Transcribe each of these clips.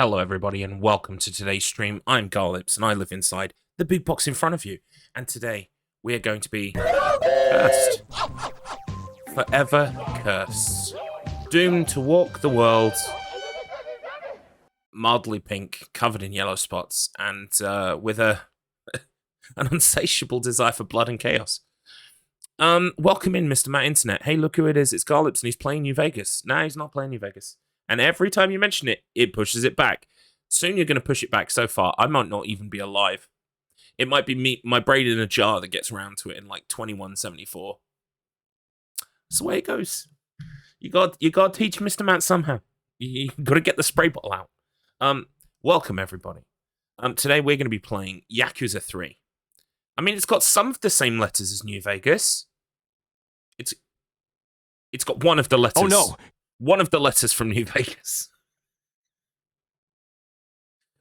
Hello, everybody, and welcome to today's stream. I'm Garlips, and I live inside the big box in front of you. And today, we are going to be cursed. Forever cursed. Doomed to walk the world mildly pink, covered in yellow spots, and with an insatiable desire for blood and chaos. Welcome in, Mr. Matt Internet. Hey, look who it is. It's Garlips, and he's playing New Vegas. No, he's not playing New Vegas. And every time you mention it, it pushes it back. Soon you're going to push it back so far, I might not even be alive. It might be me, my brain in a jar that gets around to it in like 2174. That's the way it goes. You got to teach Mr. Matt somehow. You got to get the spray bottle out. Welcome, everybody. Today we're going to be playing Yakuza 3. I mean, it's got some of the same letters as New Vegas. It's got one of the letters. Oh, no. One of the letters from New Vegas.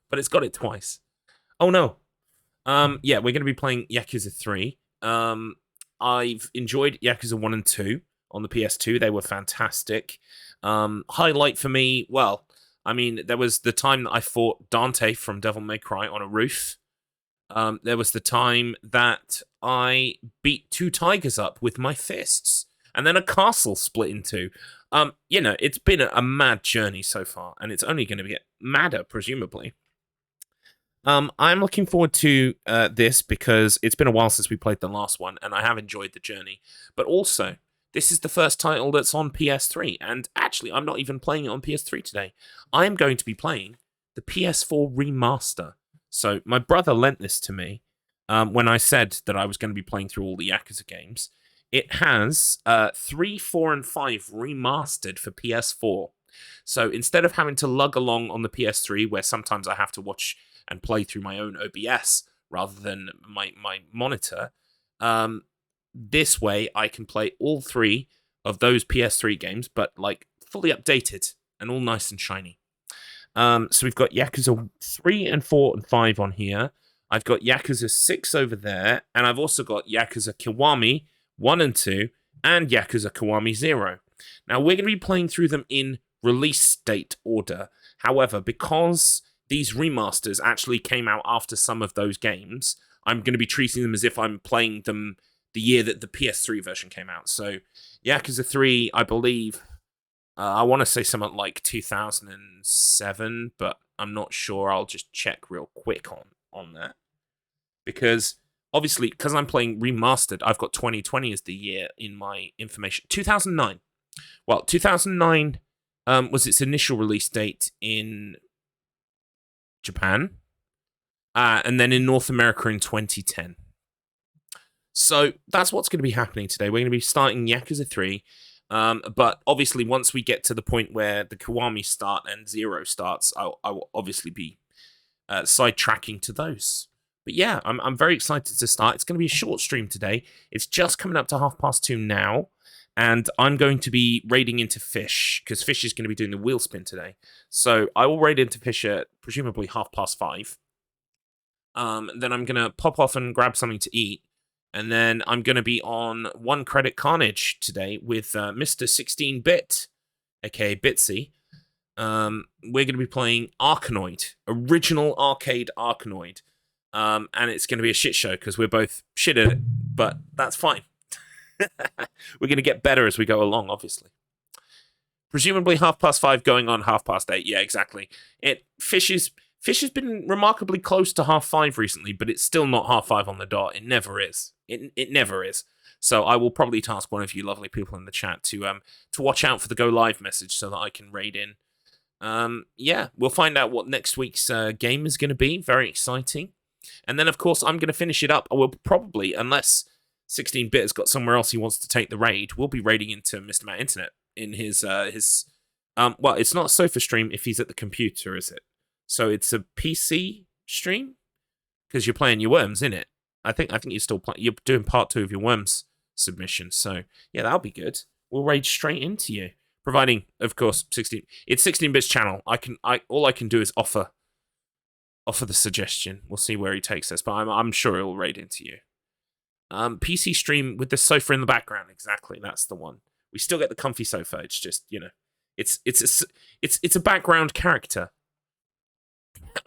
But it's got it twice. Oh, no. Yeah, we're going to be playing Yakuza 3. I've enjoyed Yakuza 1 and 2 on the PS2. They were fantastic. Highlight for me, well, I mean, there was the time that I fought Dante from Devil May Cry on a roof. There was the time that I beat two tigers up with my fists. And then a castle split in two. You know, it's been a mad journey so far, and it's only going to get madder, presumably. I'm looking forward to this because it's been a while since we played the last one, and I have enjoyed the journey. But also, this is the first title that's on PS3, and actually, I'm not even playing it on PS3 today. I am going to be playing the PS4 remaster. So, my brother lent this to me when I said that I was going to be playing through all the Yakuza games. It has 3, 4, and 5 remastered for PS4. So instead of having to lug along on the PS3, where sometimes I have to watch and play through my own OBS rather than my monitor, this way I can play all 3 of those PS3 games, but like fully updated and all nice and shiny. So we've got Yakuza 3 and 4 and 5 on here. I've got Yakuza 6 over there, and I've also got Yakuza Kiwami 1 and 2, and Yakuza Kiwami 0. Now, we're going to be playing through them in release date order. However, because these remasters actually came out after some of those games, I'm going to be treating them as if I'm playing them the year that the PS3 version came out. So, Yakuza 3, I believe, I want to say something like 2007, but I'm not sure. I'll just check real quick on that. Because obviously, because I'm playing remastered, I've got 2020 as the year in my information. 2009. Well, 2009 was its initial release date in Japan, and then in North America in 2010. So that's what's going to be happening today. We're going to be starting Yakuza 3, but obviously once we get to the point where the Kiwami start and 0 starts, I will obviously be sidetracking to those. But yeah, I'm very excited to start. It's going to be a short stream today. It's just coming up to 2:30 now, and I'm going to be raiding into Fish, because Fish is going to be doing the wheel spin today. So I will raid into Fish at presumably 5:30. Then I'm going to pop off and grab something to eat, and then I'm going to be on One Credit Carnage today with Mr. 16-Bit, aka Bitsy. We're going to be playing Arkanoid, original arcade Arkanoid. And it's going to be a shit show because we're both shit at it, but that's fine. We're going to get better as we go along, obviously. Presumably 5:30 going on 8:30. Yeah, exactly. Fish has been remarkably close to 5:30 recently, but it's still not 5:30 on the dot. It never is. It never is. So I will probably task one of you lovely people in the chat to watch out for the go live message so that I can raid in. Yeah, we'll find out what next week's game is going to be. Very exciting. And then, of course, I'm going to finish it up. I will probably, unless 16-Bit has got somewhere else he wants to take the raid, we'll be raiding into Mr. Matt Internet in his well, it's not a sofa stream if he's at the computer, is it? So it's a PC stream? Because you're playing your Worms, innit? I think you're still you're doing part 2 of your Worms submission. So, yeah, that'll be good. We'll raid straight into you. Providing, of course, it's 16-Bit's channel. All I can do is offer the suggestion. We'll see where he takes us, but I'm sure he'll raid into you. PC stream with the sofa in the background. Exactly, that's the one. We still get the comfy sofa. It's just, you know, it's a background character.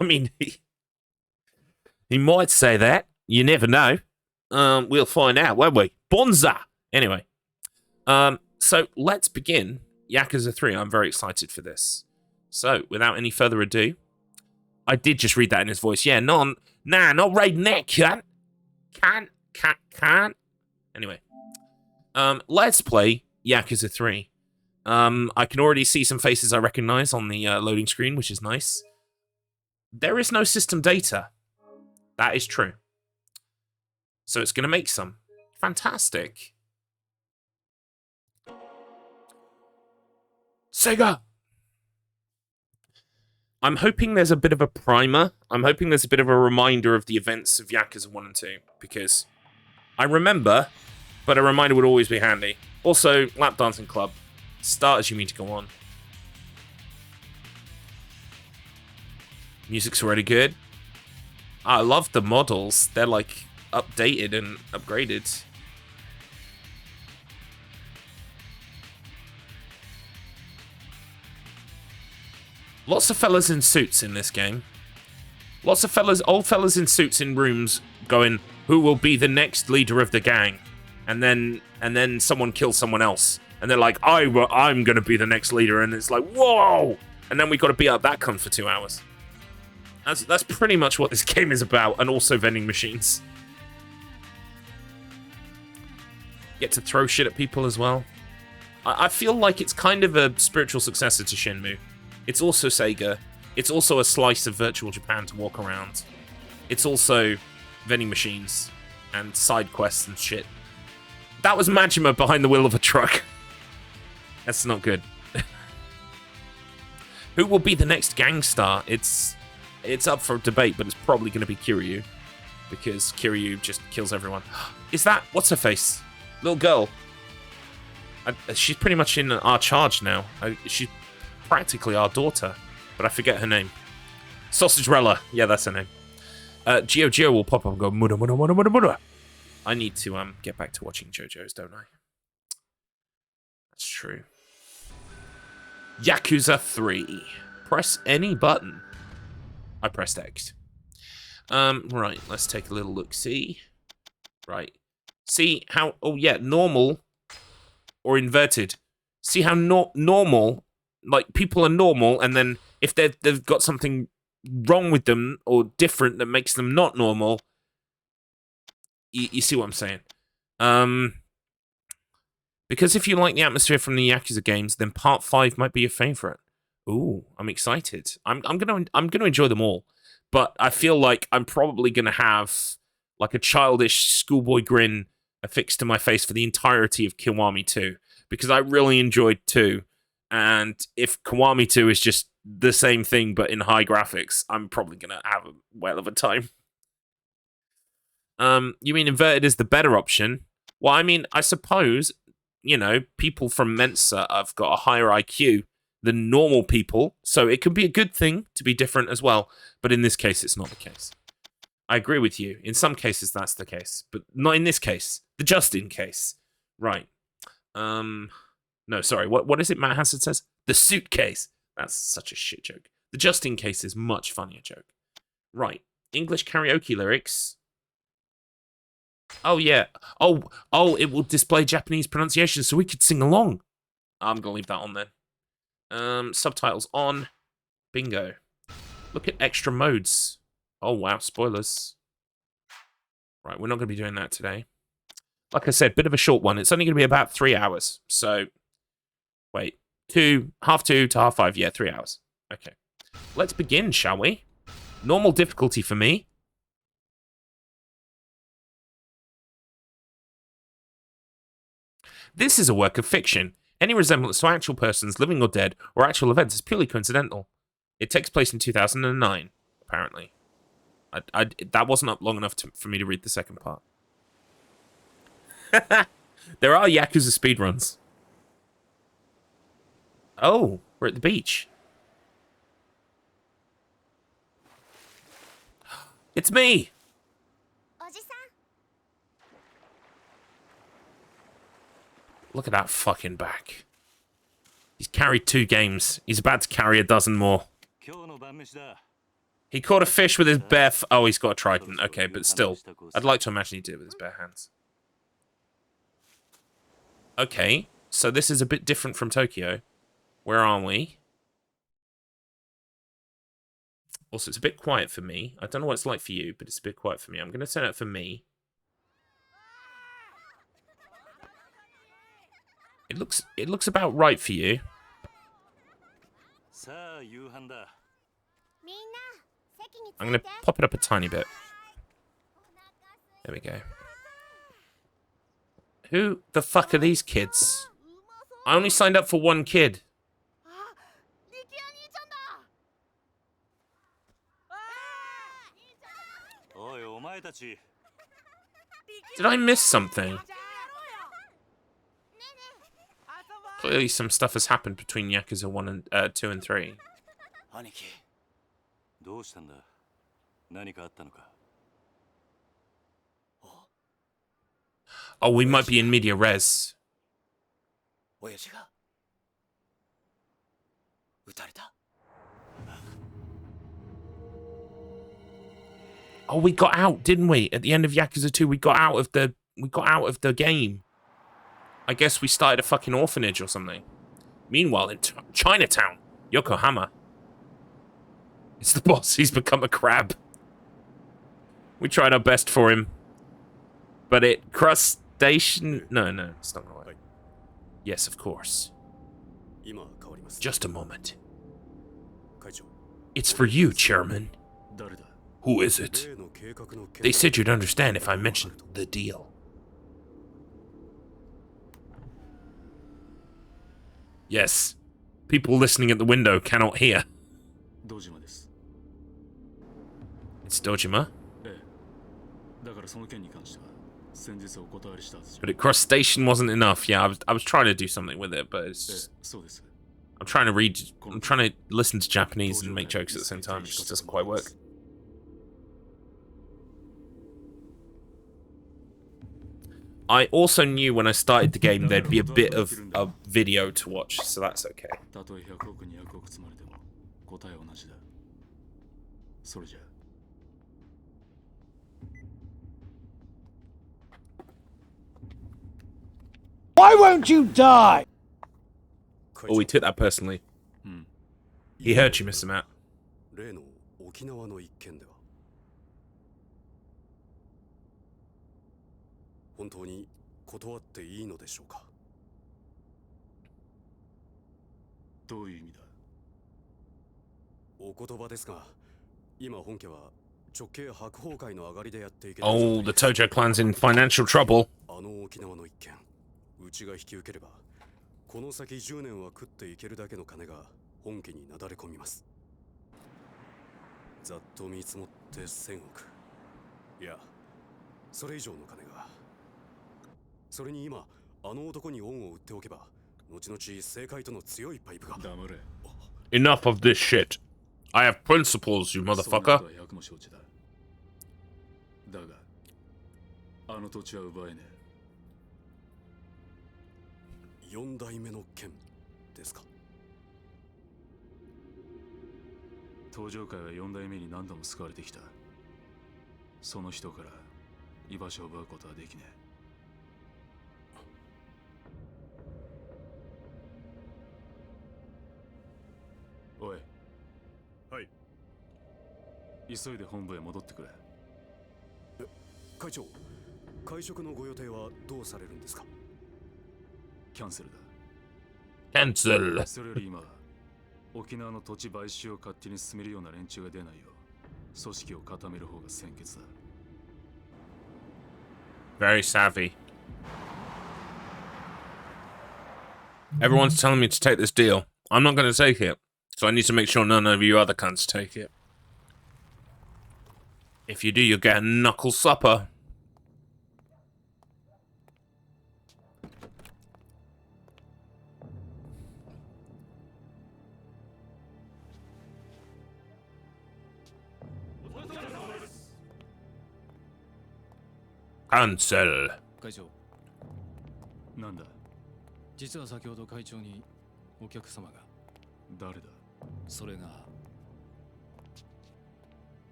I mean, he might say that. You never know. We'll find out, won't we? Bonza! Anyway. So let's begin Yakuza 3. I'm very excited for this. So, without any further ado, I did just read that in his voice. Yeah, not raiding that, cunt. Can't. Anyway. Let's play Yakuza 3. I can already see some faces I recognize on the loading screen, which is nice. There is no system data. That is true. So it's going to make some. Fantastic. Sega! I'm hoping there's a bit of a primer. I'm hoping there's a bit of a reminder of the events of Yakuza 1 and 2, because I remember, but a reminder would always be handy. Also, Lap Dancing Club. Start as you mean to go on. Music's already good. I love the models. They're like updated and upgraded. Lots of fellas in suits in this game. Lots of fellas, old fellas in suits in rooms going, who will be the next leader of the gang? And then someone kills someone else. And they're like, I'm going to be the next leader. And it's like, whoa! And then we got to beat up that cunt for 2 hours. That's pretty much what this game is about. And also vending machines. Get to throw shit at people as well. I feel like it's kind of a spiritual successor to Shenmue. It's also Sega. It's also a slice of virtual Japan to walk around. It's also vending machines and side quests and shit. That was Majima behind the wheel of a truck. That's not good. Who will be the next gang star? It's up for debate, but it's probably going to be Kiryu. Because Kiryu just kills everyone. Is that... What's her face? Little girl. She's pretty much in our charge now. She's practically our daughter. But I forget her name. Sausagerella. Yeah, that's her name. Gio will pop up and go, Muda, Muda, Muda, Muda, Muda. I need to get back to watching JoJo's, don't I? That's true. Yakuza 3. Press any button. I pressed X. Right, let's take a little look-see. Right. See how... Oh, yeah, normal or inverted. See how normal... Like, people are normal, and then if they've got something wrong with them or different that makes them not normal... You see what I'm saying? Because if you like the atmosphere from the Yakuza games, then Part 5 might be your favorite. Ooh, I'm excited. I'm gonna enjoy them all, but I feel like I'm probably gonna have like a childish schoolboy grin affixed to my face for the entirety of Kiwami 2 because I really enjoyed 2, and if Kiwami 2 is just the same thing but in high graphics, I'm probably gonna have a whale of a time. You mean inverted is the better option? Well, I mean, I suppose, you know, people from Mensa have got a higher IQ than normal people, so it can be a good thing to be different as well, but in this case, it's not the case. I agree with you. In some cases, that's the case, but not in this case. The just-in case. Right. No, sorry, what is it Matt Hassett says? The suitcase. That's such a shit joke. The just-in case is much funnier joke. Right. English karaoke lyrics... Oh, yeah. Oh, it will display Japanese pronunciation so we could sing along. I'm going to leave that on then. Subtitles on. Bingo. Look at extra modes. Oh, wow. Spoilers. Right, we're not going to be doing that today. Like I said, bit of a short one. It's only going to be about 3 hours. So, wait. Half 2 to half 5. Yeah, 3 hours. Okay. Let's begin, shall we? Normal difficulty for me. This is a work of fiction. Any resemblance to actual persons, living or dead, or actual events is purely coincidental. It takes place in 2009, apparently. That wasn't up long enough for me to read the second part. There are Yakuza speedruns. Oh, we're at the beach. It's me! Look at that fucking back. He's carried 2 games. He's about to carry a dozen more. He caught a fish with his bare... oh, he's got a trident. Okay, but still. I'd like to imagine he did it with his bare hands. Okay, so this is a bit different from Tokyo. Where are we? Also, it's a bit quiet for me. I don't know what it's like for you, but it's a bit quiet for me. I'm going to turn it for me. It looks about right for you. I'm going to pop it up a tiny bit. There we go. Who the fuck are these kids? I only signed up for one kid. Did I miss something? Clearly some stuff has happened between Yakuza 1 and 2 and 3. Oh, we might be in media res. Oh, we got out, didn't we? At the end of Yakuza 2, we got out of the game. I guess we started a fucking orphanage or something. Meanwhile, in Chinatown, Yokohama. It's the boss. He's become a crab. We tried our best for him. But it... crustacean... No, it's not gonna work. Yes, of course. Just a moment. It's for you, Chairman. Who is it? They said you'd understand if I mentioned the deal. Yes. People listening at the window cannot hear. It's Dojima. But a crustacean wasn't enough. Yeah, I was trying to do something with it, but it's just... I'm trying to listen to Japanese and make jokes at the same time. It just doesn't quite work. I also knew when I started the game there'd be a bit of a video to watch, so that's okay. Why won't you die? Oh, he took that personally. He hurt you, Mr. Matt. 本当に断っていいのでしょうか。どういう意味だ。お言葉ですが、今本家は直系白鵬会の上がりでやっていける。Oh, the Tojo clan's in financial trouble. あの沖縄の一件、うちが引き受ければ、この先10年は食っていけるだけの金が本家になだれ込みます。ざっと見積もって1000億。いや、それ以上の金が。 それに今あの男に恩を売っておけば後々政界との強いパイプが。Enough of this shit. I have principles, you motherfucker. だがあの土地は奪えねえ。4代目の剣ですか。東上界は4代目に何度も救われてきた。その人から居場所を奪うことはできねえ。 おい。はい。急いで本部へ戻ってくれ。会長、会食のご予定はどうされるんですか。キャンセルだ。キャンセル。それより今、沖縄の土地買収を勝手に進めるような連中が出ないよう、組織を固める方が先決だ。Very savvy. Everyone's telling me to take this deal. I'm not going to take it. So I need to make sure none of you other cunts take it. If you do, you'll get a knuckle supper. Cancel. 会長。なんだ。実は先ほど会長にお客様が。誰だ。それが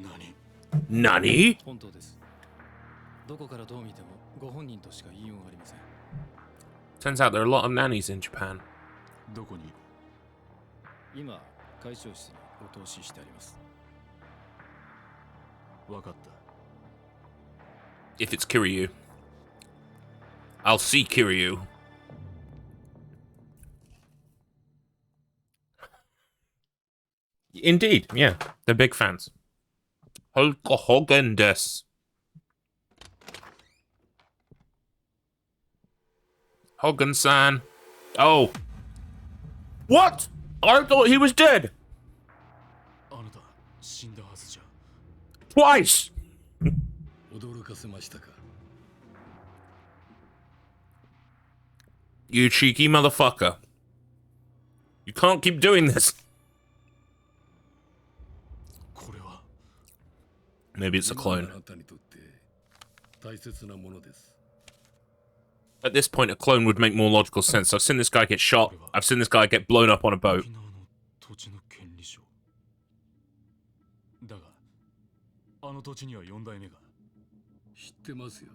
何 Nani? 本当です。どこからどう見てもご本人としか言いようがありません。 Turns out there are a lot of nannies in Japan. どこに今、会長室にお通ししてあります。わかった If it's Kiryu. I'll see Kiryu. Indeed, yeah. They're big fans. Hulk Hogan des. Hogan-san. Oh. What? I thought he was dead. あなた死んだはずじゃ Twice. 驚かせましたか You cheeky motherfucker. You can't keep doing this. これは Maybe it's a 今 clone. のあなたにとって大切なものです At this point, a clone would make more logical sense. I've seen this guy get shot. I've seen this guy get blown up on a boat. 沖縄の土地の権利書だがあの土地には4代目が知ってますよ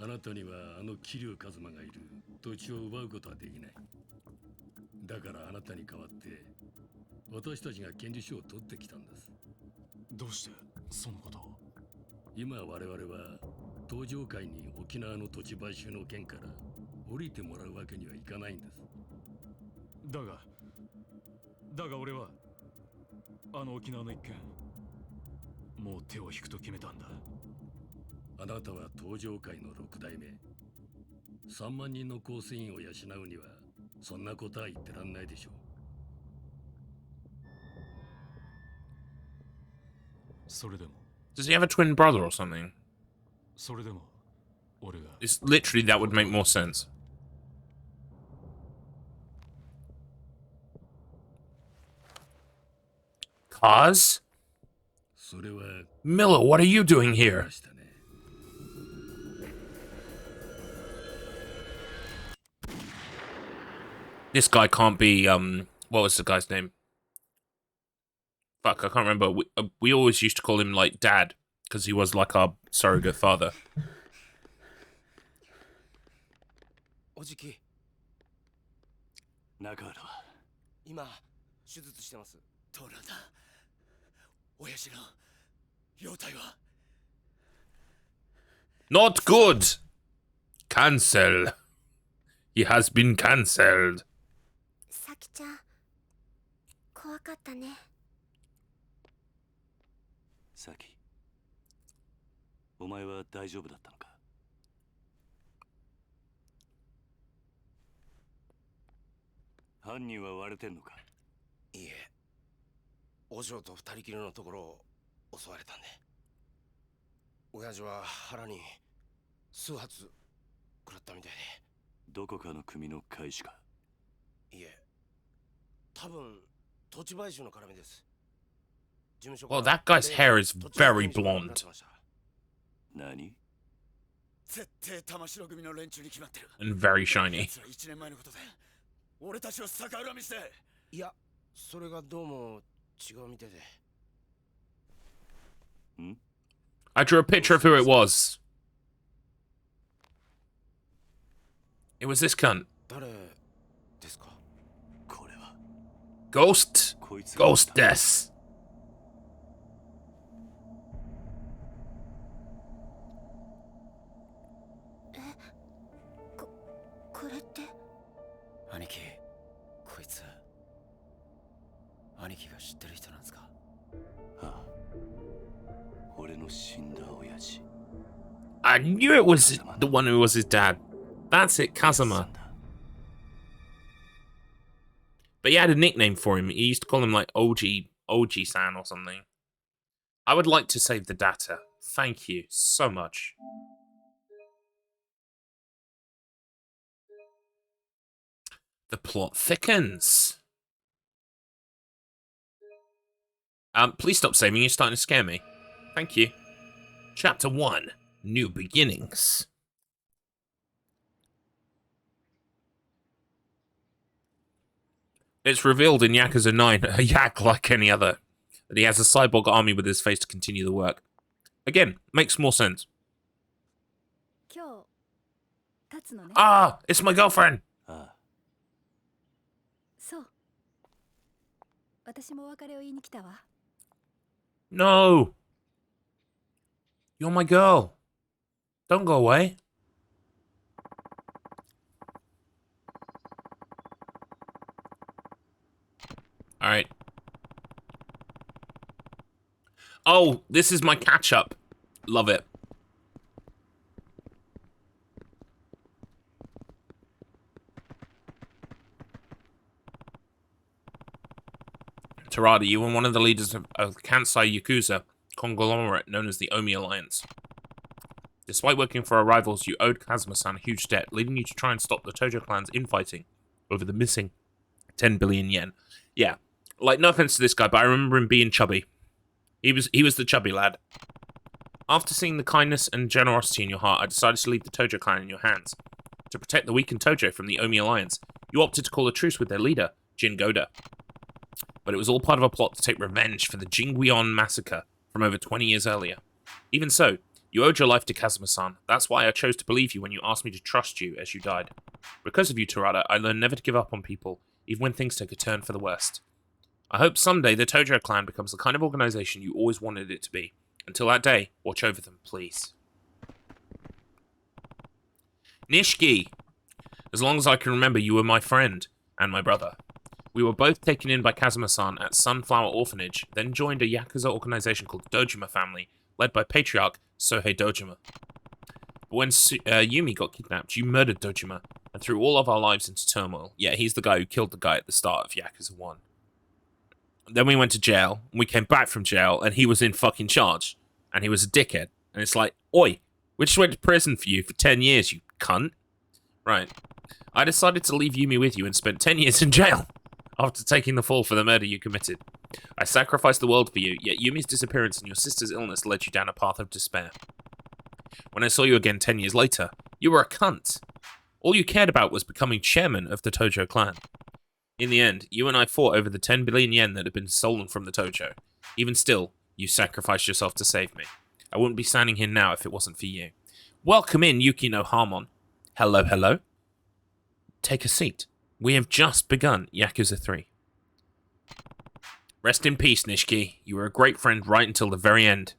あなたにはあの桐生一馬がいる土地を奪うことはできないだからあなたに代わって私たちが権利書を取ってきたんですどうしてそのことを今我々は東上界に沖縄の土地買収の件から降りてもらうわけにはいかないんですだが俺はあの沖縄の一件もう手を引くと決めたんだあなたは東上界の6代目3万人の構成員を養うにはそんなことは言ってらんないでしょうそれでも Does he have a twin brother or something? それでも俺が It's literally that would make more sense. Cause? それは Miller, what are you doing here? ましたね This guy can't be, what was the guy's name? Fuck, I can't remember. We always used to call him, like, Dad, because he was, like, our surrogate father. おじき中原は今手術してますトラだ親父の容体は Not good! Cancel. He has been cancelled. さきちゃん怖かったねさきお前は大丈夫だったのか犯人は割れてんのかいいえお嬢と二人きりのところを襲われたんで親父は腹に数発食らったみたいどこかの組の会士かでいえ多分土地買収の絡みです事務所 Well, that guy's hair is very blonde 何絶対玉城組の連中に決まってる and very shiny. 1年前のことで俺たちを逆恨みしていやそれがどうも違うみたいで I drew a picture of who it was. It was this cunt. 誰ですかこれは Ghost. こいつ Ghost des. これって兄貴こいつ兄貴が知ってる人なんですかはあ俺の死んだ親父 I knew it was the one who was his dad. That's it, Kazuma. But he had a nickname for him. He used to call him like OG-san or something. I would like to save the data. Thank you so much. The plot thickens. Please stop saving. You're starting to scare me. Thank you. Chapter 1. New Beginnings. It's revealed in Yakuza 9, a yak like any other. But he has a cyborg army with his face to continue the work. Again, makes more sense. 今日立つのね。 Ah, it's my girlfriend. ああ、そう。私もお別れを言いに来たわ。 No. You're my girl. Don't go away. Alright. Oh, this is my catch-up. Love it. Terada, you were one of the leaders of the Kansai Yakuza conglomerate known as the Omi Alliance. Despite working for our rivals, you owed Kazuma-san a huge debt, leading you to try and stop the Tojo clan's infighting over the missing 10 billion yen. Yeah, like, no offense to this guy, but I remember him being chubby. He was the chubby lad. After seeing the kindness and generosity in your heart, I decided to leave the Tojo clan in your hands. To protect the weakened Tojo from the Omi Alliance, you opted to call a truce with their leader, Jin Goda. But it was all part of a plot to take revenge for the Jingweon massacre from over 20 years earlier. Even so, you owed your life to Kazuma-san. That's why I chose to believe you when you asked me to trust you as you died. Because of you, Terada, I learned never to give up on people, even when things take a turn for the worst. I hope someday the Tojo clan becomes the kind of organization you always wanted it to be. Until that day, watch over them, please. Nishiki! As long as I can remember, you were my friend and my brother. We were both taken in by Kazuma-san at Sunflower Orphanage, then joined a Yakuza organization called the Dojima family, led by patriarch Sohei Dojima. But when Yumi got kidnapped, you murdered Dojima and threw all of our lives into turmoil. Yeah, he's the guy who killed the guy at the start of Yakuza 1. Then we went to jail, and we came back from jail, and he was in fucking charge. And he was a dickhead. And it's like, oi, we just went to prison for you for 10 years, you cunt. Right. I decided to leave Yumi with you and spent 10 years in jail after taking the fall for the murder you committed. I sacrificed the world for you, yet Yumi's disappearance and your sister's illness led you down a path of despair. When I saw you again 10 years later, you were a cunt. All you cared about was becoming chairman of the Tojo clan. In the end, you and I fought over the 10 billion yen that had been stolen from the Tojo. Even still, you sacrificed yourself to save me. I wouldn't be standing here now if it wasn't for you. Welcome in, Yukino Harmon. Hello, hello. Take a seat. We have just begun Yakuza 3. Rest in peace, Nishiki. You were a great friend right until the very end.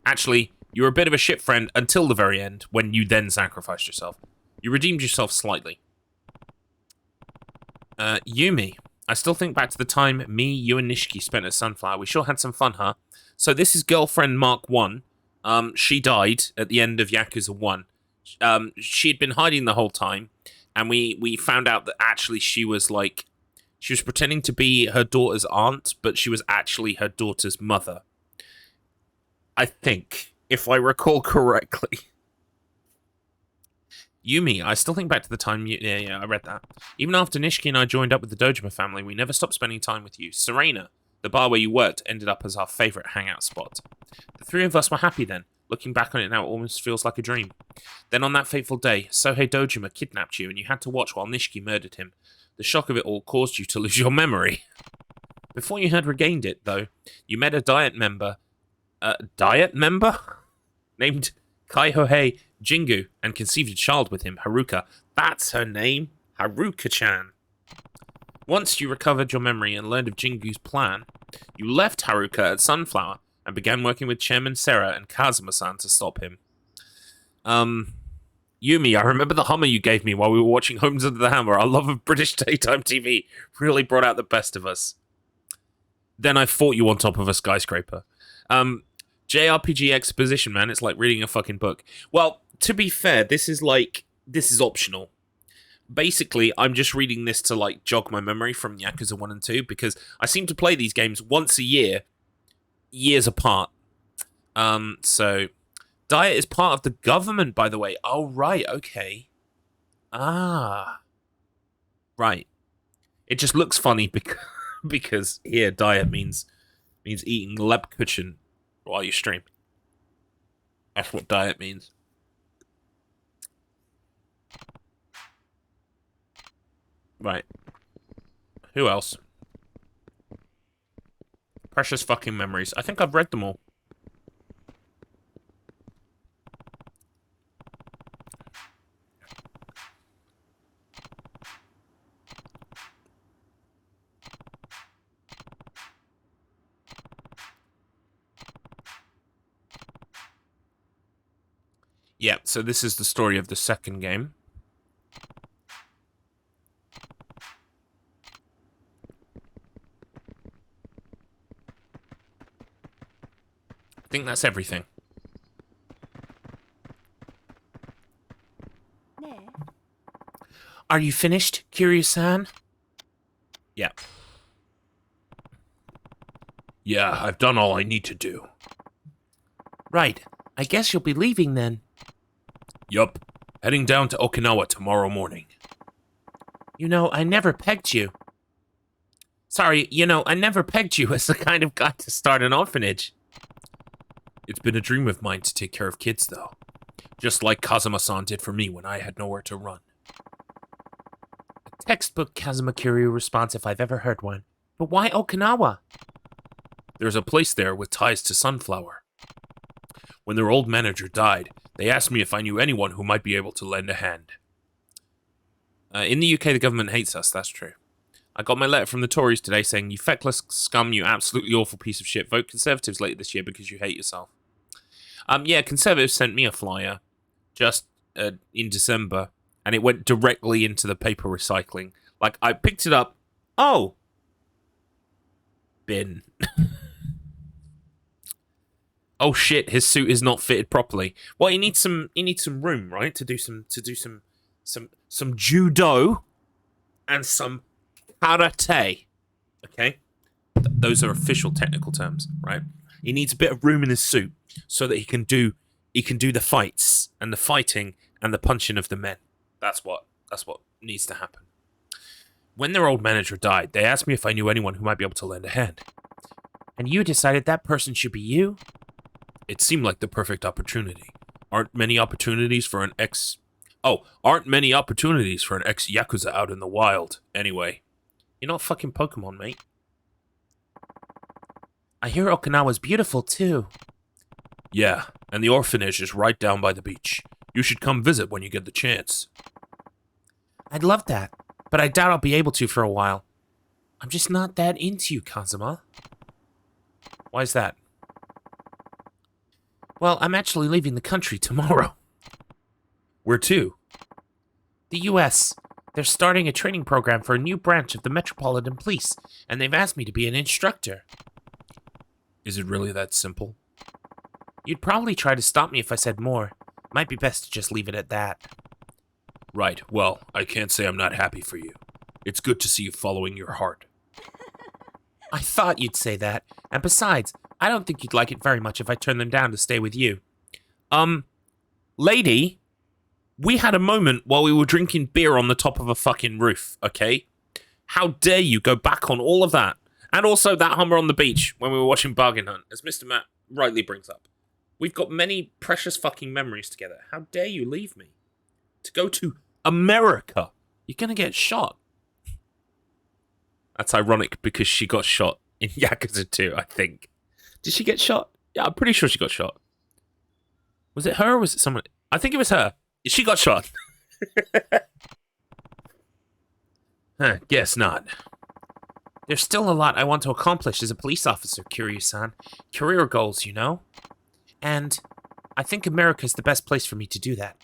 Actually, you were a bit of a shit friend until the very end, when you then sacrificed yourself. You redeemed yourself slightly. Yumi, I still think back to the time me, you, and Nishiki spent at Sunflower. We sure had some fun, huh? So this is girlfriend Mark 1. She died at the end of Yakuza 1. She'd been hiding the whole time, and we found out that actually she was pretending to be her daughter's aunt, but she was actually her daughter's mother. I think, if I recall correctly. Yumi, I still think back to the time yeah, I read that. Even after Nishiki and I joined up with the Dojima family, we never stopped spending time with you. Serena, the bar where you worked, ended up as our favorite hangout spot. The three of us were happy then. Looking back on it now, it almost feels like a dream. Then on that fateful day, Sohei Dojima kidnapped you and you had to watch while Nishiki murdered him. The shock of it all caused you to lose your memory. Before you had regained it, though, you met a diet member... named Kaihohei Jingu, and conceived a child with him, Haruka. That's her name, Haruka-chan. Once you recovered your memory and learned of Jingu's plan, you left Haruka at Sunflower and began working with Chairman Sera and Kazuma-san to stop him. Yumi, I remember the Hummer you gave me while we were watching Homes Under the Hammer. Our love of British daytime TV really brought out the best of us. Then I fought you on top of a skyscraper. JRPG exposition, man. It's like reading a fucking book. Well, to be fair, this is optional. Basically, I'm just reading this to, jog my memory from Yakuza 1 and 2, because I seem to play these games once a year, years apart. So, Diet is part of the government, by the way. Oh, right, okay. Ah. Right. It just looks funny because here, Diet means eating Lebkuchen while you stream. That's what Diet means. Right. Who else? Precious fucking memories. I think I've read them all. Yeah, so this is the story of the second game. I think that's everything. Are you finished, Kiryu-san? Yeah. Yeah, I've done all I need to do. Right. I guess you'll be leaving then. Yup. Heading down to Okinawa tomorrow morning. You know, I never pegged you. Sorry, I never pegged you as the kind of guy to start an orphanage. It's been a dream of mine to take care of kids, though. Just like Kazuma-san did for me when I had nowhere to run. A textbook Kazuma Kiryu response if I've ever heard one. But why Okinawa? There's a place there with ties to Sunflower. When their old manager died, they asked me if I knew anyone who might be able to lend a hand. In the UK, the government hates us, that's true. I got my letter from the Tories today saying, you feckless scum, you absolutely awful piece of shit. Vote Conservatives later this year because you hate yourself. Yeah, Conservatives sent me a flyer just in December, and it went directly into the paper recycling. Like, I picked it up. Oh! Bin. Oh shit, his suit is not fitted properly. Well, he needs some room, right? To do some judo and some karate. Okay? Those are official technical terms, right? He needs a bit of room in his suit so that he can do the fights and the fighting and the punching of the men. That's what needs to happen. When their old manager died, they asked me if I knew anyone who might be able to lend a hand. And you decided that person should be you? It seemed like the perfect opportunity. Aren't many opportunities for an ex-Yakuza out in the wild, anyway. You're not fucking Pokemon, mate. I hear Okinawa's beautiful, too. Yeah, and the orphanage is right down by the beach. You should come visit when you get the chance. I'd love that, but I doubt I'll be able to for a while. I'm just not that into you, Kazuma. Why's that? Well, I'm actually leaving the country tomorrow. Where to? The US. They're starting a training program for a new branch of the Metropolitan Police, and they've asked me to be an instructor. Is it really that simple? You'd probably try to stop me if I said more. Might be best to just leave it at that. Right, well, I can't say I'm not happy for you. It's good to see you following your heart. I thought you'd say that, and besides, I don't think you'd like it very much if I turned them down to stay with you. Lady, we had a moment while we were drinking beer on the top of a fucking roof, okay? How dare you go back on all of that? And also that Hummer on the beach when we were watching Bargain Hunt, as Mr. Matt rightly brings up. We've got many precious fucking memories together. How dare you leave me? To go to America. You're gonna get shot. That's ironic because she got shot in Yakuza 2, I think. Did she get shot? Yeah, I'm pretty sure she got shot. Was it her or was it someone? I think it was her. She got shot. Guess not. There's still a lot I want to accomplish as a police officer, Kiryu-san. Career goals, you know? And I think America's the best place for me to do that.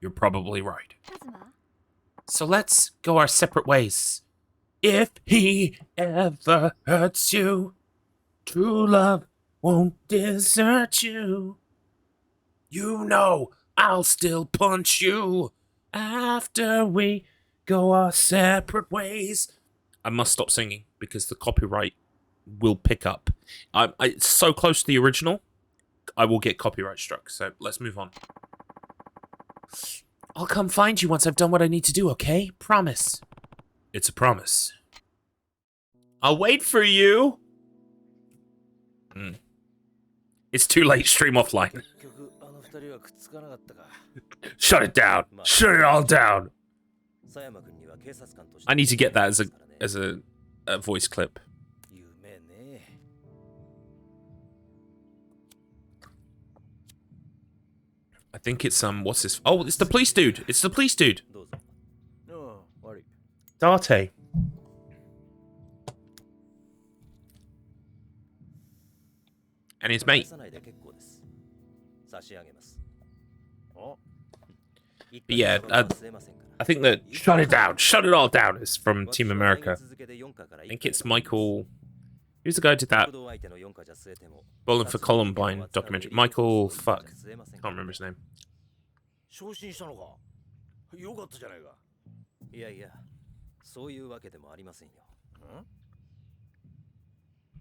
You're probably right. Kazuma? So let's go our separate ways. If he ever hurts you, true love won't desert you. You know I'll still punch you after we go our separate ways. I must stop singing because the copyright will pick up. It's so close to the original, I will get copyright struck. So let's move on. I'll come find you once I've done what I need to do, okay? Promise. It's a promise. I'll wait for you. It's too late. Stream offline. Shut it down. Shut it all down. I need to get that as a voice clip. think it's what's this? Oh, it's the police dude. It's the police dude. どうぞ。ああ、悪い。 Darte. And his 返 mate. さないで結構です。差し上げます。あ、 But yeah, I think that shut it down, shut it all down is from Team America. I think it's Michael. Who's the guy who did that Bowling for Columbine documentary? Michael fuck. Can't remember his name. 昇進したのか。よかったじゃないか。いやいや、そういうわけでもありませんよ。ん？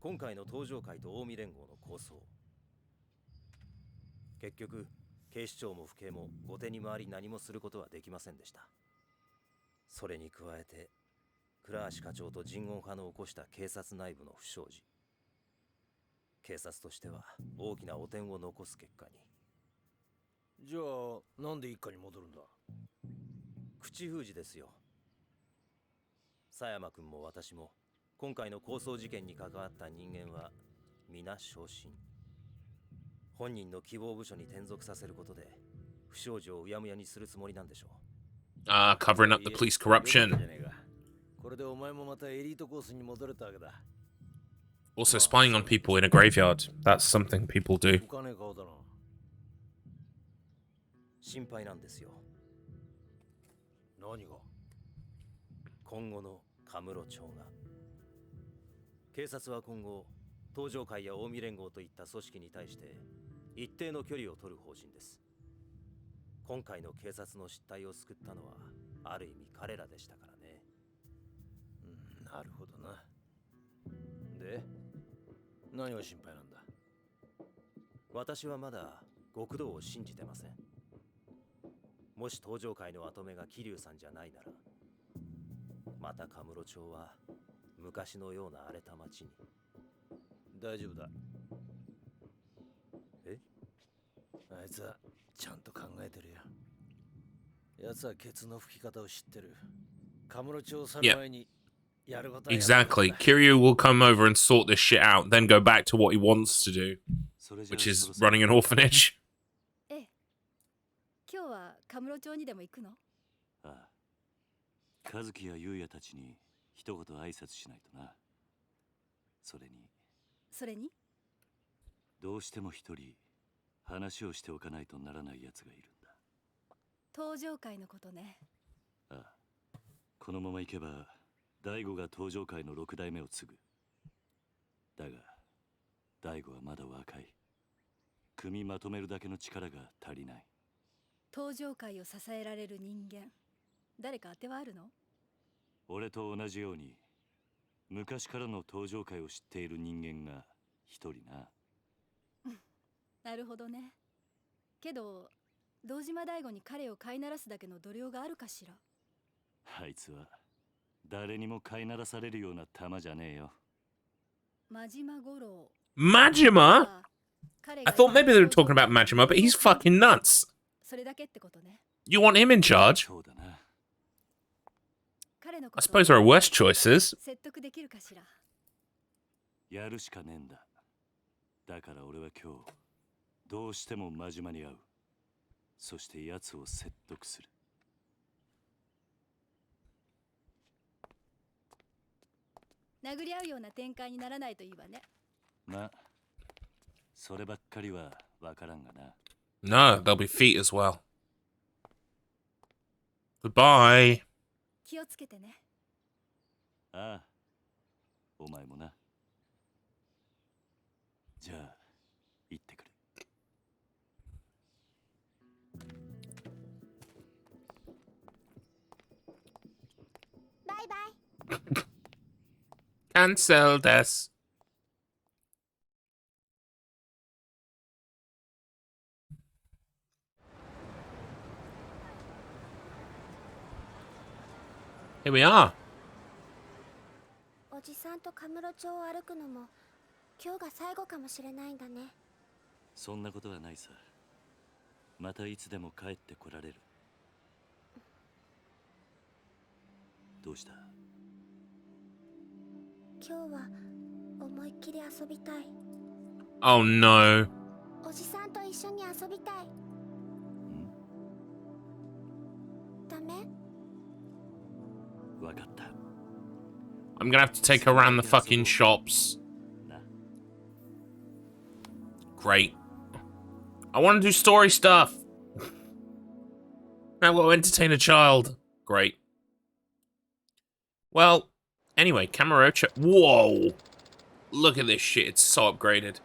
今回の登場会と近江連合の構想。結局、警視庁も府警も後手に回り何もすることはできませんでした。それに加えて、倉橋課長と人言派の起こした警察内部の不祥事。警察としては大きな汚点を残す結果に。じゃあ、なんで一課に戻るんだ？口封じですよ。佐山君も私も今回の抗争事件に関わった人間は皆昇進。本人の希望部署に転属させることで不祥事をうやむやにするつもりなんでしょう。Covering up the police corruption. これでお前もまたエリートコースに戻れたわけだ。 Also spying on people in a graveyard. That's something people do. お金顔だな。心配なんですよ。何が？今後のカムロ町が。警察は今後、東上会や近江連合といった組織に対して一定の距離を取る方針です。今回の警察の失態を救ったのはある意味彼らでしたからね。なるほどな。で、何が心配なんだ？私はまだ極道を信じてません。もし東上会の跡目が桐生さんじゃないなら、またカムロ町は昔のような荒れた町に。大丈夫だ。え？あいつはちゃんと考えてるよ。奴はケツの吹き方を知ってる。カムロ町を去る前にやることはやる。Exactly. Kiryu will come over and sort this shit out, then go back to what he wants to do, which is running an orphanage. ええ。今日はカムロ町にでも行くの？ああ。和樹や優也たちに一言挨拶しないとな。それにどうしても一人話をしておかないとならない奴がいるんだ。登場会のことね。ああ。このままいけば大悟が登場会の6代目を継ぐ。だが大悟はまだ若い。組まとめるだけの力が足りない。登場会を支えられる人間、誰か当てはあるの？俺と同じように昔からの登場会を知っている人間が一人な。なるほどね。けど堂島大吾に彼を飼いならすだけの度量があるかしら。あいつは誰にも飼いならされるような玉じゃねえよ。真島五郎。 Majima? I thought maybe they were talking about Majima, but he's fucking nuts. それだけってことね。 You want him in charge? そうだな。彼のこ I と suppose there are worse choices. 説得できるかしら。やるしかねえんだ。だから俺は今日どうしても真島に会う。そして奴を説得する。殴り合うような展開にならないといいわね。まあ、そればっかりはわからんがな。No, there'll be feet as well. Goodbye. 気をつけてね。ああ、お前もな。じゃあ、行ってくる。バイバイ。Cancel this. Here we are. おじさんとカムロ町を歩くのも今日が最後かもしれないんだね。そんなことはないさ。またいつでも帰ってこられる。どうした？今日は思いっきり遊びたい。 Oh no. おじさんと一緒に遊びたい。I'm gonna have to take her around the fucking shops. Great. I want to do story stuff. Now we'll entertain a child. Great. Well, anyway, Kamurocho. Whoa! Look at this shit. It's so upgraded.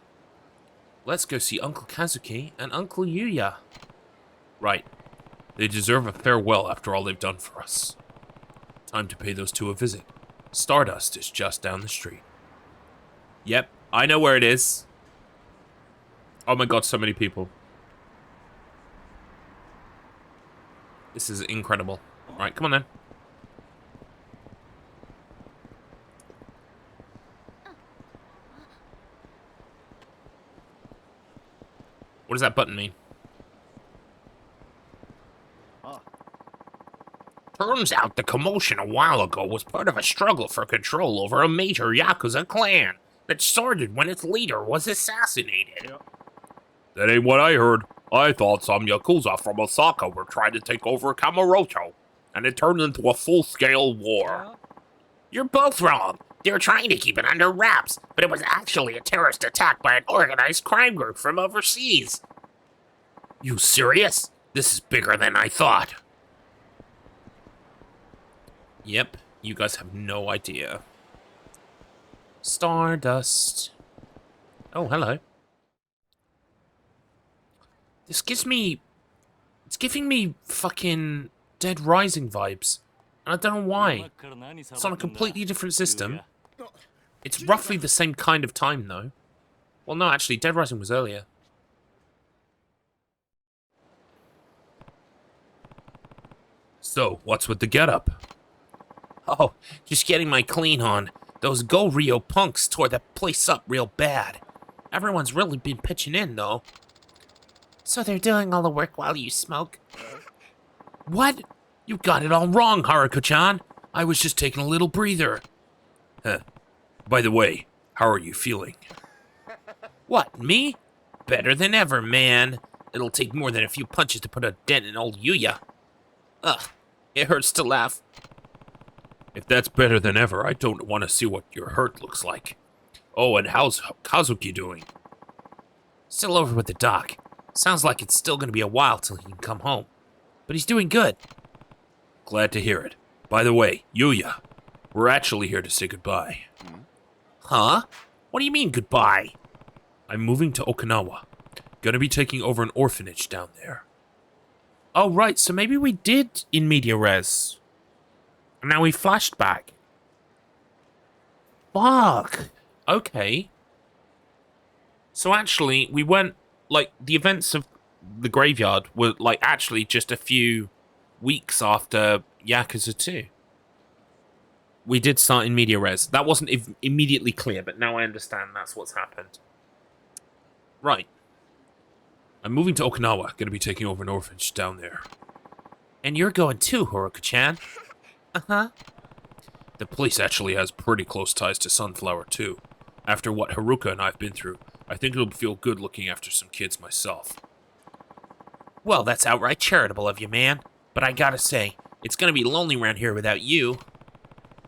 Let's go see Uncle Kazuki and Uncle Yuya. Right. They deserve a farewell after all they've done for us. Time to pay those two a visit. Stardust is just down the street. Yep, I know where it is. Oh my god, so many people. This is incredible. Alright, come on then. What does that button mean? Turns out the commotion a while ago was part of a struggle for control over a major Yakuza clan that started when its leader was assassinated. Yep. That ain't what I heard. I thought some Yakuza from Osaka were trying to take over Kamurocho, and it turned into a full-scale war. You're both wrong. They were trying to keep it under wraps, but it was actually a terrorist attack by an organized crime group from overseas. You serious? This is bigger than I thought. Yep, you guys have no idea. Stardust. Oh, hello. This gives me... It's giving me fucking Dead Rising vibes. And I don't know why. It's on a completely different system. It's roughly the same kind of time, though. Well, no, actually, Dead Rising was earlier. So, what's with the getup? Oh, just getting my clean on. Those Go Rio punks tore that place up real bad. Everyone's really been pitching in, though. So they're doing all the work while you smoke? What? You got it all wrong, Haruko-chan. I was just taking a little breather. Huh. By the way, how are you feeling? What, me? Better than ever, man. It'll take more than a few punches to put a dent in old Yuya. Ugh, it hurts to laugh. If that's better than ever, I don't want to see what your hurt looks like. Oh, and how's Kazuki doing? Still over with the doc. Sounds like it's still going to be a while till he can come home. But he's doing good. Glad to hear it. By the way, Yuya, we're actually here to say goodbye. Huh? What do you mean, goodbye? I'm moving to Okinawa. Gonna be taking over an orphanage down there. Oh, right, so maybe we did in media res. And now we flashed back. Fuck. Okay. So actually, we weren't, like, the events of the graveyard were, like, actually just a few weeks after Yakuza 2. We did start in media res. That wasn't immediately clear, but now I understand that's what's happened. Right. I'm moving to Okinawa, gonna be taking over an orphanage down there. And you're going too, Haruko-chan. Uh-huh. The place actually has pretty close ties to Sunflower, too. After what Haruka and I have been through, I think it'll feel good looking after some kids myself. Well, that's outright charitable of you, man. But I gotta say, it's gonna be lonely around here without you.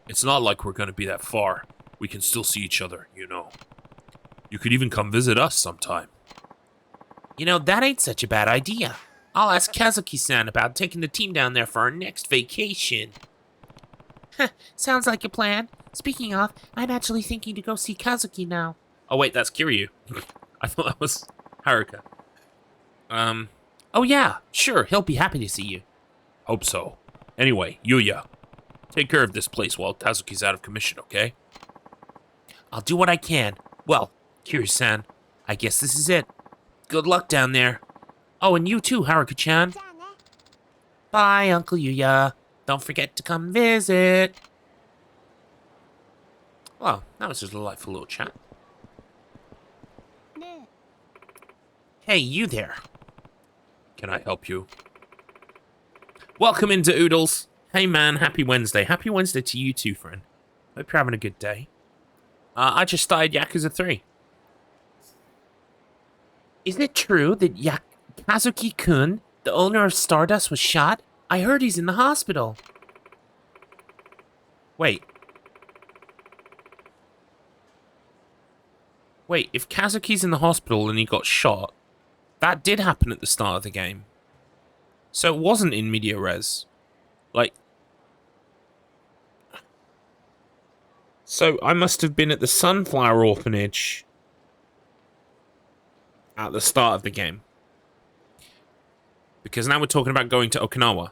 It's not like we're gonna be that far. We can still see each other, you know. You could even come visit us sometime. You know, that ain't such a bad idea. I'll ask Kazuki-san about taking the team down there for our next vacation. Sounds like a plan. Speaking of, I'm actually thinking to go see Kazuki now. Oh wait, that's Kiryu. I thought that was Haruka. Oh yeah, sure, he'll be happy to see you. Hope so. Anyway, Yuya, take care of this place while Kazuki's out of commission, okay? I'll do what I can. Well, Kiryu-san, I guess this is it. Good luck down there. Oh, and you too, Haruka-chan. Bye, Uncle Yuya. Don't forget to come visit. Well, that was just a delightful little chat. Hey, you there. Can I help you? Welcome into Oodles. Hey man, happy Wednesday. Happy Wednesday to you too, friend. Hope you're having a good day. I just started Yakuza 3. Is it true that Kazuki-kun, the owner of Stardust, was shot? I heard he's in the hospital. Wait. Wait, if Kazuki's in the hospital and he got shot, that did happen at the start of the game. So it wasn't in media res. Like... So I must have been at the Sunflower Orphanage at the start of the game. Because now we're talking about going to Okinawa.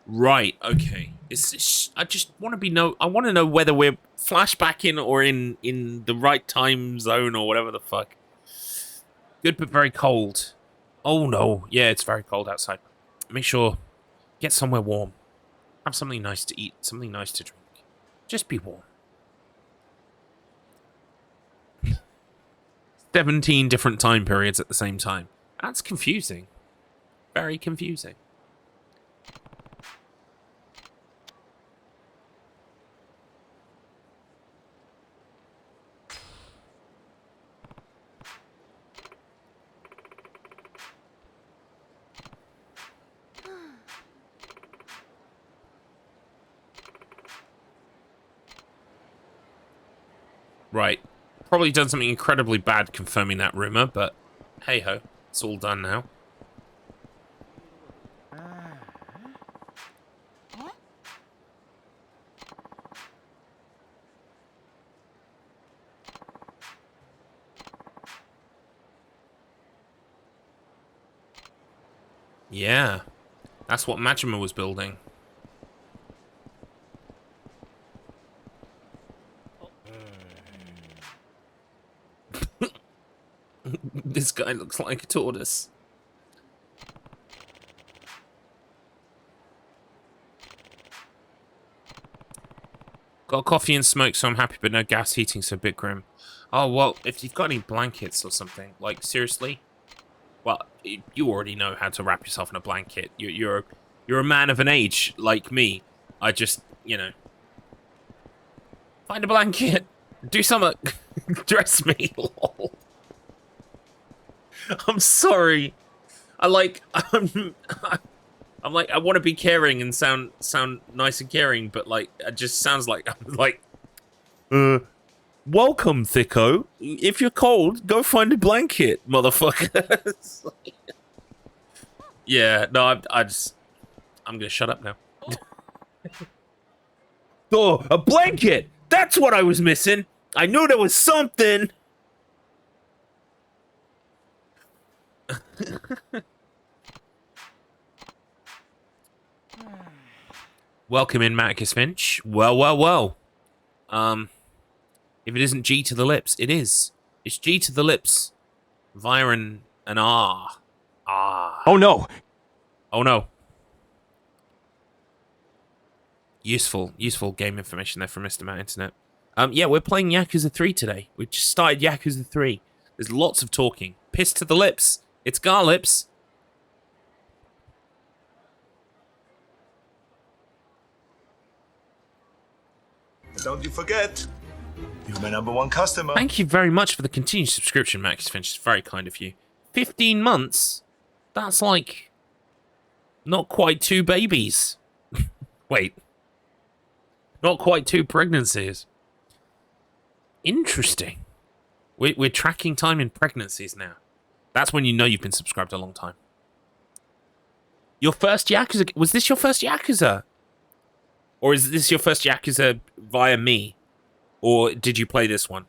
Right, okay. I just want to I want to know whether we're flashbacking or in the right time zone or whatever the fuck. Good but very cold. Oh no, yeah, it's very cold outside. Make sure, get somewhere warm. Have something nice to eat, something nice to drink. Just be warm. 17 different time periods at the same time. That's confusing. Very confusing. Right. Probably done something incredibly bad confirming that rumor, but hey-ho. It's all done now. Yeah. That's what Majima was building. This guy looks like a tortoise. Got coffee and smoke, so I'm happy, but no gas heating, so a bit grim. Oh, well, if you've got any blankets or something, like, seriously? Well, you already know how to wrap yourself in a blanket. You're a man of an age, like me. I just, you know... Find a blanket! Do something! Dress me, lol. I'm sorry. I'm like, I want to be caring and sound nice and caring, but like, it just sounds like I'm like, welcome, Thicko. If you're cold, go find a blanket, motherfucker. Yeah, no, I'm gonna shut up now. Oh, a blanket! That's what I was missing. I knew there was something. Welcome in, Marcus Finch. Well, well, well. If it isn't G to the lips, it is. It's G to the lips. Via an R. Ah. Oh no! Oh no. Useful game information there from Mr. Matt Internet. Yeah, we're playing Yakuza 3 today. We just started Yakuza 3. There's lots of talking. Piss to the lips. It's Garlips. Don't you forget, you're my #1 customer. Thank you very much for the continued subscription, Max Finch. It's very kind of you. 15 months? That's like... not quite 2 babies. Wait. Not quite 2 pregnancies. Interesting. We're tracking time in pregnancies now. That's when you know you've been subscribed a long time. Your first Yakuza... Was this your first Yakuza? Or is this your first Yakuza via me? Or did you play this one?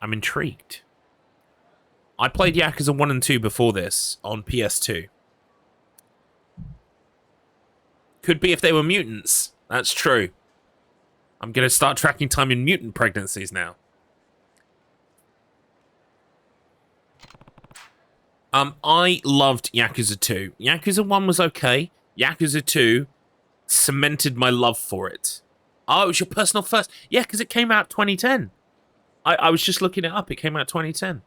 I'm intrigued. I played Yakuza 1 and 2 before this on PS2. Could be if they were mutants. That's true. I'm going to start tracking time in mutant pregnancies now. I loved Yakuza 2. Yakuza 1 was okay. Yakuza 2 cemented my love for it. Oh, it was your personal first. Yeah, because it came out 2010. I was just looking it up. It came out 2010.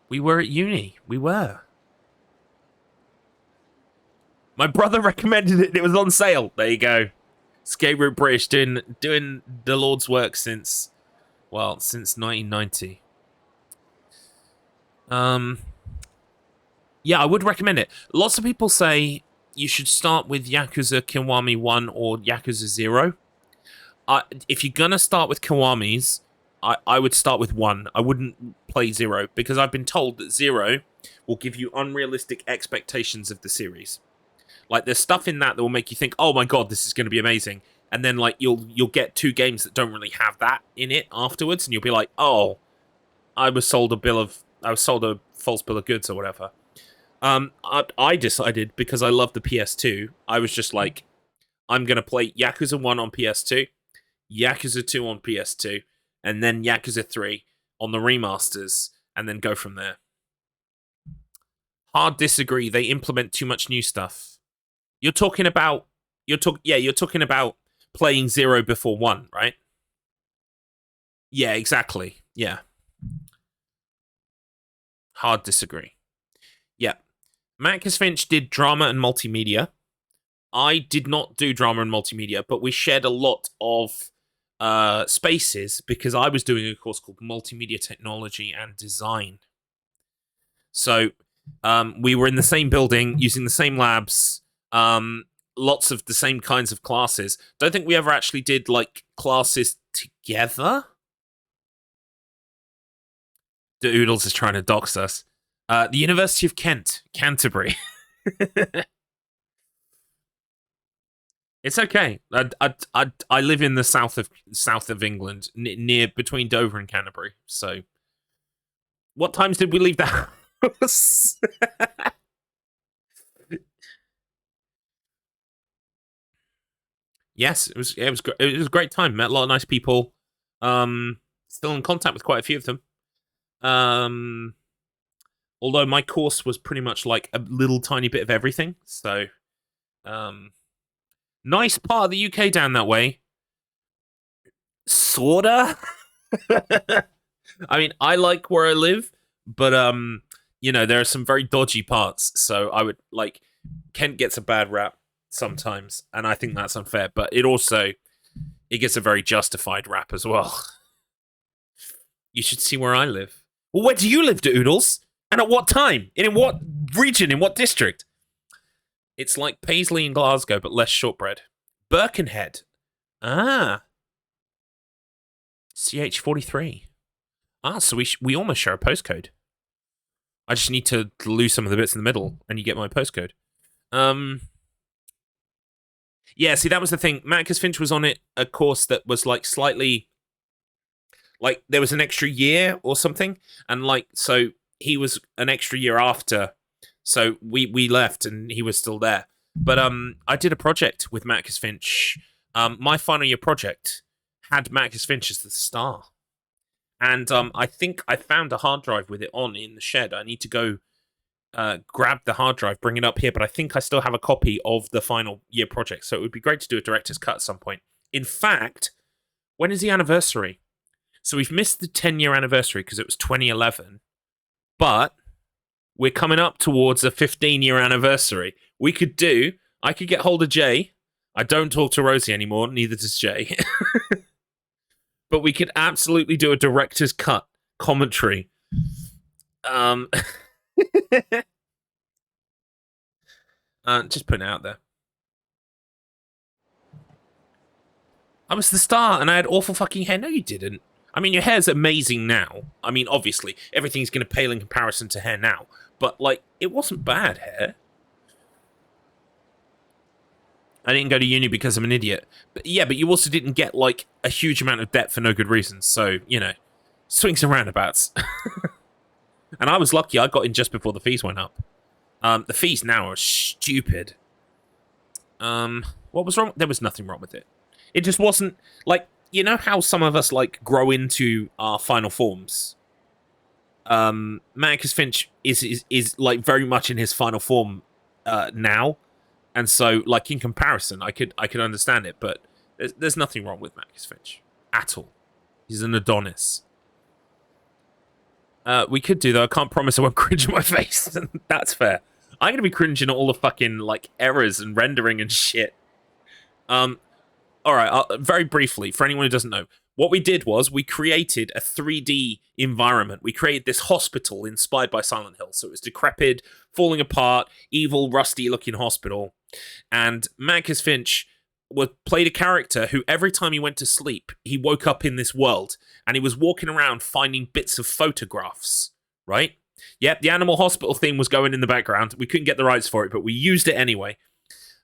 We were at uni. We were. My brother recommended it. It was on sale. There you go. Skate Route British doing the Lord's work since 1990. Yeah, I would recommend it. Lots of people say you should start with Yakuza Kiwami 1 or Yakuza 0. if you're gonna start with Kiwamis, I would start with 1. I wouldn't play 0 because I've been told that 0 will give you unrealistic expectations of the series. Like there's stuff in that will make you think, "Oh my god, this is going to be amazing," and then like you'll get 2 games that don't really have that in it afterwards, and you'll be like, "Oh, I was sold a false bill of goods or whatever." I decided because I love the PS2, I was just like, I'm gonna play Yakuza 1 on PS2, Yakuza 2 on PS2, and then Yakuza 3 on the remasters, and then go from there. Hard disagree. They implement too much new stuff. You're talking about playing 0 before 1, right? Yeah, exactly. Yeah. Hard disagree. Yeah. Marcus Finch did drama and multimedia. I did not do drama and multimedia, but we shared a lot of spaces because I was doing a course called Multimedia Technology and Design. So we were in the same building, using the same labs, lots of the same kinds of classes. Don't think we ever actually did like classes together. The Oodles is trying to dox us. The University of Kent, Canterbury. It's okay. I live in the south of England, near between Dover and Canterbury. So, what times did we leave the house? Yes, it was a great time. Met a lot of nice people. Still in contact with quite a few of them. Although my course was pretty much like a little tiny bit of everything. So, nice part of the UK down that way. Sorta. I mean, I like where I live, but you know, there are some very dodgy parts. So I would like Kent gets a bad rap sometimes, and I think that's unfair. But it gets a very justified rap as well. You should see where I live. Well, where do you live, Oodles? And at what time? In what region? In what district? It's like Paisley in Glasgow, but less shortbread. Birkenhead. Ah. CH43. Ah, so we almost share a postcode. I just need to lose some of the bits in the middle, and you get my postcode. Yeah, see, that was the thing. Marcus Finch was on a course that was like slightly... Like, there was an extra year or something, and like, so he was an extra year after, so we left, and he was still there. But I did a project with Marcus Finch. My final year project had Marcus Finch as the star. And I think I found a hard drive with it on in the shed. I need to go grab the hard drive, bring it up here, but I think I still have a copy of the final year project, so it would be great to do a director's cut at some point. In fact, when is the anniversary? So we've missed the 10-year anniversary because it was 2011, but we're coming up towards a 15-year anniversary. I could get hold of Jay. I don't talk to Rosie anymore, neither does Jay. But we could absolutely do a director's cut commentary. Just putting it out there. I was the star and I had awful fucking hair. No, you didn't. I mean, your hair's amazing now. I mean, obviously, everything's going to pale in comparison to hair now. But, like, it wasn't bad hair. I didn't go to uni because I'm an idiot. But yeah, but you also didn't get, like, a huge amount of debt for no good reasons. So, you know, swings and roundabouts. And I was lucky I got in just before the fees went up. The fees now are stupid. What was wrong? There was nothing wrong with it. It just wasn't, like, you know how some of us, like, grow into our final forms? Marcus Finch is like, very much in his final form now. And so, like, in comparison, I could understand it, but there's nothing wrong with Marcus Finch. At all. He's an Adonis. We could do, though. I can't promise I won't cringe at my face. That's fair. I'm going to be cringing at all the fucking, like, errors and rendering and shit. Alright, very briefly, for anyone who doesn't know, what we did was we created a 3D environment. We created this hospital inspired by Silent Hill. So it was decrepit, falling apart, evil, rusty-looking hospital. And Marcus Finch played a character who every time he went to sleep, he woke up in this world and he was walking around finding bits of photographs, right? Yep, the Animal Hospital theme was going in the background. We couldn't get the rights for it, but we used it anyway.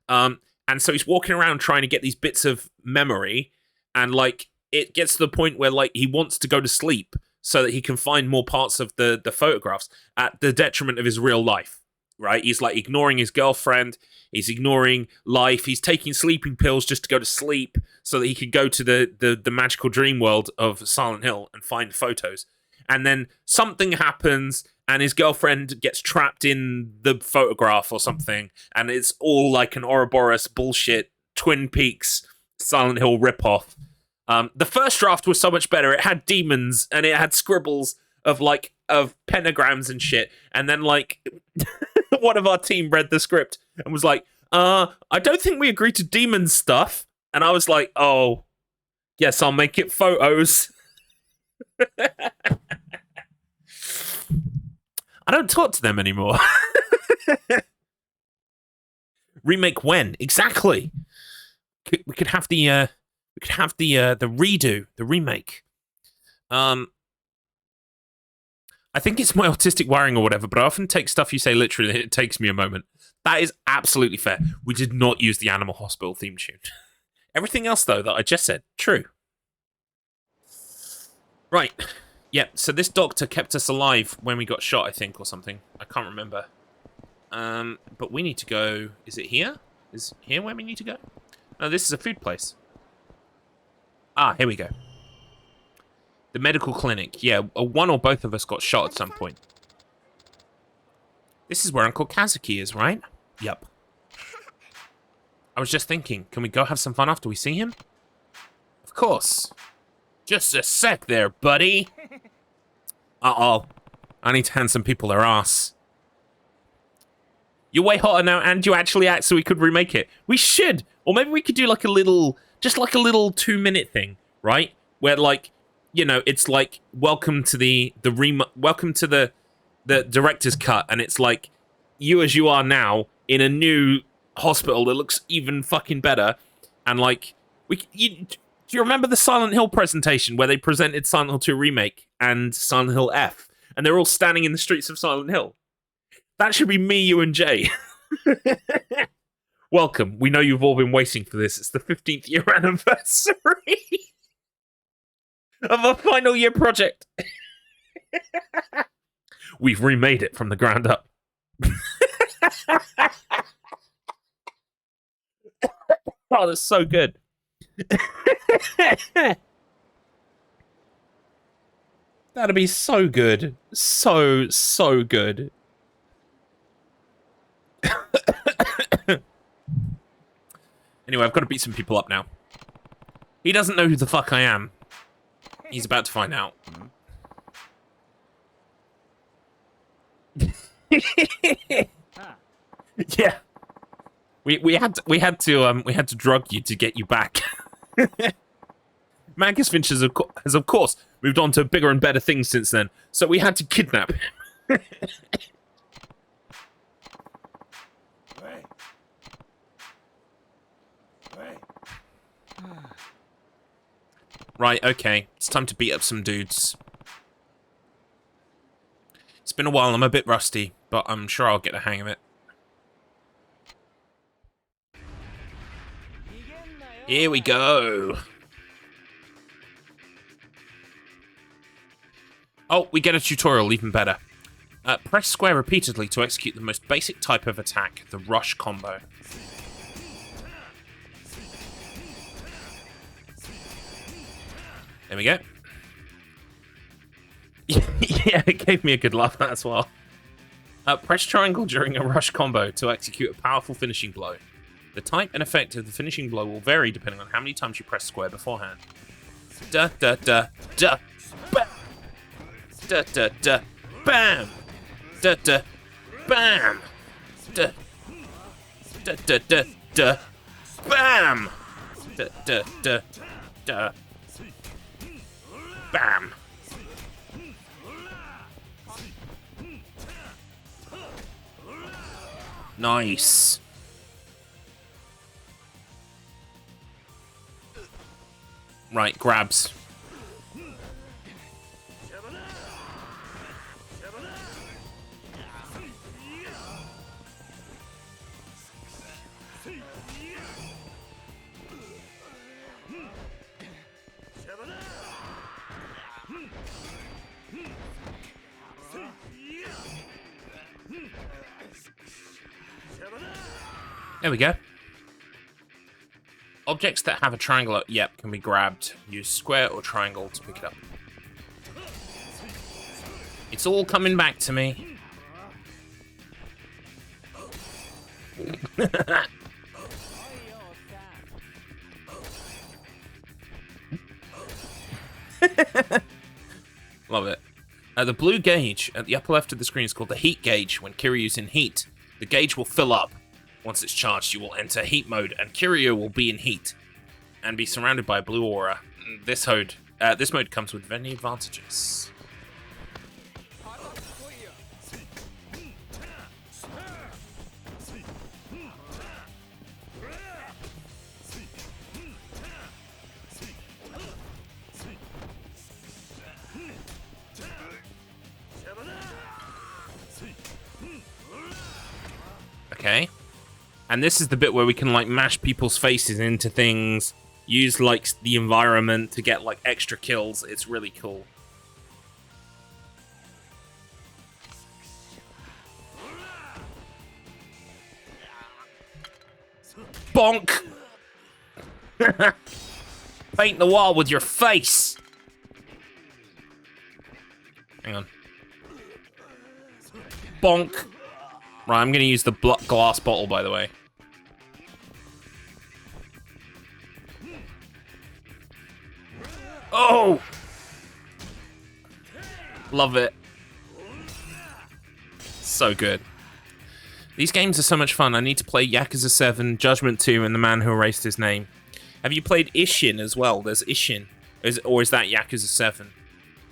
And so he's walking around trying to get these bits of memory, and like it gets to the point where like he wants to go to sleep so that he can find more parts of the photographs at the detriment of his real life, right? He's like ignoring his girlfriend, he's ignoring life, he's taking sleeping pills just to go to sleep so that he could go to the magical dream world of Silent Hill and find photos. And then something happens and his girlfriend gets trapped in the photograph or something, and it's all like an Ouroboros bullshit Twin Peaks Silent Hill ripoff. The first draft was so much better. It had demons and it had scribbles of pentagrams and shit. And then like one of our team read the script and was like, I don't think we agree to demon stuff. And I was like, oh, yes, I'll make it photos. I don't talk to them anymore. Remake when? Exactly. We could have the redo, the remake. I think it's my autistic wiring or whatever, but I often take stuff you say literally. It takes me a moment. That is absolutely fair. We did not use the Animal Hospital theme tune. Everything else, though, that I just said, true. Right. Yeah, so this doctor kept us alive when we got shot, I think, or something. I can't remember. But we need to go... Is it here? Is here where we need to go? No, this is a food place. Ah, here we go. The medical clinic. Yeah, one or both of us got shot at some point. This is where Uncle Kazuki is, right? Yep. I was just thinking, can we go have some fun after we see him? Of course. Just a sec there, buddy. Uh-oh. I need to hand some people their ass. You're way hotter now, and you actually act so we could remake it. We should! Or maybe we could do like a little... Just like a little 2-minute thing, right? Where like, you know, it's like, welcome to the director's cut, and it's like, you as you are now, in a new hospital that looks even fucking better, and like, do you remember the Silent Hill presentation where they presented Silent Hill 2 Remake and Silent Hill F? And they're all standing in the streets of Silent Hill. That should be me, you, and Jay. Welcome. We know you've all been waiting for this. It's the 15th year anniversary of our final year project. We've remade it from the ground up. Oh, that's so good. That'd be so good. So good. Anyway, I've got to beat some people up now. He doesn't know who the fuck I am. He's about to find out. Yeah. We had to drug you to get you back. Mangus Finch has of course moved on to bigger and better things since then, so we had to kidnap him. Right, okay. It's time to beat up some dudes. It's been a while, I'm a bit rusty, but I'm sure I'll get the hang of it. Here we go. Oh, we get a tutorial, even better. Press square repeatedly to execute the most basic type of attack, the rush combo. There we go. Yeah, it gave me a good laugh as well. Press triangle during a rush combo to execute a powerful finishing blow. The type and effect of the finishing blow will vary depending on how many times you press square beforehand. Da da da da. Bam. Da da da. Bam. Da da. Bam. Da da da da da. Bam. Da da da da. Bam. Nice. Right, grabs. There we go. Objects that have a triangle, yep, can be grabbed. Use square or triangle to pick it up. It's all coming back to me. Love it. The blue gauge at the upper left of the screen is called the heat gauge. When Kiryu's in heat, the gauge will fill up. Once it's charged, you will enter heat mode, and Kiryu will be in heat and be surrounded by a blue aura. This mode comes with many advantages. Okay. And this is the bit where we can, like, mash people's faces into things, use, like, the environment to get, like, extra kills. It's really cool. Bonk! Paint the wall with your face! Hang on. Bonk! Right, I'm gonna use the glass bottle, by the way. Oh! Love it. So good. These games are so much fun. I need to play Yakuza 7, Judgment 2, and The Man Who Erased His Name. Have you played Ishin as well? There's Ishin. Or is that Yakuza 7?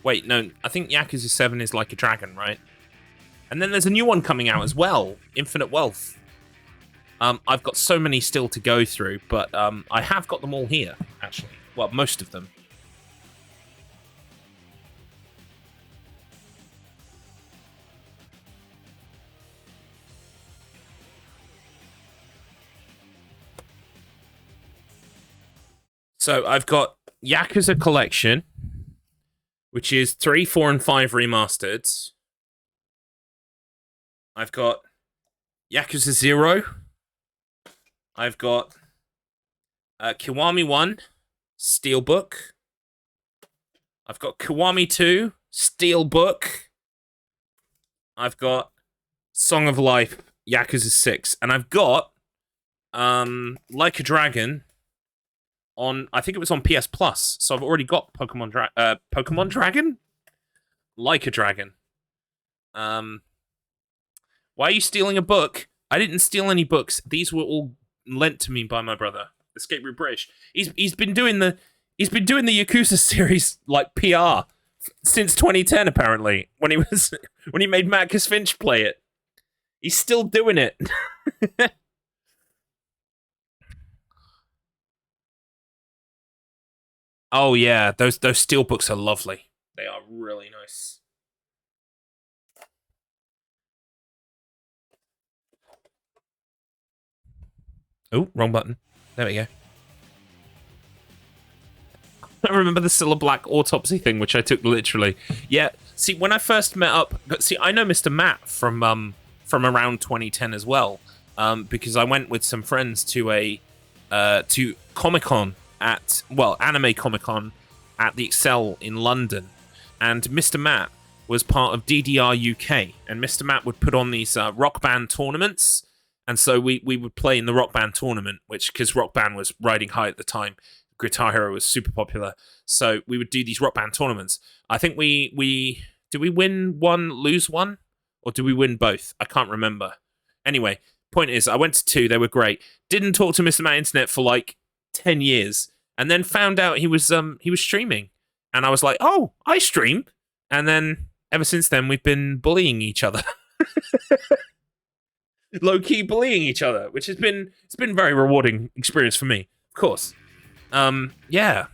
Wait, no. I think Yakuza 7 is Like a Dragon, right? And then there's a new one coming out as well. Infinite Wealth. I've got so many still to go through, but I have got them all here, actually. Well, most of them. So I've got Yakuza Collection, which is 3, 4, and 5 remastered. I've got Yakuza 0. I've got Kiwami 1, Steelbook. I've got Kiwami 2, Steelbook. I've got Song of Life, Yakuza 6. And I've got Like a Dragon on, I think it was on PS Plus. So I've already got Pokemon Dragon? Like a Dragon. Why are you stealing a book? I didn't steal any books. These were all lent to me by my brother. Escape Route British. He's been doing the Yakuza series like PR since 2010 apparently. When he made Marcus Finch play it. He's still doing it. Oh yeah, those steelbooks are lovely. They are really nice. Oh, wrong button. There we go. I remember the Cilla Black autopsy thing, which I took literally. Yeah, see, when I first met up... See, I know Mr. Matt from around 2010 as well, because I went with some friends to to Comic-Con at... Well, Anime Comic-Con at the Excel in London, and Mr. Matt was part of DDR UK, and Mr. Matt would put on these rock band tournaments. And so we would play in the Rock Band tournament, because Rock Band was riding high at the time. Guitar Hero was super popular. So we would do these Rock Band tournaments. I think did we win one, lose one? Or did we win both? I can't remember. Anyway, point is, I went to 2, they were great. Didn't talk to Mr. Matt Internet for like 10 years. And then found out he was streaming. And I was like, oh, I stream. And then ever since then, we've been bullying each other. Low-key bullying each other, which it's been a very rewarding experience for me, of course. Yeah.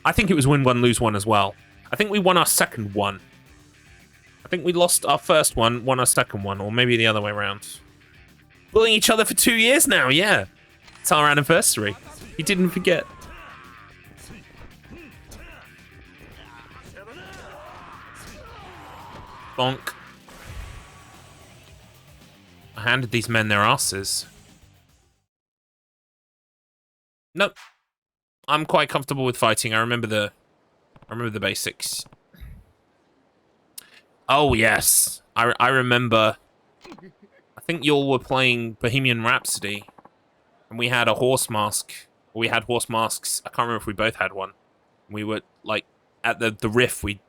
I think it was win one, lose one as well. I think we won our second one. I think we lost our first one, won our second one, or maybe the other way around. Bullying each other for 2 years now, yeah. It's our anniversary. You didn't forget. Bonk. I handed these men their asses. Nope. I'm quite comfortable with fighting. I remember the basics. Oh yes. I remember. I think y'all were playing Bohemian Rhapsody, and we had a horse mask. Or we had horse masks. I can't remember if we both had one. We were like at the riff. We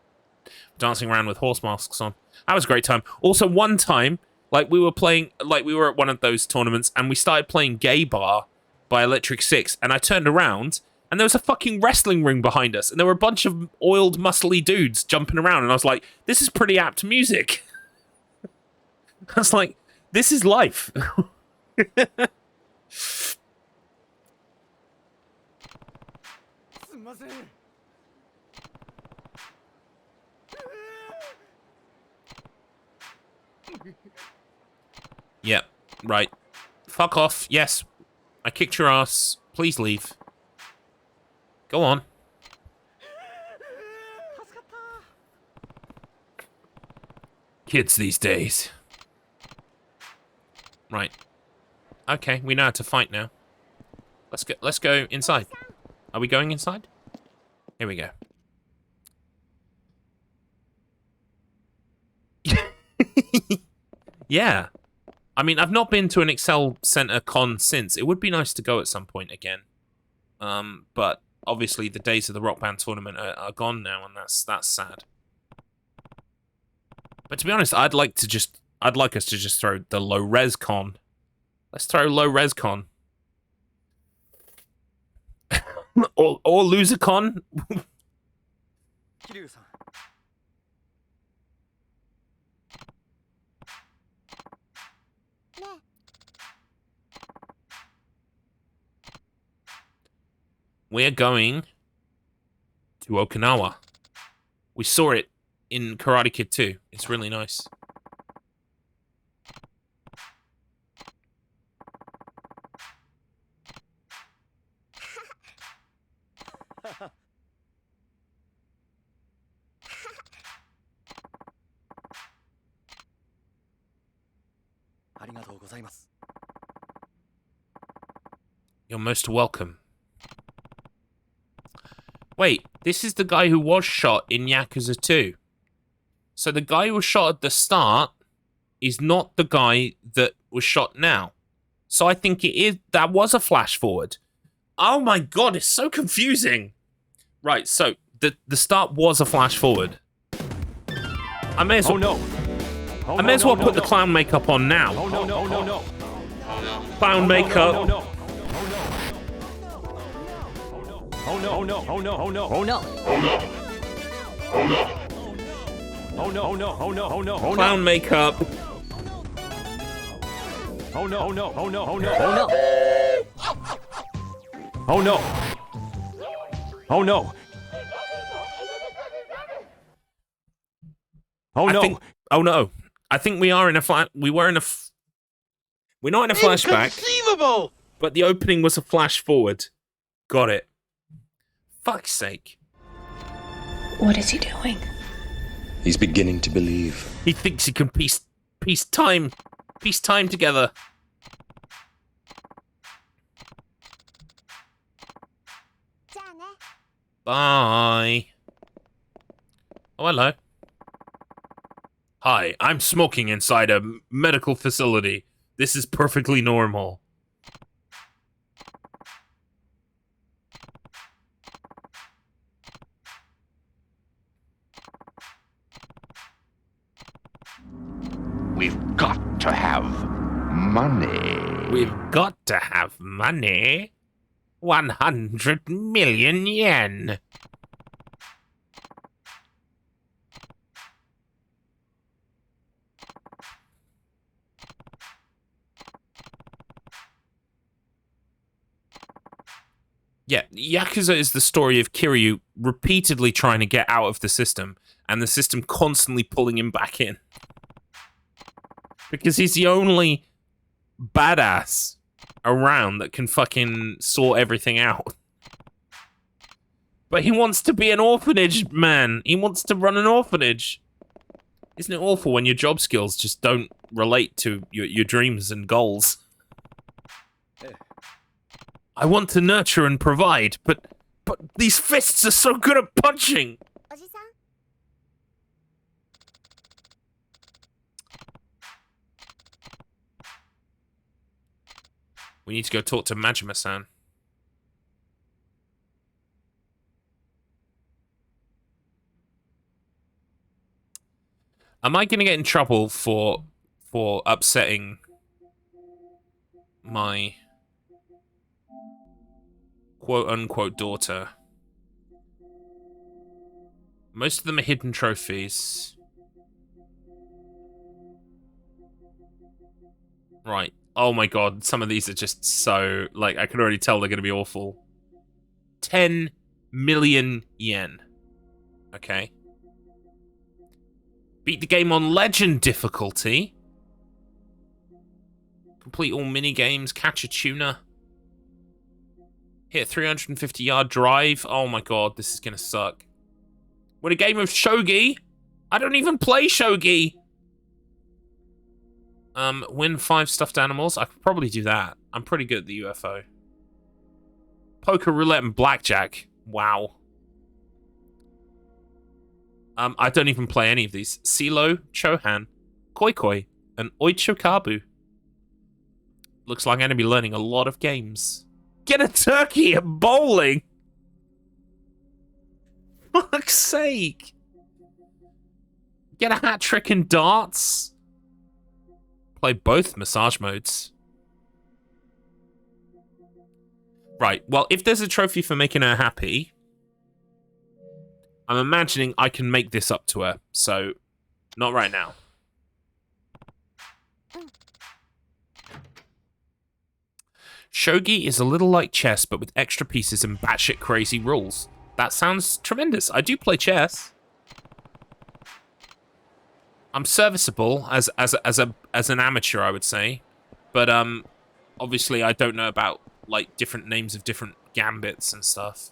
dancing around with horse masks on. That was a great time. Also, one time, like we were at one of those tournaments, and we started playing Gay Bar by Electric Six, and I turned around, and there was a fucking wrestling ring behind us, and there were a bunch of oiled, muscly dudes jumping around, and I was like, this is pretty apt music. I was like, this is life. Yep, right. Fuck off. Yes, I kicked your ass. Please leave. Go on. Kids these days. Right. Okay, we know how to fight now. Let's go inside. Are we going inside? Here we go. Yeah. I mean, I've not been to an Excel Center con since. It would be nice to go at some point again. But obviously the days of the Rock Band tournament are gone now, and that's sad. But to be honest, I'd like us to just throw the low res con. Let's throw low res con. or loser con. We're going to Okinawa. We saw it in Karate Kid 2. It's really nice. You're most welcome. Wait, this is the guy who was shot in Yakuza 2. So the guy who was shot at the start is not the guy that was shot now. So I think that was a flash forward. Oh my god, it's so confusing. Right, so the start was a flash forward. I may as well I may as well put the clown makeup on now. Clown makeup. Oh no, oh no, oh no, oh no, oh no. Oh no, oh no, oh no, oh no, oh no. Clown makeup. Oh no, oh no, oh no, oh no, oh no. Oh no. Oh no. Oh no. Oh no. I think we are in a we're not in a flashback. Inconceivable! But the opening was a flash forward. Got it. Fuck's sake. What is he doing? He's beginning to believe. He thinks he can piece time together. Bye. Oh, hello. Hi, I'm smoking inside a medical facility. This is perfectly normal. We've got to have money. We've got to have money. 100 million yen. Yeah, Yakuza is the story of Kiryu repeatedly trying to get out of the system, and the system constantly pulling him back in. Because he's the only badass around that can fucking sort everything out. But he wants to be an orphanage man. He wants to run an orphanage. Isn't it awful when your job skills just don't relate to your dreams and goals? I want to nurture and provide, but these fists are so good at punching. We need to go talk to Majima-san. Am I going to get in trouble for upsetting my quote-unquote daughter? Most of them are hidden trophies. Right. Oh my god, some of these are just so... Like, I can already tell they're going to be awful. 10 million yen. Okay. Beat the game on Legend difficulty. Complete all mini-games. Catch a tuna. Hit a 350-yard drive. Oh my god, this is going to suck. Win a game of shogi. I don't even play shogi. Win 5 stuffed animals. I could probably do that. I'm pretty good at the UFO. Poker, roulette, and blackjack. Wow. I don't even play any of these. Silo, Chohan, Koi Koi, and Oichokabu. Looks like I'm going to be learning a lot of games. Get a turkey at bowling! Fuck's sake! Get a hat trick in darts! Play both massage modes. Right, well, if there's a trophy for making her happy, I'm imagining I can make this up to her, so not right now. Shogi is a little like chess, but with extra pieces and batshit crazy rules. That sounds tremendous. I do play chess. I'm serviceable as an amateur, I would say, but obviously I don't know about like different names of different gambits and stuff.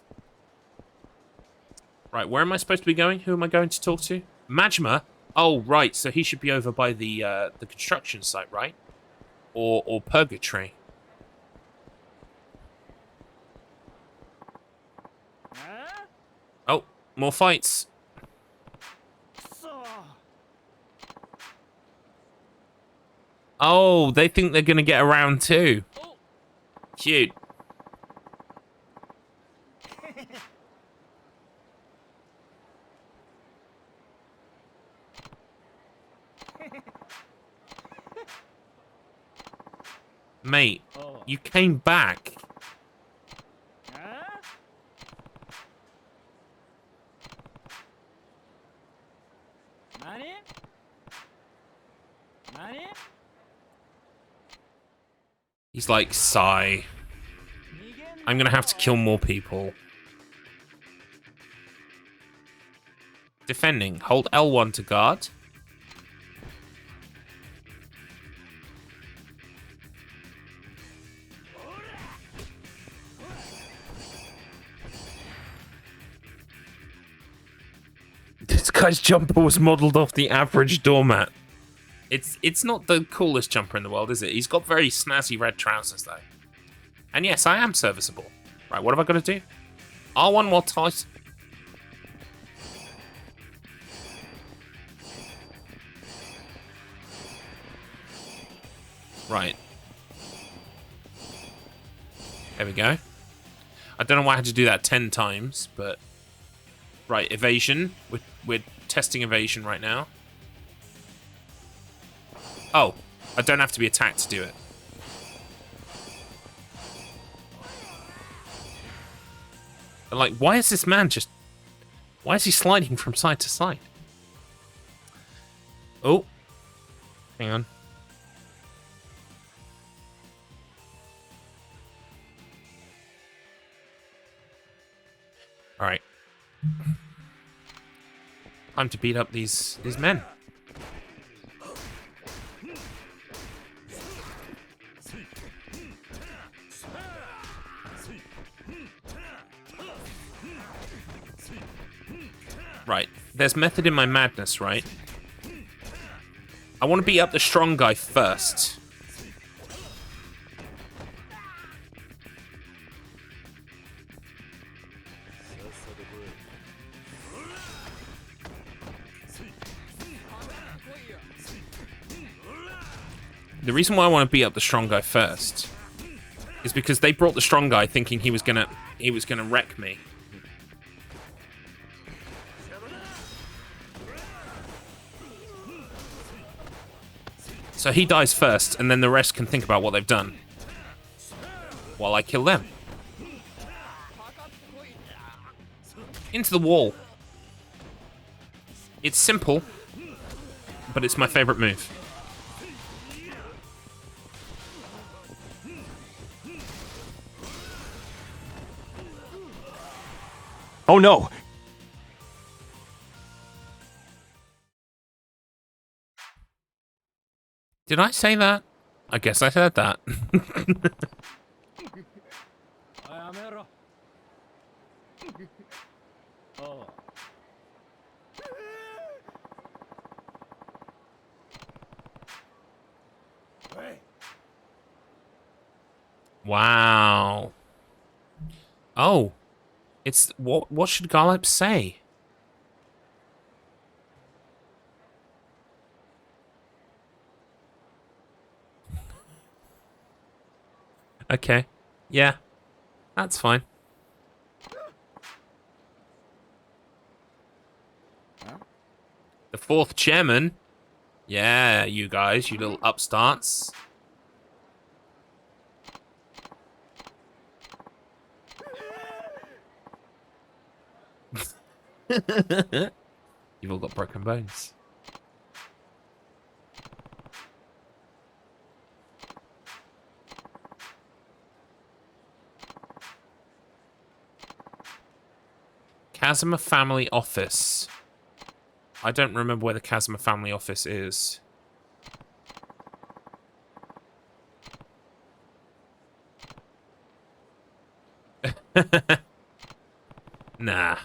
Right, where am I supposed to be going? Who am I going to talk to? Majima? Oh, right. So he should be over by the construction site, right? Or Purgatory. Oh, more fights. Oh, they think they're gonna get around too. Cute. Mate, you came back. He's like, sigh. I'm gonna have to kill more people. Defending. Hold L1 to guard. This guy's jumper was modelled off the average doormat. It's not the coolest jumper in the world, is it? He's got very snazzy red trousers, though. And yes, I am serviceable. Right, what have I got to do? R1 while tight. Right. There we go. I don't know why I had to do that 10 times, but... Right, evasion. We're testing evasion right now. Oh, I don't have to be attacked to do it. And like, why is this man just... Why is he sliding from side to side? Oh. Hang on. All right. Time to beat up these men. Right. There's method in my madness, right? I want to beat up the strong guy first. The reason why I want to beat up the strong guy first is because they brought the strong guy thinking he was gonna wreck me. So he dies first, and then the rest can think about what they've done while I kill them. Into the wall. It's simple, but it's my favorite move. Oh no! Did I say that? I guess I said that. Wow. Oh. It's what should Garlips say? Okay. Yeah. That's fine. The fourth chairman. Yeah, you guys, you little upstarts. You've all got broken bones. Kazuma family office. I don't remember where the Kazuma family office is. Nah.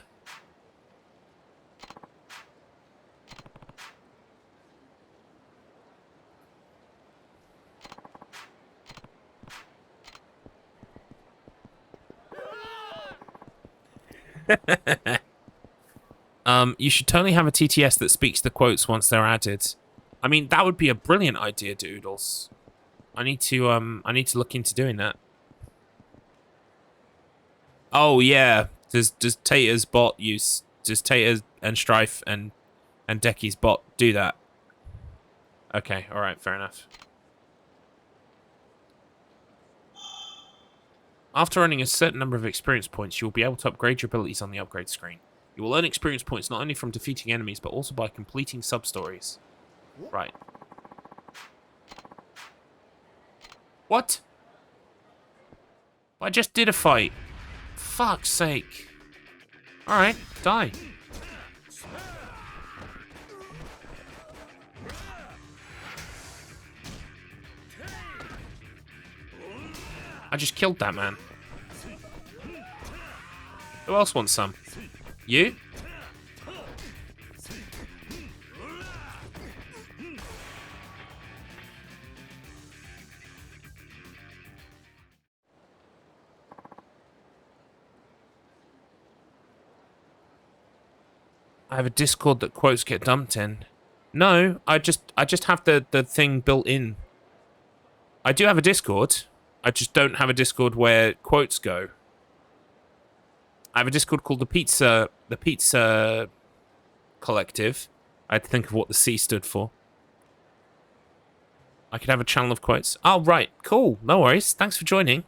You should totally have a TTS that speaks the quotes once they're added. I mean, that would be a brilliant idea, Doodles. I need to look into doing that. Oh yeah, does Tater's bot use? Does Tater and Strife and Decky's bot do that? Okay, all right, fair enough. After earning a certain number of experience points, you will be able to upgrade your abilities on the upgrade screen. You will earn experience points not only from defeating enemies, but also by completing sub-stories. Right. What? I just did a fight. Fuck's sake. Alright, die. I just killed that man. Who else wants some? You? I have a Discord that quotes get dumped in. No, I just have the thing built in. I do have a Discord. I just don't have a Discord where quotes go. I have a Discord called the Pizza Collective. I had to think of what the C stood for. I could have a channel of quotes. Oh, right. Cool. No worries. Thanks for joining.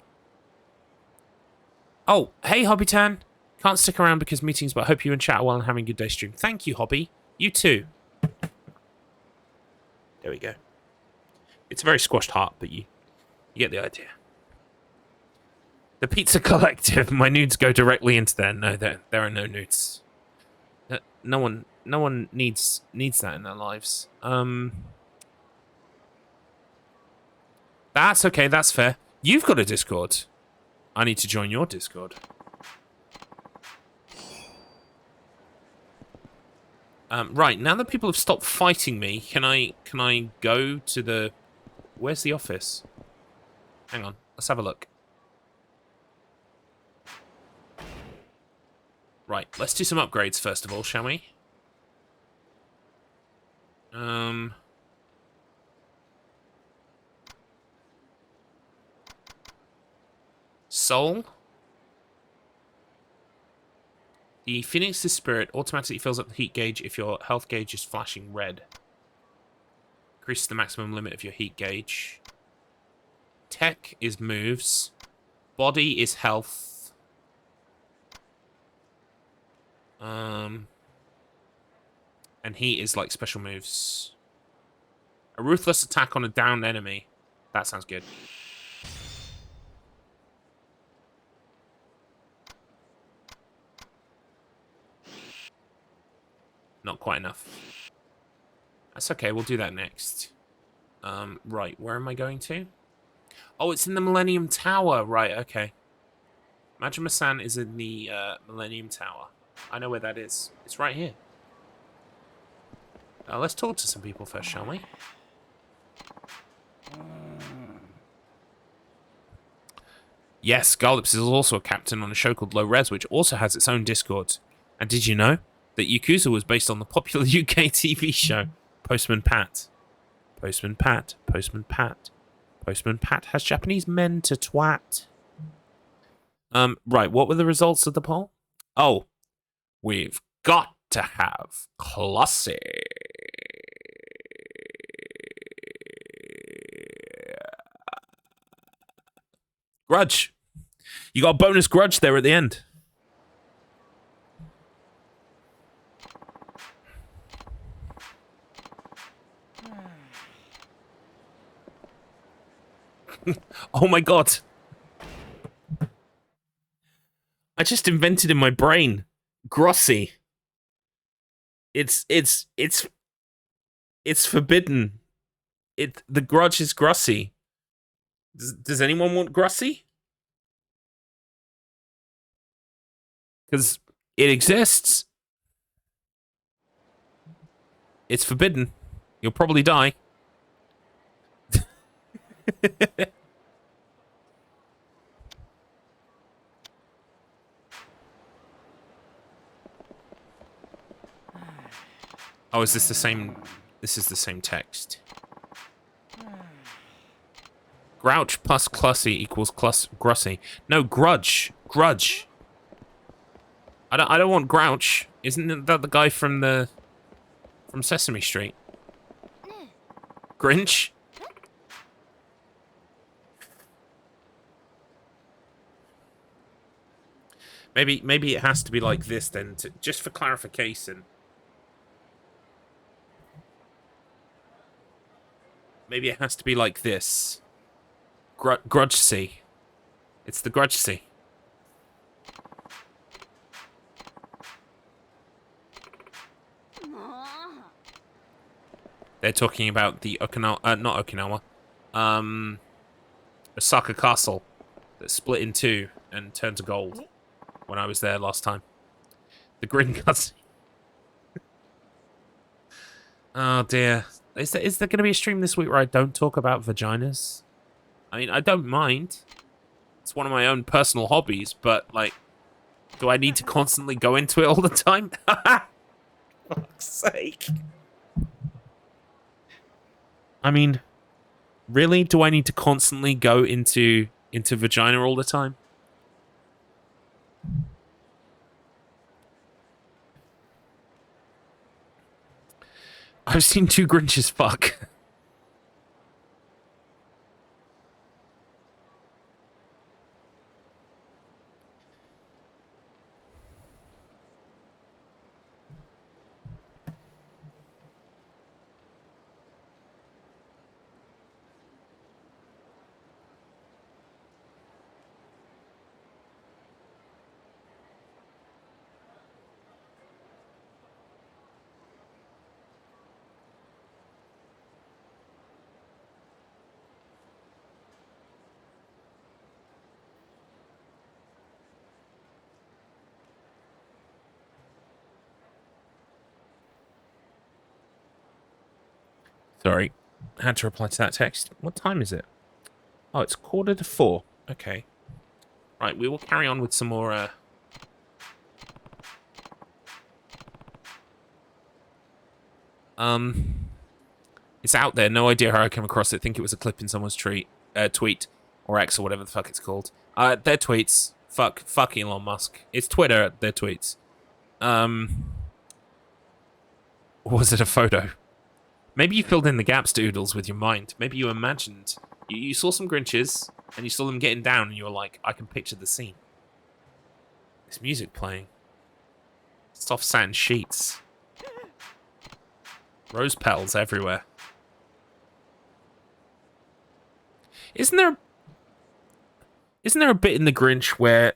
Oh, hey, Hobbytan. Can't stick around because meetings, but I hope you and chat are well and having a good day stream. Thank you, Hobby. You too. There we go. It's a very squashed heart, but you get the idea. The Pizza Collective. My nudes go directly into there. No, there are no nudes. No one needs that in their lives. That's okay. That's fair. You've got a Discord. I need to join your Discord. Right, now that people have stopped fighting me, can I go to the... Where's the office? Hang on, let's have a look. Right, let's do some upgrades first of all, shall we? Soul. The Phoenix's spirit automatically fills up the heat gauge if your health gauge is flashing red. Increases the maximum limit of your heat gauge. Tech is moves. Body is health. And heat is like special moves. A ruthless attack on a downed enemy. That sounds good. Not quite enough. That's okay, we'll do that next. Right, where am I going to? Oh, it's in the Millennium Tower. Right, okay. Majima-san is in the Millennium Tower. I know where that is. It's right here. Let's talk to some people first, shall we? Yes, Garlips is also a captain on a show called Low Res, which also has its own Discord. And did you know that Yakuza was based on the popular UK TV show Postman Pat? Postman Pat, Postman Pat. Postman Pat has Japanese men to twat. Right, what were the results of the poll? Oh, we've got to have classy. Grudge. You got a bonus grudge there at the end. Oh my god. I just invented in my brain Grossy. It's forbidden. The grudge is Grossy. Does anyone want Grossy? Because it exists. It's forbidden. You'll probably die. Oh, is this the same? This is the same text. Grouch plus Clussy equals Grussy. No, Grudge. Grudge. I don't want Grouch. Isn't that the guy from Sesame Street? Grinch? Maybe it has to be like this then, just for clarification. Maybe it has to be like this. Grudge-see. It's the Grudge-see. They're talking about the Okinawa, not Okinawa, Osaka Castle that split in two and turned to gold when I was there last time. The Grin Cutscene. Oh dear. Is there going to be a stream this week where I don't talk about vaginas? I mean, I don't mind. It's one of my own personal hobbies, but, like, do I need to constantly go into it all the time? For fuck's sake. I mean, really? Do I need to constantly go into vagina all the time? I've seen two Grinches fuck. Sorry. Had to reply to that text. What time is it? Oh, it's 4:45. Okay. Right, we will carry on with some more, It's out there. No idea how I came across it. I think it was a clip in someone's tweet. Or X or whatever the fuck it's called. Their tweets. Fuck Elon Musk. It's Twitter, their tweets. Was it a photo? Maybe you filled in the gaps, Doodles, with your mind. Maybe you imagined. You saw some Grinches, and you saw them getting down, and you were like, I can picture the scene. This music playing. Soft satin sheets. Rose petals everywhere. Isn't there a bit in The Grinch where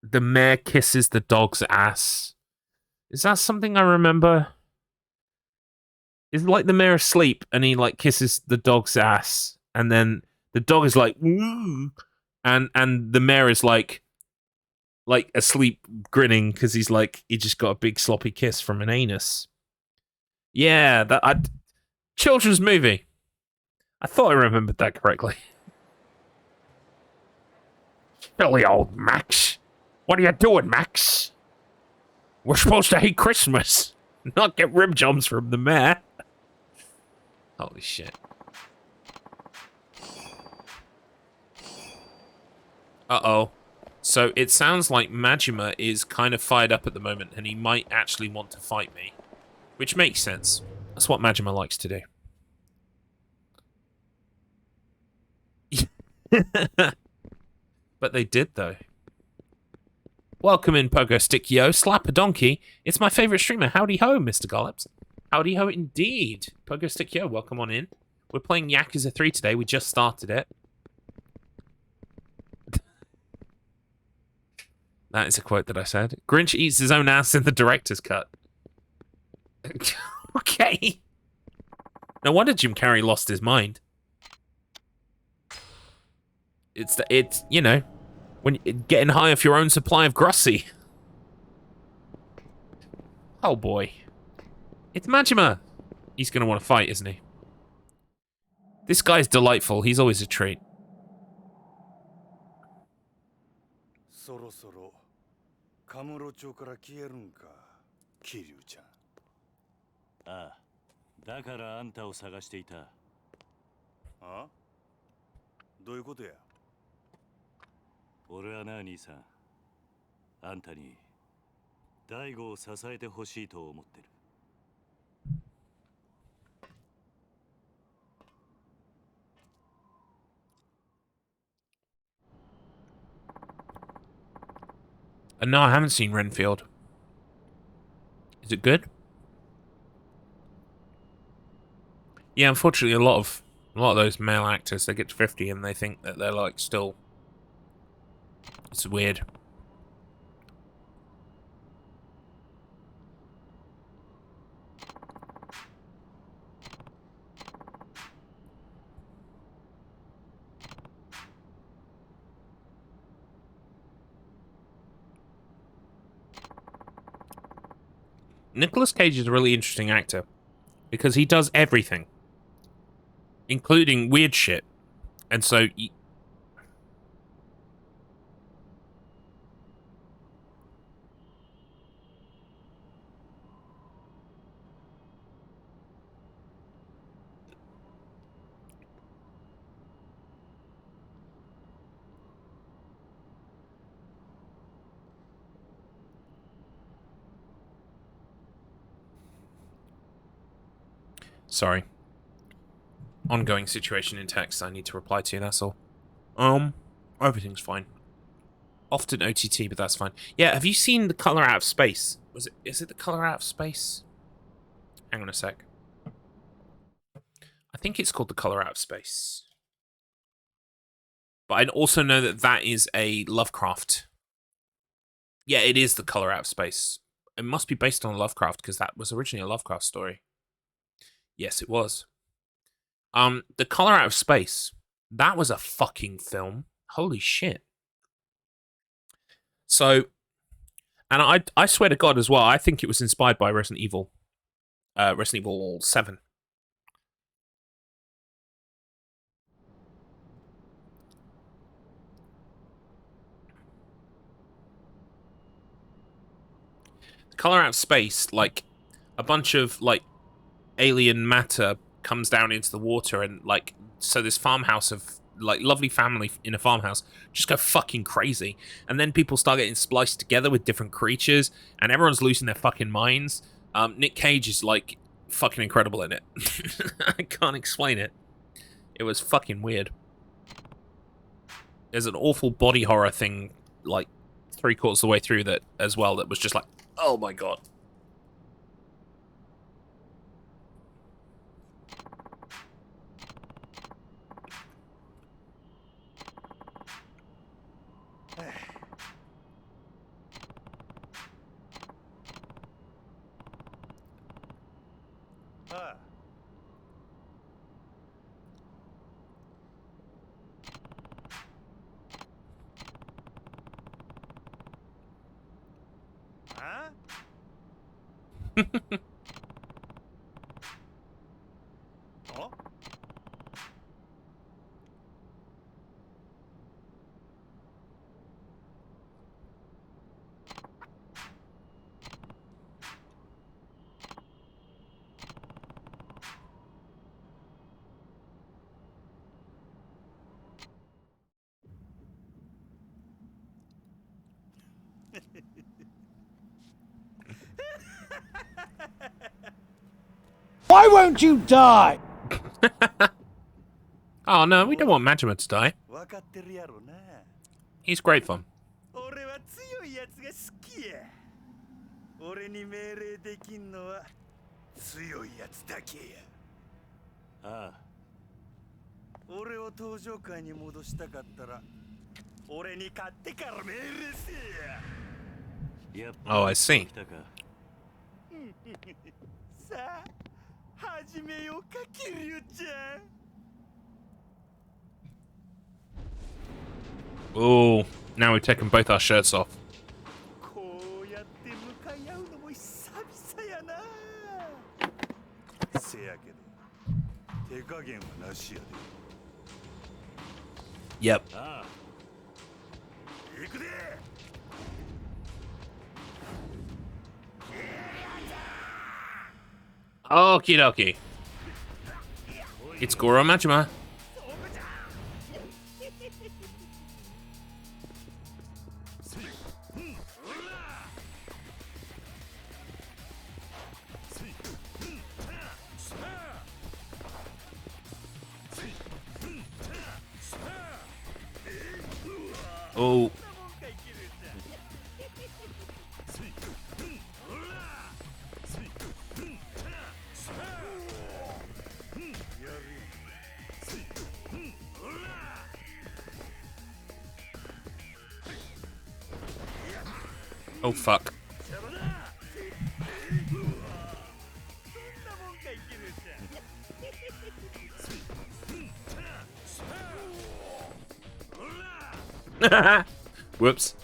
the mayor kisses the dog's ass? Is that something I remember? Is like the mayor asleep and he like kisses the dog's ass, and then the dog is like, woo, and the mayor is like asleep grinning because he just got a big sloppy kiss from an anus. Yeah, children's movie. I thought I remembered that correctly. Silly old Max. What are you doing, Max? We're supposed to hate Christmas, not get rib jobs from the mayor. Holy shit. Uh-oh. So it sounds like Majima is kind of fired up at the moment, and he might actually want to fight me. Which makes sense. That's what Majima likes to do. But they did, though. Welcome in, Pogo Stick Yo. Slap a donkey. It's my favorite streamer. Howdy ho, Mr. Garlips. Howdy ho indeed. Pogo Stick Yo, welcome on in. We're playing Yakuza 3 today. We just started it. That is a quote that I said. Grinch eats his own ass in the director's cut. Okay. No wonder Jim Carrey lost his mind. It's you know, when getting high off your own supply of Grossi. Oh boy. It's Majima. He's gonna want to fight, isn't he? This guy's delightful. He's always a treat. そろそろカムロ町から消えるんか、桐生ちゃん。ああ、だからあんたを探していた。あ？どういうことや？俺はな、兄さん。あんたに大悟を支えてほしいと思ってる。No, I haven't seen Renfield. Is it good? Yeah, unfortunately, a lot of those male actors, they get to 50 and they think that they're like still. It's weird. Nicolas Cage is a really interesting actor because he does everything, including weird shit. And so sorry. Ongoing situation in text I need to reply to, that's all. Everything's fine. Often OTT, but that's fine. Yeah, have you seen The Color Out of Space? Is it The Color Out of Space? Hang on a sec. I think it's called The Color Out of Space. But I also know that that is a Lovecraft. Yeah, it is The Color Out of Space. It must be based on Lovecraft, because that was originally a Lovecraft story. Yes, it was. The Color Out of Space. That was a fucking film. Holy shit. So, and I swear to God as well, I think it was inspired by Resident Evil. Resident Evil 7. color out of space, like a bunch of like alien matter comes down into the water, and like so this farmhouse of like lovely family in a farmhouse just go fucking crazy, and then people start getting spliced together with different creatures, and everyone's losing their fucking minds. Nick Cage is like fucking incredible in it. I can't explain it. It was fucking weird. There's an awful body horror thing like 3/4 of the way through that as well that was just like, oh my god. Why won't you die? Oh no, we don't want Majima to die. He's great fun. Oh, I see. Oh, now we've taken both our shirts off. Yep. Okie dokie. It's Goro Majima. Oh. Oh fuck. Whoops.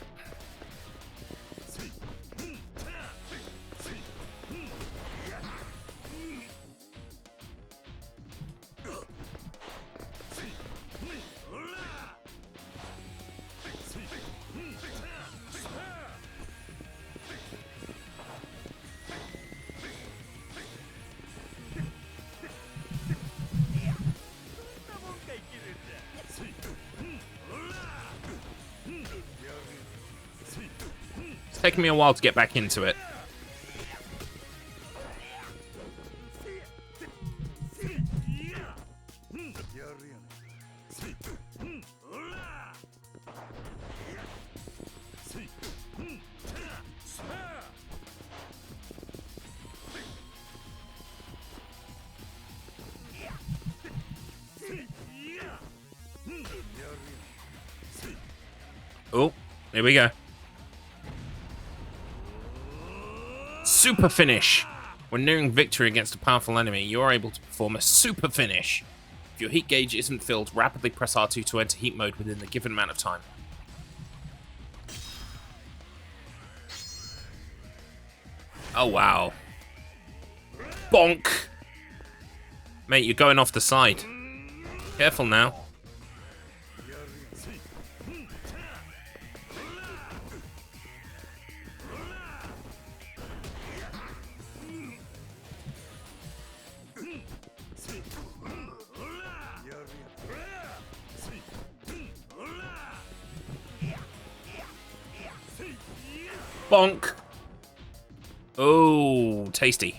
It's taken me a while to get back into it. Oh, here we go. Super finish. When nearing victory against a powerful enemy, you are able to perform a super finish. If your heat gauge isn't filled, rapidly press R2 to enter heat mode within the given amount of time. Oh, wow. Bonk. Mate, you're going off the side. Careful now. Bonk. Oh, tasty.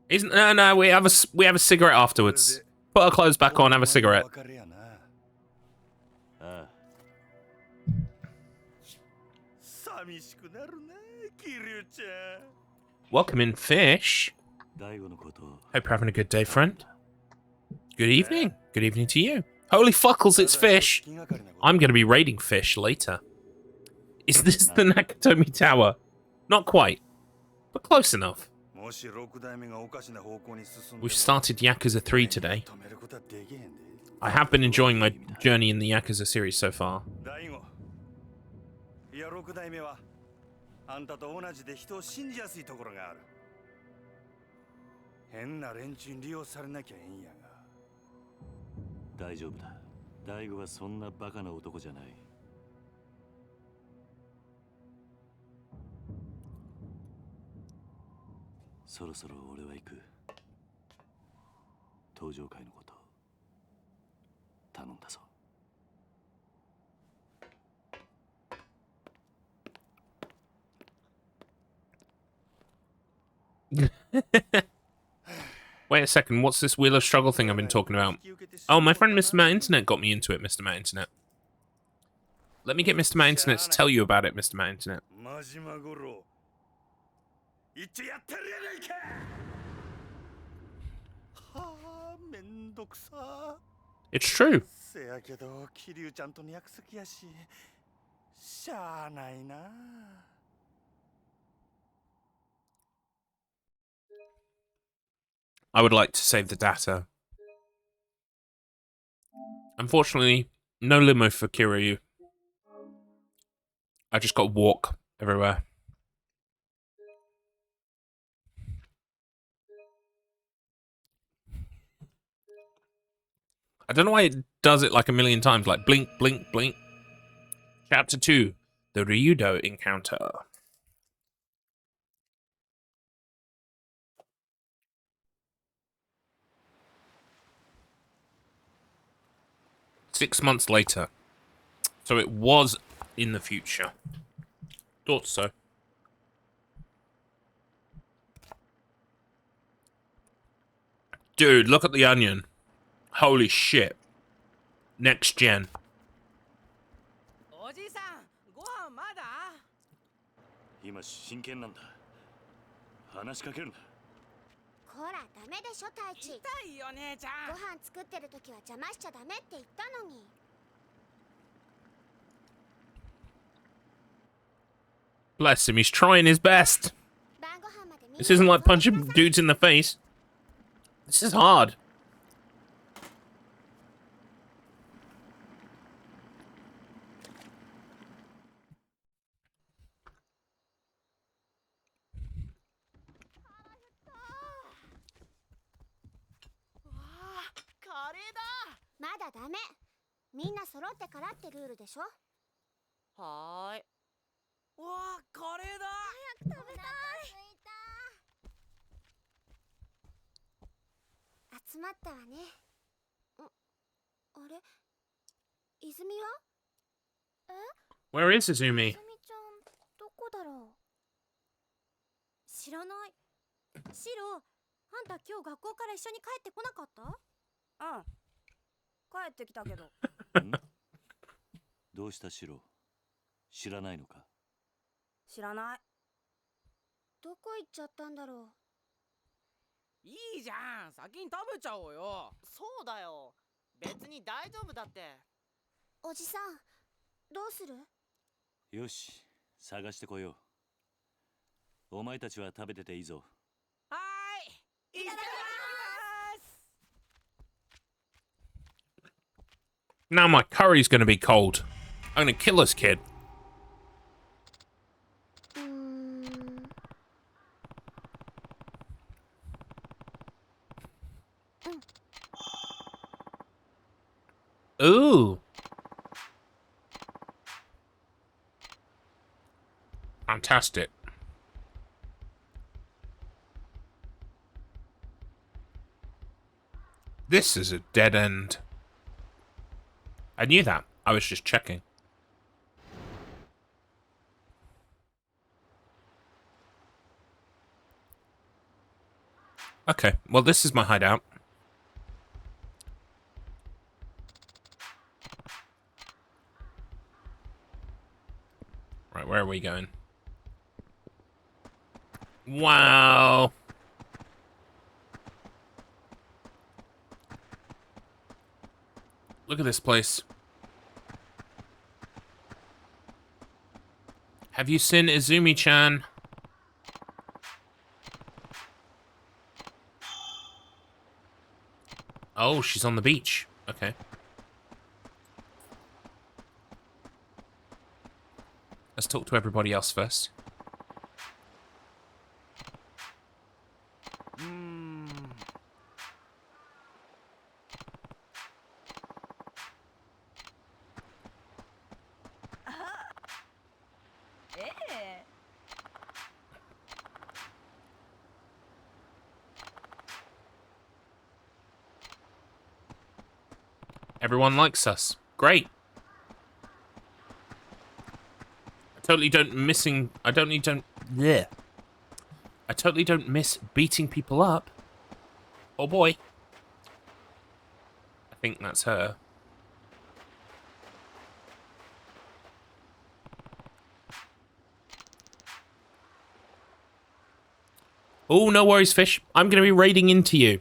Isn't no? We have a cigarette afterwards. Put our clothes back on. Have a cigarette. Welcome in, fish. Hope you're having a good day, friend. Good evening. Good evening to you. Holy fuckles, it's fish. I'm going to be raiding fish later. Is this the Nakatomi Tower? Not quite, but close enough. We've started Yakuza 3 today. I have been enjoying my journey in the Yakuza series so far. Wait a second, what's this Wheel of Struggle thing I've been talking about? Oh, my friend Mr. Matt Internet got me into it, Mr. Matt Internet. Let me get Mr. Matt Internet to tell you about it, Mr. Matt Internet. It's true. I would like to save the data. Unfortunately, no limo for Kiryu. I just got to walk everywhere. I don't know why it does it like a million times, like blink, blink, blink. Chapter 2, the Ryudo encounter. Six months later. So it was in the future. Thought so. Dude, look at the onion. Holy shit. Next gen. Bless him, he's trying his best. This isn't like punching dudes in the face. This is hard. Where is Izumi? 知らない。シロ、あんた今日学校から一緒に帰ってこなかった？うん。帰ってきたけど。どうしたシロ？知らないのか？知らない。どこ行っちゃったんだろう。いいじゃん。先に食べちゃおうよ。そうだよ。別に大丈夫だって。おじさん、どうする？よし、探してこよう。お前たちは食べてていいぞ。はい。いただきます。 Now my curry's gonna be cold. I'm gonna kill this kid. うん。Ooh. Fantastic. This is a dead end. I knew that. I was just checking. Okay, well, this is my hideout. Right, where are we going? Wow. Look at this place. Have you seen Izumi-chan? Oh, she's on the beach. Okay. Let's talk to everybody else first. Everyone likes us. Great. I totally don't miss beating people up. Oh boy. I think that's her. Oh, no worries, Fish. I'm going to be raiding into you.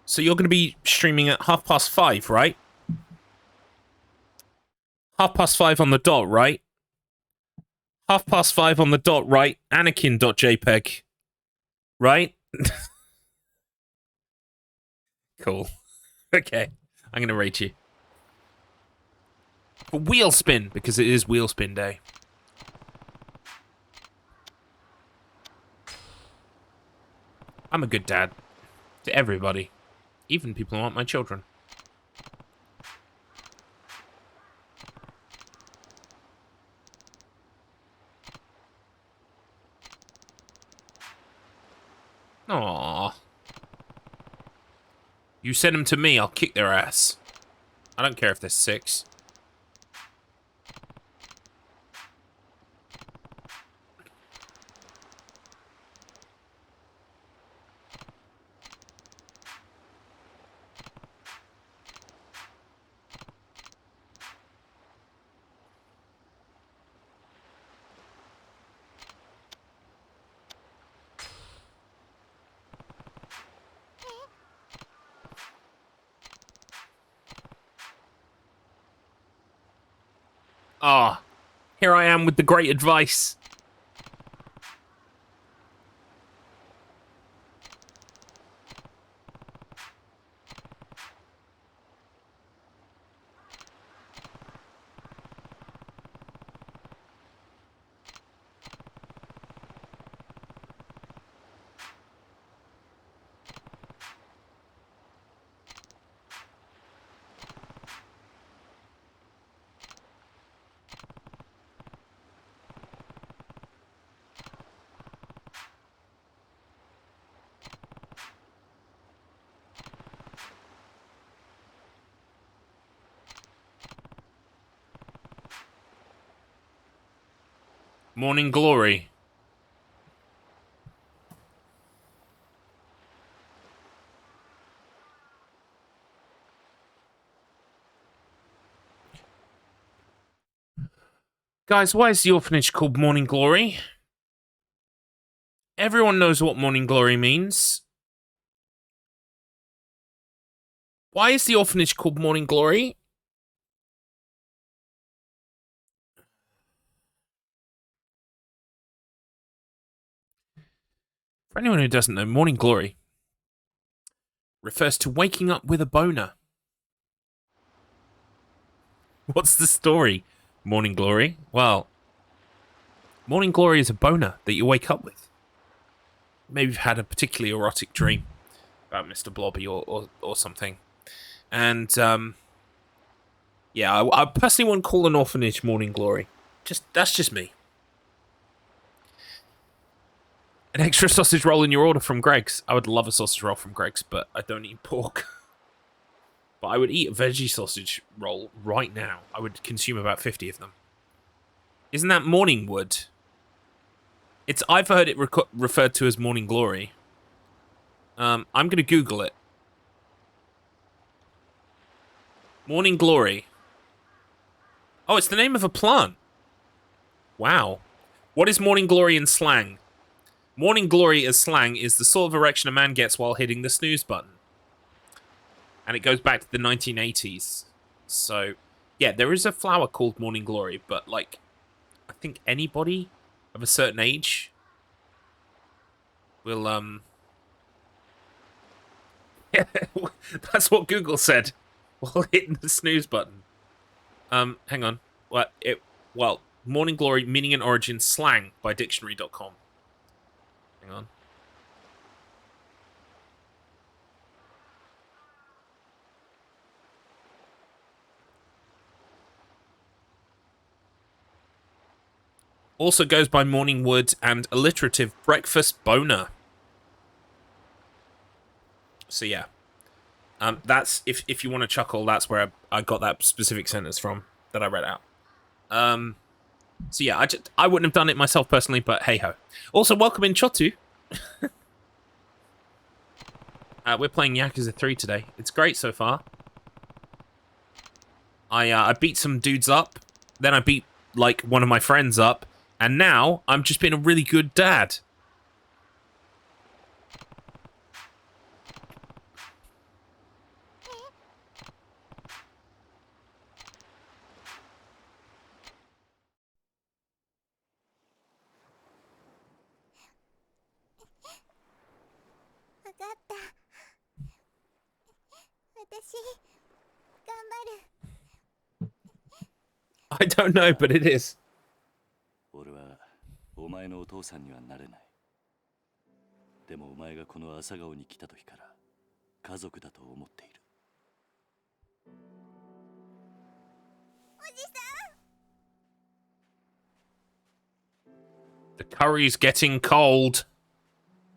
So you're going to be streaming at 5:30, right? 5:30 on the dot, right? 5:30 on the dot, right? Anakin.jpg. Right? Cool. Okay. I'm going to rate you. For wheel spin, because it is wheel spin day. I'm a good dad. To everybody. Even people who aren't my children. Aww. You send them to me, I'll kick their ass. I don't care if they're 6. Ah, here I am with the great advice. Morning Glory. Guys, why is the orphanage called Morning Glory? Everyone knows what Morning Glory means. Why is the orphanage called Morning Glory? For anyone who doesn't know, Morning Glory refers to waking up with a boner. What's the story, Morning Glory? Well, Morning Glory is a boner that you wake up with. Maybe you've had a particularly erotic dream. about Mr. Blobby or something. And yeah, I personally wouldn't call an orphanage Morning Glory. That's just me. An extra sausage roll in your order from Greg's. I would love a sausage roll from Greg's, but I don't eat pork. But I would eat a veggie sausage roll right now. I would consume about 50 of them. Isn't that Morning Wood? I've heard it referred to as Morning Glory. I'm going to Google it. Morning Glory. Oh, it's the name of a plant. Wow. What is Morning Glory in slang? Morning Glory as slang is the sort of erection a man gets while hitting the snooze button. And it goes back to the 1980s. So, yeah, there is a flower called Morning Glory, but, like, I think anybody of a certain age will, yeah, that's what Google said while hitting the snooze button. Hang on. Well, Morning Glory, meaning and origin, slang by dictionary.com. Hang on. Also goes by Morning Wood and alliterative breakfast boner. So yeah. That's if you want to chuckle, that's where I got that specific sentence from that I read out. So yeah, I wouldn't have done it myself personally, but hey ho. Also, welcome in Chotu. We're playing Yakuza 3 today. It's great so far. I beat some dudes up, then I beat like one of my friends up, and now I'm just being a really good dad. I don't know, but it is. 俺はお前のお父さんにはなれない。でもお前がこの朝顔に来た時から家族だと思っている。おじさん。 The curry's getting cold.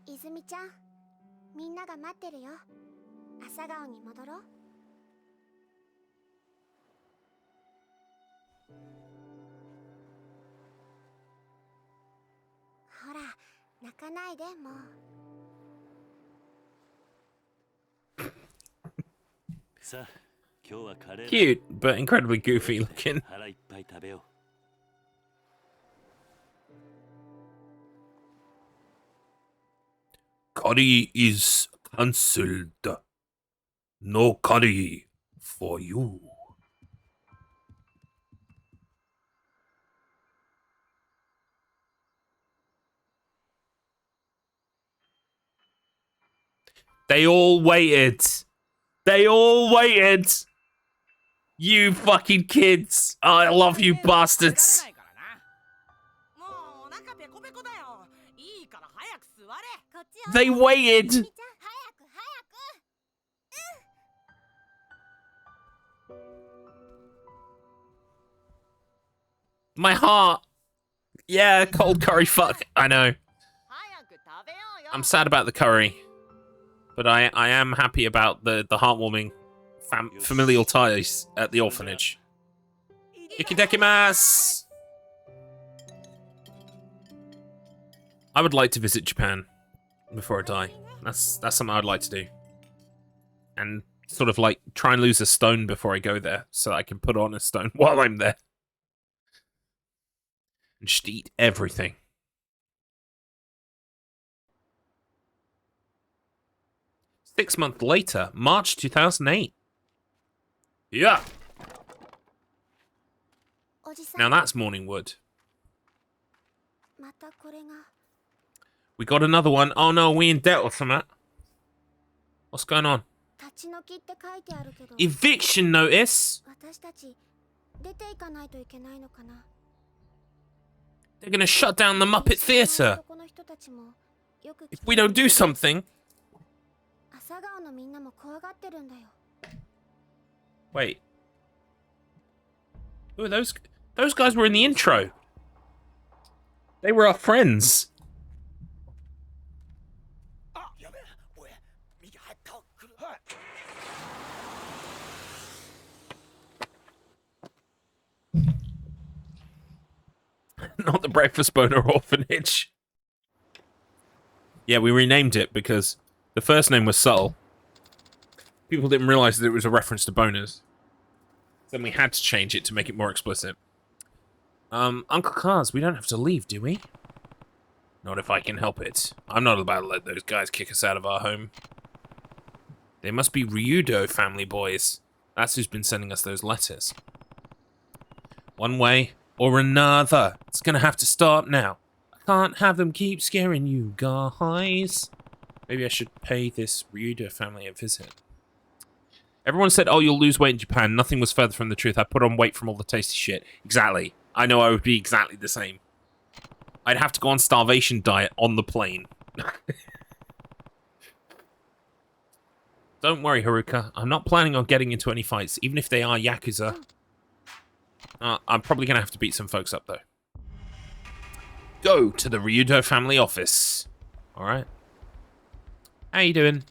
泉ちゃん、みんなが待ってるよ。朝顔に戻ろう。ほら、泣かないでもう。さあ、今日はカレー。 Cute, but incredibly goofy looking. 腹いっぱい食べよう。 Curry is cancelled. No curry for you. They all waited. They all waited. You fucking kids. I love you bastards. They waited. My heart. Yeah, cold curry fuck. I know. I'm sad about the curry. But I am happy about the heartwarming familial ties at the orphanage. Ikidekimasu! I would like to visit Japan before I die. That's something I'd like to do. And sort of like try and lose a stone before I go there so I can put on a stone while I'm there. And just eat everything. Six months later, March 2008. Yeah. Now that's Morning Wood. We got another one. Oh no, we in debt or something. What's going on? Eviction notice? They're gonna shut down the Muppet Theatre. If we don't do something. 朝顔のみんなも怖がってるんだよ。 Wait. Who are those? Those guys were in the intro. They were our friends. Not the Breakfast Boner Orphanage. Yeah, we renamed it because the first name was subtle. People didn't realize that it was a reference to boners. Then we had to change it to make it more explicit. Uncle Cars, we don't have to leave, do we? Not if I can help it. I'm not about to let those guys kick us out of our home. They must be Ryudo family boys. That's who's been sending us those letters. One way or another. It's gonna have to stop now. I can't have them keep scaring you guys. Maybe I should pay this Ryudo family a visit. Everyone said, oh, you'll lose weight in Japan. Nothing was further from the truth. I put on weight from all the tasty shit. Exactly. I know I would be exactly the same. I'd have to go on starvation diet on the plane. Don't worry, Haruka. I'm not planning on getting into any fights, even if they are Yakuza. I'm probably going to have to beat some folks up, though. Go to the Ryudo family office. Alright. How you doing?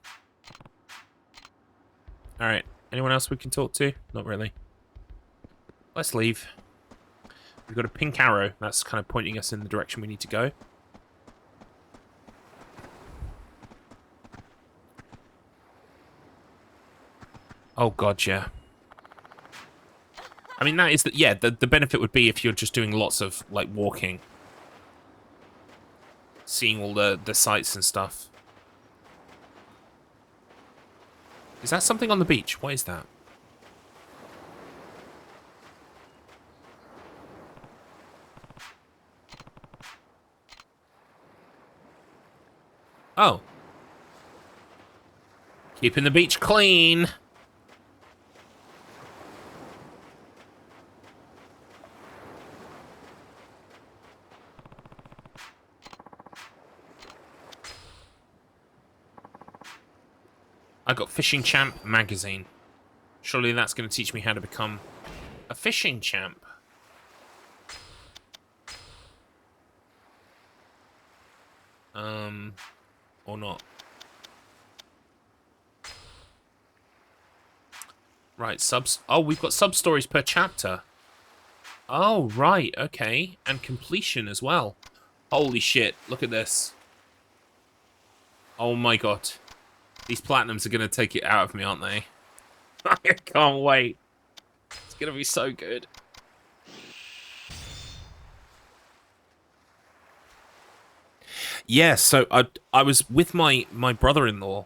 Alright. Anyone else we can talk to? Not really. Let's leave. We've got a pink arrow. That's kind of pointing us in the direction we need to go. Oh god, yeah. I mean, that is the... Yeah, the benefit would be if you're just doing lots of, like, walking. Seeing all the sights and stuff. Is that something on the beach? What is that? Oh. Keeping the beach clean. I got Fishing Champ magazine. Surely that's going to teach me how to become a fishing champ. Or not. Right, subs... Oh, we've got sub-stories per chapter. Oh, right, okay. And completion as well. Holy shit, look at this. Oh my god. These platinums are going to take it out of me, aren't they? I can't wait. It's going to be so good. Yeah, so I was with my brother-in-law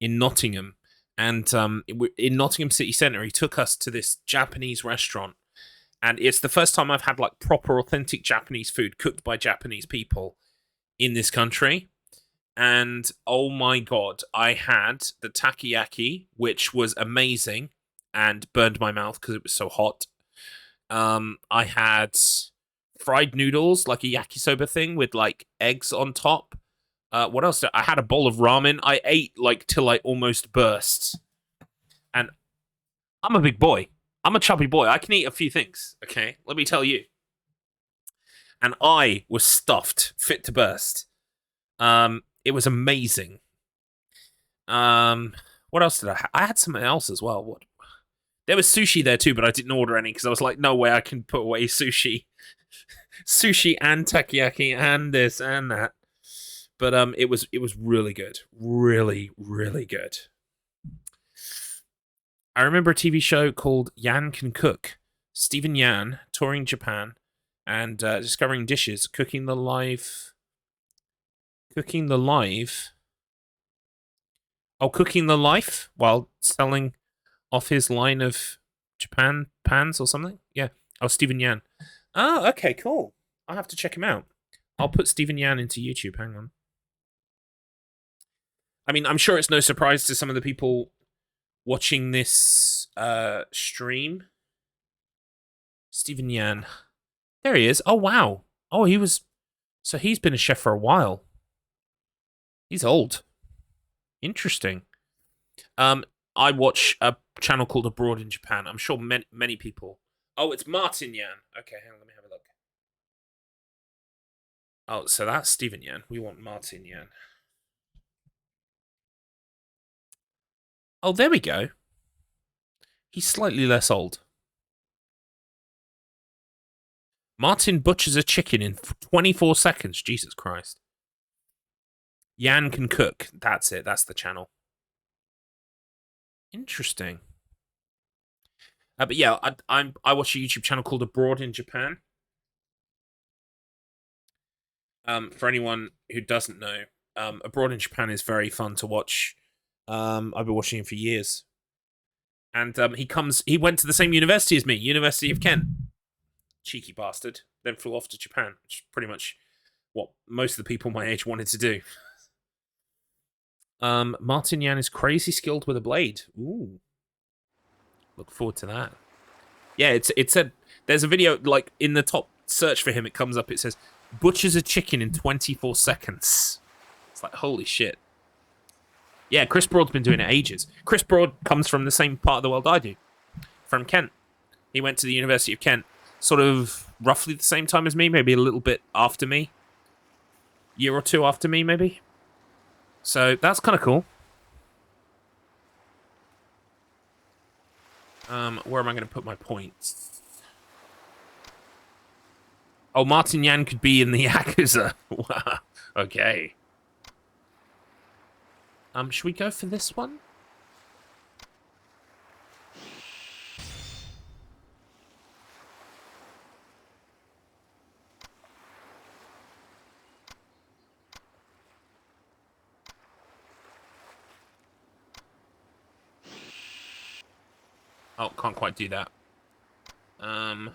in Nottingham, and in Nottingham City Centre, he took us to this Japanese restaurant, and it's the first time I've had like proper authentic Japanese food cooked by Japanese people in this country. And oh my god, I had the takoyaki, which was amazing and burned my mouth because it was so hot. I had fried noodles, like a yakisoba thing with like eggs on top. What else? I had a bowl of ramen. I ate like till I almost burst. And I'm a big boy. I'm a chubby boy. I can eat a few things, okay? Let me tell you. And I was stuffed, fit to burst. It was amazing. What else did I have? I had something else as well. What? There was sushi there too, but I didn't order any because I was like, no way I can put away sushi. Sushi and takoyaki and this and that. But it was really good. Really, really good. I remember a TV show called Yan Can Cook. Stephen Yan touring Japan and discovering dishes, cooking the live... Cooking the life while selling off his line of Japan pans or something? Yeah. Oh, Stephen Yan. Oh, okay, cool. I'll have to check him out. I'll put Stephen Yan into YouTube. Hang on. I mean, I'm sure it's no surprise to some of the people watching this stream. Stephen Yan. There he is. Oh, wow. Oh, he was... So he's been a chef for a while. He's old. Interesting. I watch a channel called Abroad in Japan. I'm sure many people. Oh, it's Martin Yan. Okay, hang on, let me have a look. Oh, so that's Stephen Yan. We want Martin Yan. Oh, there we go. He's slightly less old. Martin butchers a chicken in 24 seconds. Jesus Christ. Yan can cook. That's it. That's the channel. Interesting. But yeah, I watch a YouTube channel called Abroad in Japan. For anyone who doesn't know, Abroad in Japan is very fun to watch. I've been watching him for years. And he went to the same university as me, University of Kent. Cheeky bastard. Then flew off to Japan, which is pretty much what most of the people my age wanted to do. Martin Yan is crazy skilled with a blade. Ooh. Look forward to that. Yeah, it said there's a video, like, in the top search for him, it comes up, it says, butchers a chicken in 24 seconds. It's like, holy shit. Yeah, Chris Broad's been doing it ages. Chris Broad comes from the same part of the world I do. From Kent. He went to the University of Kent, sort of roughly the same time as me, maybe a little bit after me. Year or two after me, maybe. So, that's kind of cool. Where am I going to put my points? Oh, Martin Yan could be in the Yakuza. Okay. Should we go for this one? Oh, can't quite do that. Can't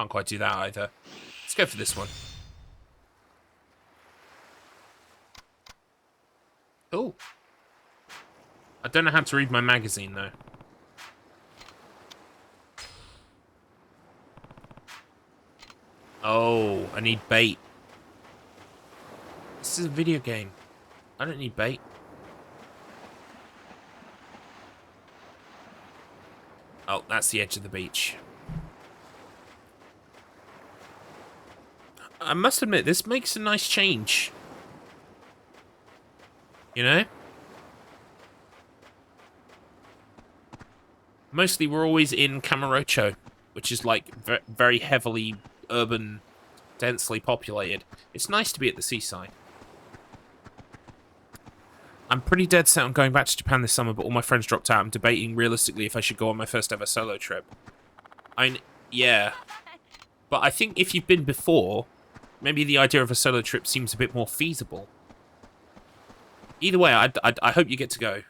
quite do that either. Let's go for this one. Oh. I don't know how to read my magazine, though. Oh, I need bait. This is a video game. I don't need bait. Oh, that's the edge of the beach. I must admit, this makes a nice change. You know? Mostly we're always in Kamurocho, which is like very heavily urban, densely populated. It's nice to be at the seaside. I'm pretty dead set on going back to Japan this summer, but all my friends dropped out. I'm debating realistically if I should go on my first ever solo trip. Yeah. But I think if you've been before, maybe the idea of a solo trip seems a bit more feasible. Either way, I hope you get to go.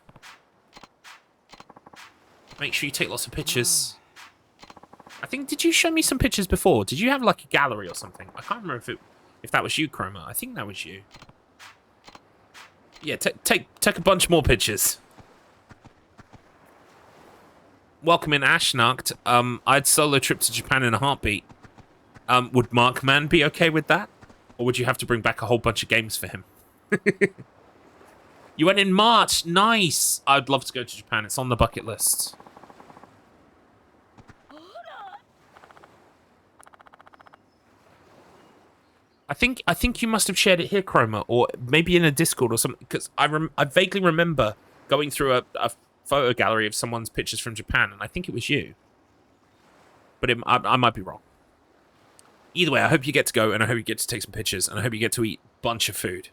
Make sure you take lots of pictures. I think, did you show me some pictures before? Did you have like a gallery or something? I can't remember if that was you, Chroma. I think that was you. Yeah, take a bunch more pictures. Welcome in Ashnacht. I'd solo trip to Japan in a heartbeat. Would Markman be okay with that? Or would you have to bring back a whole bunch of games for him? You went in March. Nice. I'd love to go to Japan. It's on the bucket list. I think you must have shared it here, Chroma, or maybe in a Discord or something, because I vaguely remember going through a photo gallery of someone's pictures from Japan, and I think it was you. But I might be wrong. Either way, I hope you get to go, and I hope you get to take some pictures, and I hope you get to eat a bunch of food.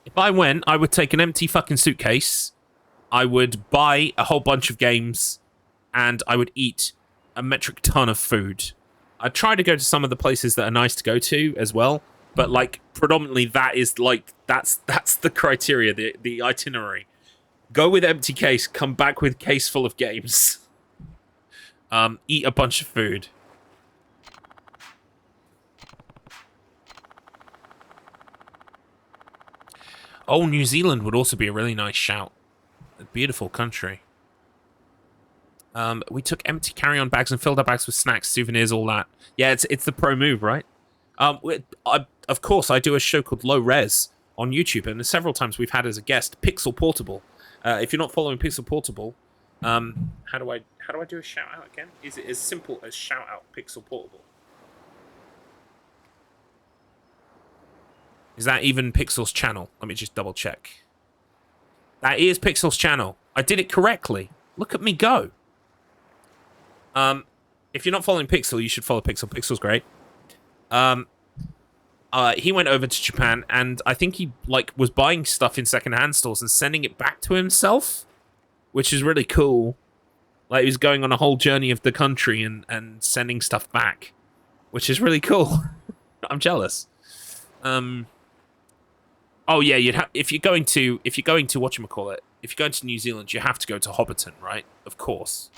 If I went, I would take an empty fucking suitcase, I would buy a whole bunch of games, and I would eat a metric ton of food. I'd try to go to some of the places that are nice to go to as well, but like predominantly that is like that's the criteria, the itinerary. Go with empty case, come back with case full of games. Eat a bunch of food. Oh, New Zealand would also be a really nice shout. A beautiful country. We took empty carry-on bags and filled our bags with snacks, souvenirs, all that. Yeah, it's the pro move, right? Of course, I do a show called Low Res on YouTube, and several times we've had as a guest Pixel Portable. If you're not following Pixel Portable, how do I do a shout out again? Is it as simple as shout out Pixel Portable? Is that even Pixel's channel? Let me just double check. That is Pixel's channel. I did it correctly. Look at me go. If you're not following Pixel, you should follow Pixel. Pixel's great. He went over to Japan, and I think he was buying stuff in secondhand stores and sending it back to himself, which is really cool. Like, he was going on a whole journey of the country and sending stuff back, which is really cool. I'm jealous. Oh yeah, if you're going to whatchamacallit, if you're going to New Zealand, you have to go to Hobbiton, right? Of course.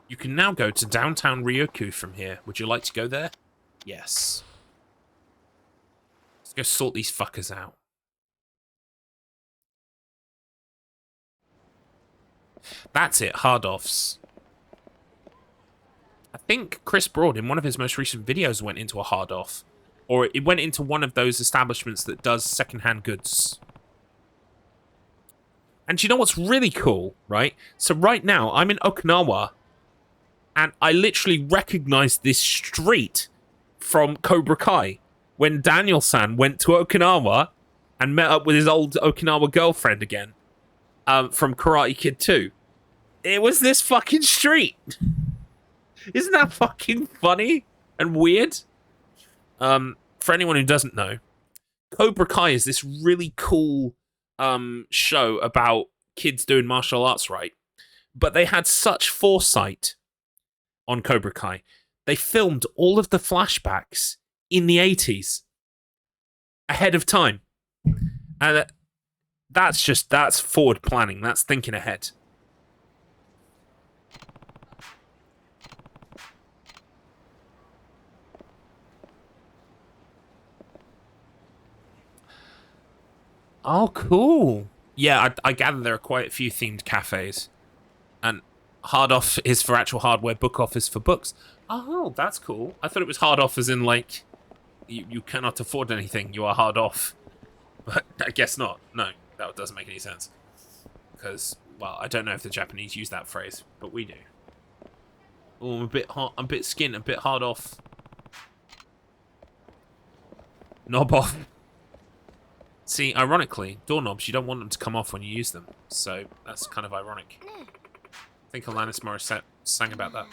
You can now go to downtown Ryukyu from here. Would you like to go there? Yes. Let's go sort these fuckers out. That's it, hard-offs. I think Chris Broad, in one of his most recent videos, went into a hard-off. Or it went into one of those establishments that does second-hand goods. And you know what's really cool, right? So right now, I'm in Okinawa, and I literally recognized this street from Cobra Kai when Daniel-san went to Okinawa and met up with his old Okinawa girlfriend again from Karate Kid 2. It was this fucking street. Isn't that fucking funny and weird? For anyone who doesn't know, Cobra Kai is this really cool show about kids doing martial arts, right? But they had such foresight on Cobra Kai. They filmed all of the flashbacks in the 80s ahead of time. And that's forward planning. That's thinking ahead. Oh, cool. Yeah, I gather there are quite a few themed cafes. And hard off is for actual hardware, book off is for books. Oh, that's cool. I thought it was hard off as in, like, you cannot afford anything, you are hard off. But I guess not. No, that doesn't make any sense. Because, well, I don't know if the Japanese use that phrase, but we do. Oh, I'm a bit hot, I'm a bit skinned, a bit hard off. Knob off. See, ironically, doorknobs, you don't want them to come off when you use them. So, that's kind of ironic. I think Alanis Morissette sang about that.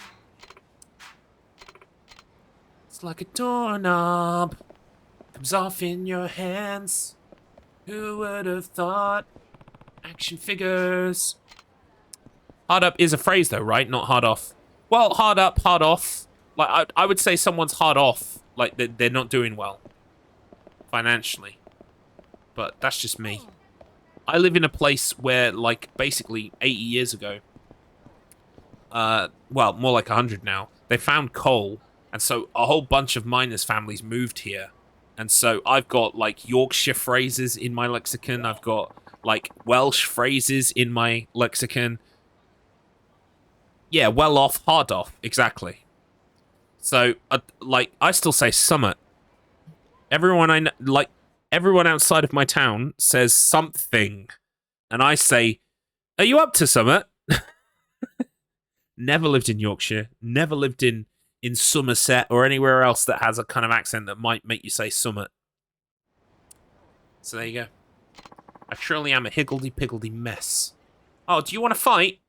It's like a doorknob. Comes off in your hands. Who would have thought? Action figures. Hard up is a phrase though, right? Not hard off. Well, hard up, hard off. Like, I would say someone's hard off. Like, they're not doing well. Financially. But that's just me. I live in a place where, like, basically 80 years ago, well, more like 100 now, they found coal, and so a whole bunch of miners' families moved here. And so I've got, like, Yorkshire phrases in my lexicon, I've got, like, Welsh phrases in my lexicon. Yeah, well off, hard off, exactly. So, like, I still say summit. Everyone I know, like, everyone outside of my town says something, and I say, are you up to summit? Never lived in Yorkshire, never lived in Somerset or anywhere else that has a kind of accent that might make you say summit. So there you go. I truly am a higgledy-piggledy mess. Oh, do you want to fight?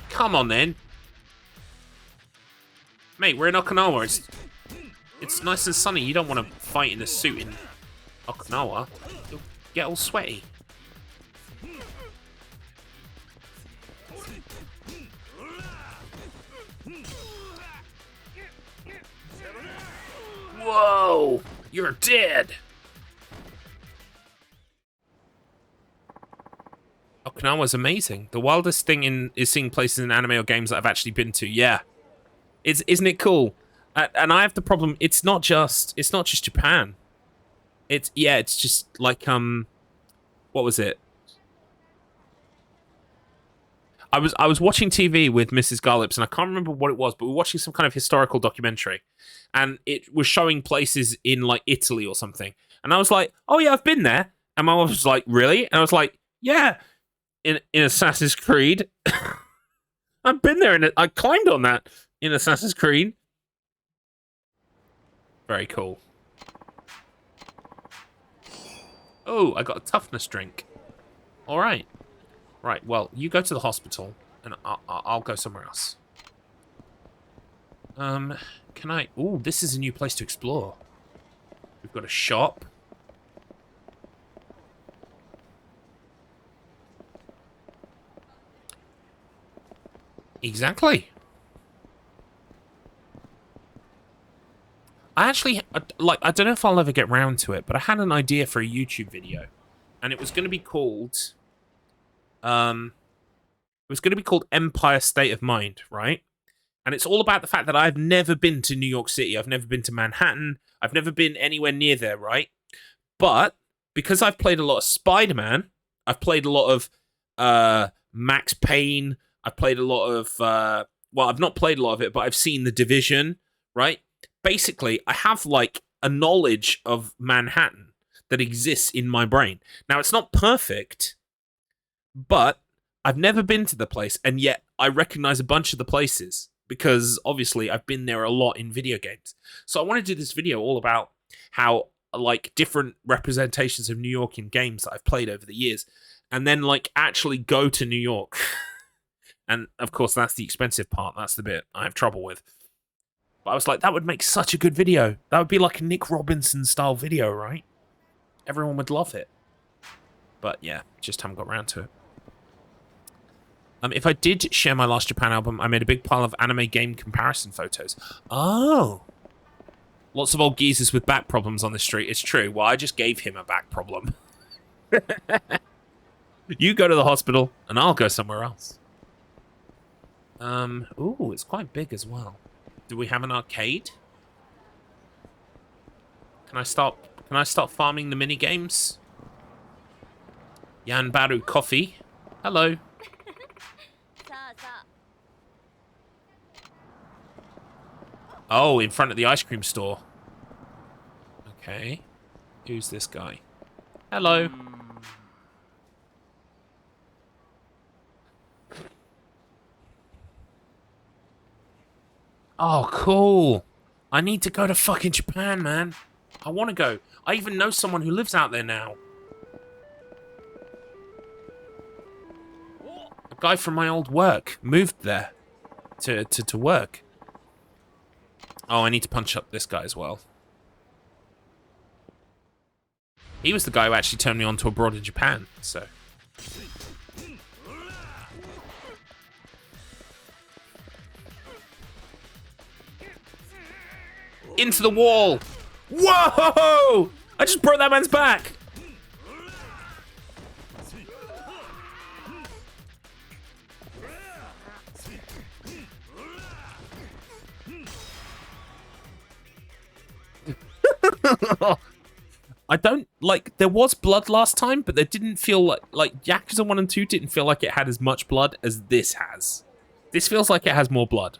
Come on then. Mate, we're in Okinawa. It's nice and sunny. You don't want to fight in a suit in Okinawa. You'll get all sweaty. Whoa! You're dead! Okinawa's amazing. The wildest thing is seeing places in anime or games that I've actually been to. Yeah. Isn't it cool? And I have the problem, it's not just Japan. It's just like, what was it? I was watching TV with Mrs. Garlips, and I can't remember what it was, but we were watching some kind of historical documentary, and it was showing places in like Italy or something. And I was like, "Oh yeah, I've been there." And my mom was like, "Really?" And I was like, "Yeah." In Assassin's Creed, I've been there, and I climbed on that in Assassin's Creed. Very cool. Oh, I got a toughness drink. All right. Right, well, you go to the hospital, and I'll go somewhere else. Can I... Ooh, this is a new place to explore. We've got a shop. Exactly. I actually, like, I don't know if I'll ever get round to it, but I had an idea for a YouTube video. And it was going to be called... it was going to be called Empire State of Mind, right? And it's all about the fact that I've never been to New York City. I've never been to Manhattan. I've never been anywhere near there, right? But because I've played a lot of Spider-Man, I've played a lot of Max Payne, I've played a lot of... well, I've not played a lot of it, but I've seen The Division, right? Basically, I have, like, a knowledge of Manhattan that exists in my brain. Now, it's not perfect, but I've never been to the place, and yet I recognize a bunch of the places, because, obviously, I've been there a lot in video games. So I want to do this video all about how, like, different representations of New York in games that I've played over the years, and then, like, actually go to New York. And, of course, that's the expensive part. That's the bit I have trouble with. But I was like, that would make such a good video. That would be like a Nick Robinson-style video, right? Everyone would love it. But, yeah, just haven't got around to it. If I did share my last Japan album, I made a big pile of anime game comparison photos. Oh. Lots of old geezers with back problems on the street. It's true. Well, I just gave him a back problem. You go to the hospital, and I'll go somewhere else. Ooh, it's quite big as well. Do we have an arcade? Can I start farming the mini games? Yanbaru Coffee. Hello. Oh, in front of the ice cream store. Okay. Who's this guy? Hello. Oh, cool. I need to go to fucking Japan, man. I want to go. I even know someone who lives out there now. A guy from my old work moved there to work. Oh, I need to punch up this guy as well. He was the guy who actually turned me on to Abroad in Japan, so... Into the wall! Whoa! I just broke that man's back! I don't, like, there was blood last time, but there didn't feel like Yakuza 1 and 2 didn't feel like it had as much blood as this has. This feels like it has more blood.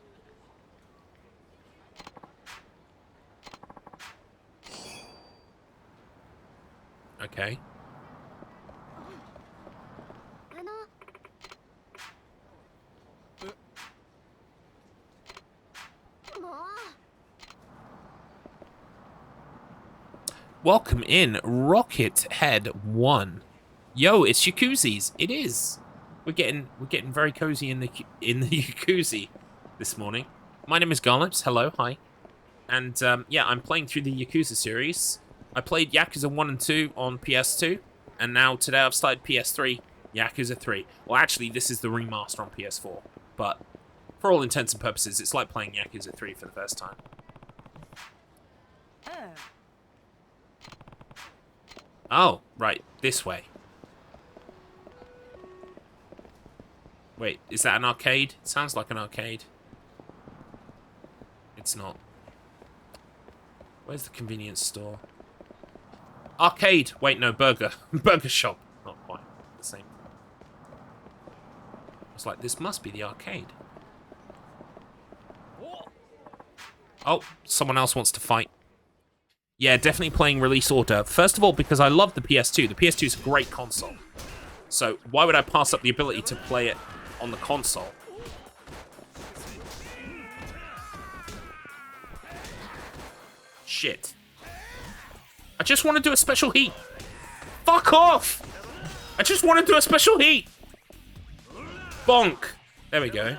Okay. Welcome in, Rocket Head 1. Yo, it's Yakuzi's. It is. We're getting very cozy in the Yakuza this morning. My name is Garlips. Hello, hi. And yeah, I'm playing through the Yakuza series. I played Yakuza 1 and 2 on PS2, and now today I've started PS3, Yakuza 3. Well, actually, this is the remaster on PS4, but for all intents and purposes, it's like playing Yakuza 3 for the first time. Oh, right, this way. Wait, is that an arcade? It sounds like an arcade. It's not. Where's the convenience store? Arcade! Wait, no, burger. Burger shop. Not quite the same. It's like, this must be the arcade. Oh, someone else wants to fight. Yeah, definitely playing Release Order. First of all, because I love the PS2. The PS2 is a great console. So why would I pass up the ability to play it on the console? Shit. I just want to do a special heat. Fuck off! I just want to do a special heat. Bonk. There we go.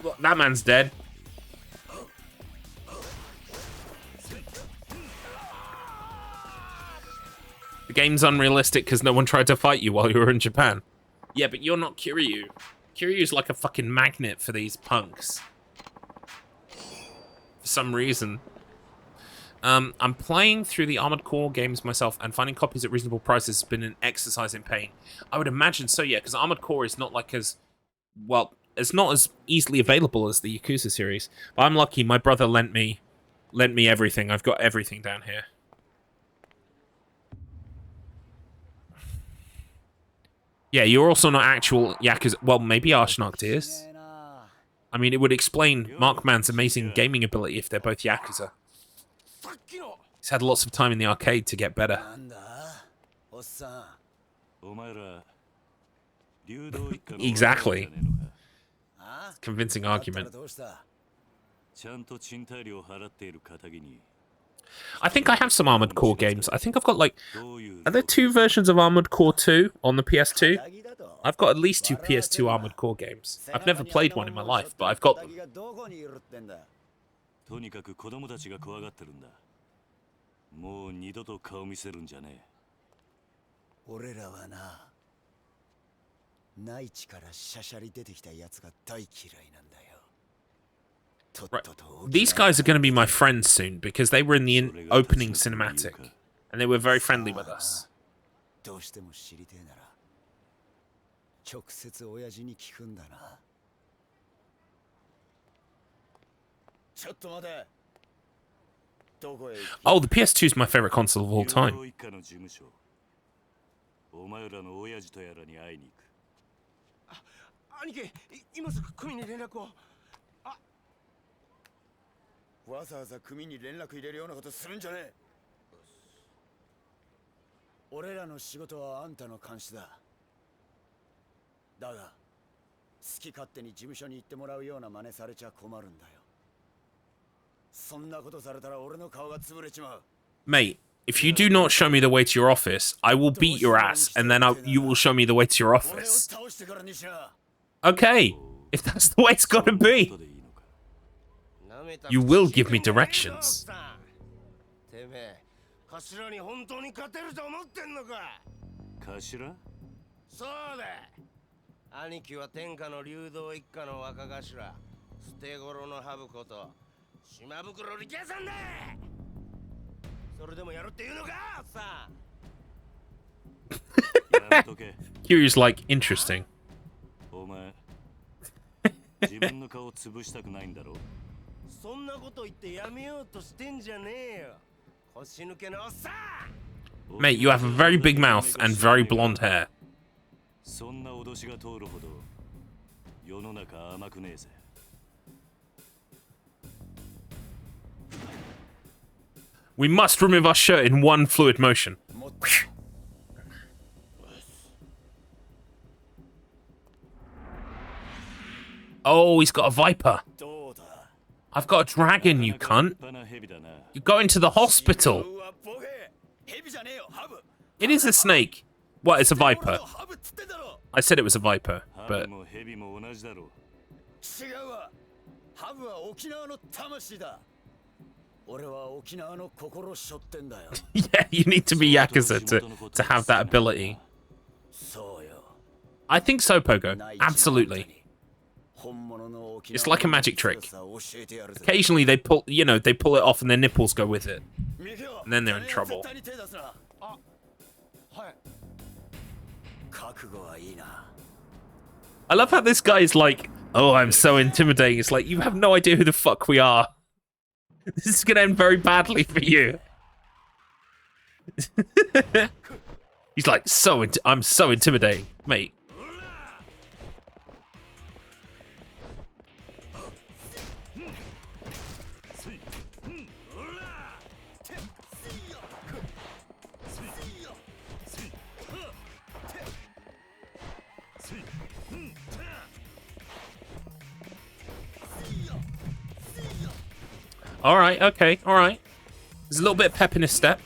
Look, that man's dead. The game's unrealistic because no one tried to fight you while you were in Japan. Yeah, but you're not Kiryu. Kiryu's like a fucking magnet for these punks. For some reason. I'm playing through the Armored Core games myself, and finding copies at reasonable prices has been an exercise in pain. I would imagine so, yeah, because Armored Core is not like as... Well, it's not as easily available as the Yakuza series. But I'm lucky, my brother lent me everything. I've got everything down here. Yeah, you're also not actual Yakuza... Well, maybe Arshnoct is. I mean, it would explain Markman's amazing gaming ability if they're both Yakuza. He's had lots of time in the arcade to get better. Exactly. Convincing argument. I think I have some Armored Core games. I think I've got like... Are there 2 versions of Armored Core 2 on the PS2? I've got at least 2 PS2 Armored Core games. I've never played one in my life, but I've got them. とにかく子供たちが怖がってるんだ。もう二度と顔見せるんじゃねえ。俺らはな、内地からシャシャリ出てきたやつが大嫌いなんだよ。 Right. These guys are going to be my friends soon because they were in the opening cinematic and they were very friendly with us. どうしても知りてえなら直接親父に聞くんだな。ちょっと待て。 Oh, the PS2 is my favorite console of all time. お前らの親父とやらに会いに行く。兄貴、今すぐ組に連絡を。わざわざ組に連絡入れるようなことするんじゃねえ。俺らの仕事はあんたの監視だ。だが、好き勝手に事務所に行ってもらうような真似されちゃ困るんだよ。 Mate, if you do not show me the way to your office, I will beat your ass, and then you will show me the way to your office. Okay, if that's the way it's gotta be. You will give me directions. Kiryu's like, interesting. Mate, you have a very big mouth and very blonde hair. We must remove our shirt in one fluid motion. Oh, he's got a viper. I've got a dragon, you cunt. You're going to the hospital. It is a snake. What, it's a viper? I said it was a viper, but... Yeah, you need to be Yakuza to have that ability. I think so, Pogo. Absolutely. It's like a magic trick. Occasionally they pull, they pull it off and their nipples go with it. And then they're in trouble. I love how this guy is like, oh, I'm so intimidating. It's like, you have no idea who the fuck we are. This is going to end very badly for you. He's like, I'm so intimidating, mate. All right, okay, all right. There's a little bit of pep in his step.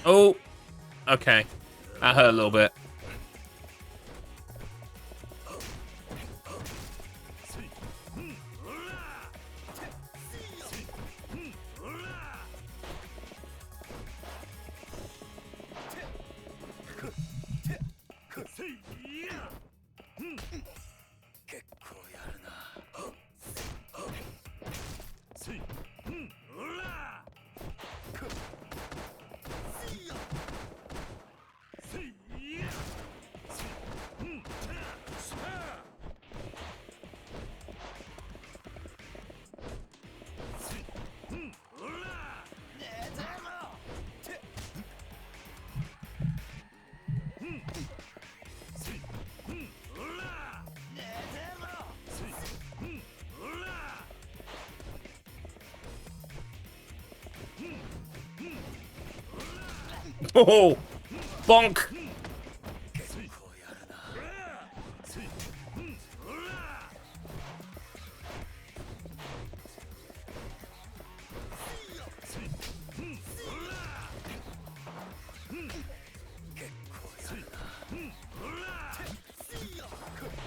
Oh, okay. That hurt a little bit. Oh, bonk.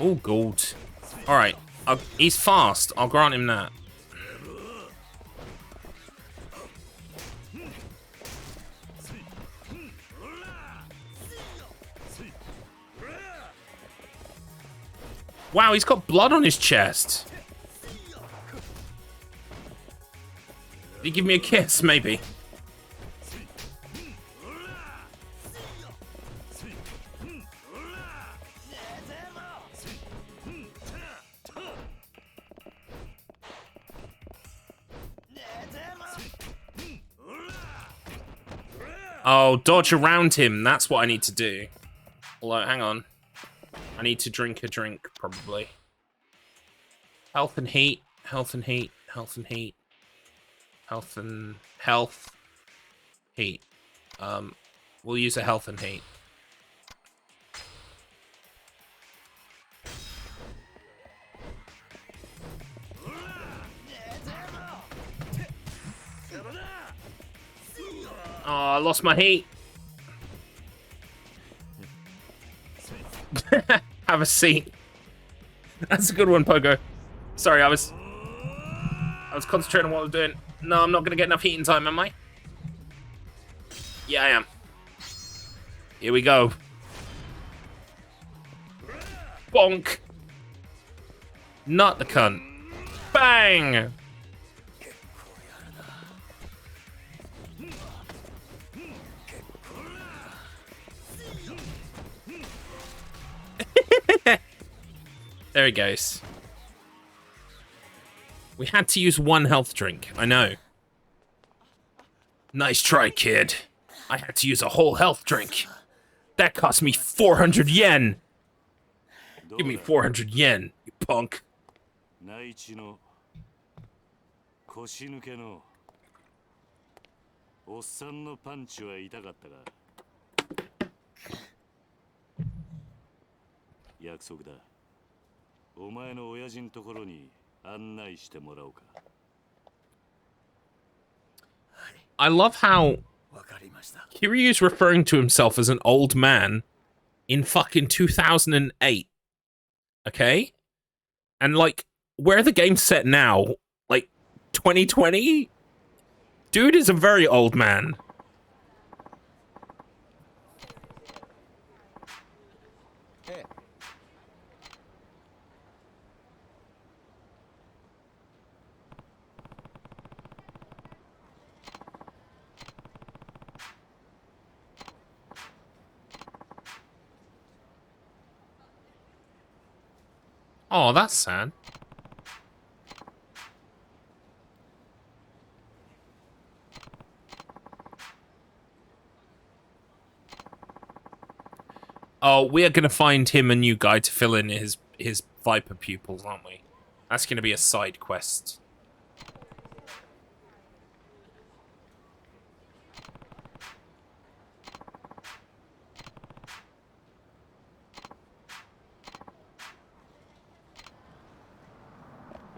Oh, gold. All right. He's fast. I'll grant him that. Wow, he's got blood on his chest. Did he give me a kiss? Maybe. Oh, dodge around him. That's what I need to do. Although, hang on. I need to drink a drink, probably. Health and heat. Health and heat. Health and heat. Health and... Health. Heat. We'll use a health and heat. Oh, I lost my heat. Have a seat. That's a good one, Pogo. Sorry, I was concentrating on what I was doing. No, I'm not gonna get enough heat in time, am I? Yeah, I am. Here we go. Bonk. Not the cunt. Bang! There he goes. We had to use one health drink, I know. Nice try, kid. I had to use a whole health drink. That cost me 400 yen. Give me 400 yen, you punk. I love how Kiryu's referring to himself as an old man in fucking 2008. Okay? And like, where are the games set now? Like 2020? Dude is a very old man. Oh, that's sad. Oh, we are going to find him a new guy to fill in his Viper pupils, aren't we? That's going to be a side quest.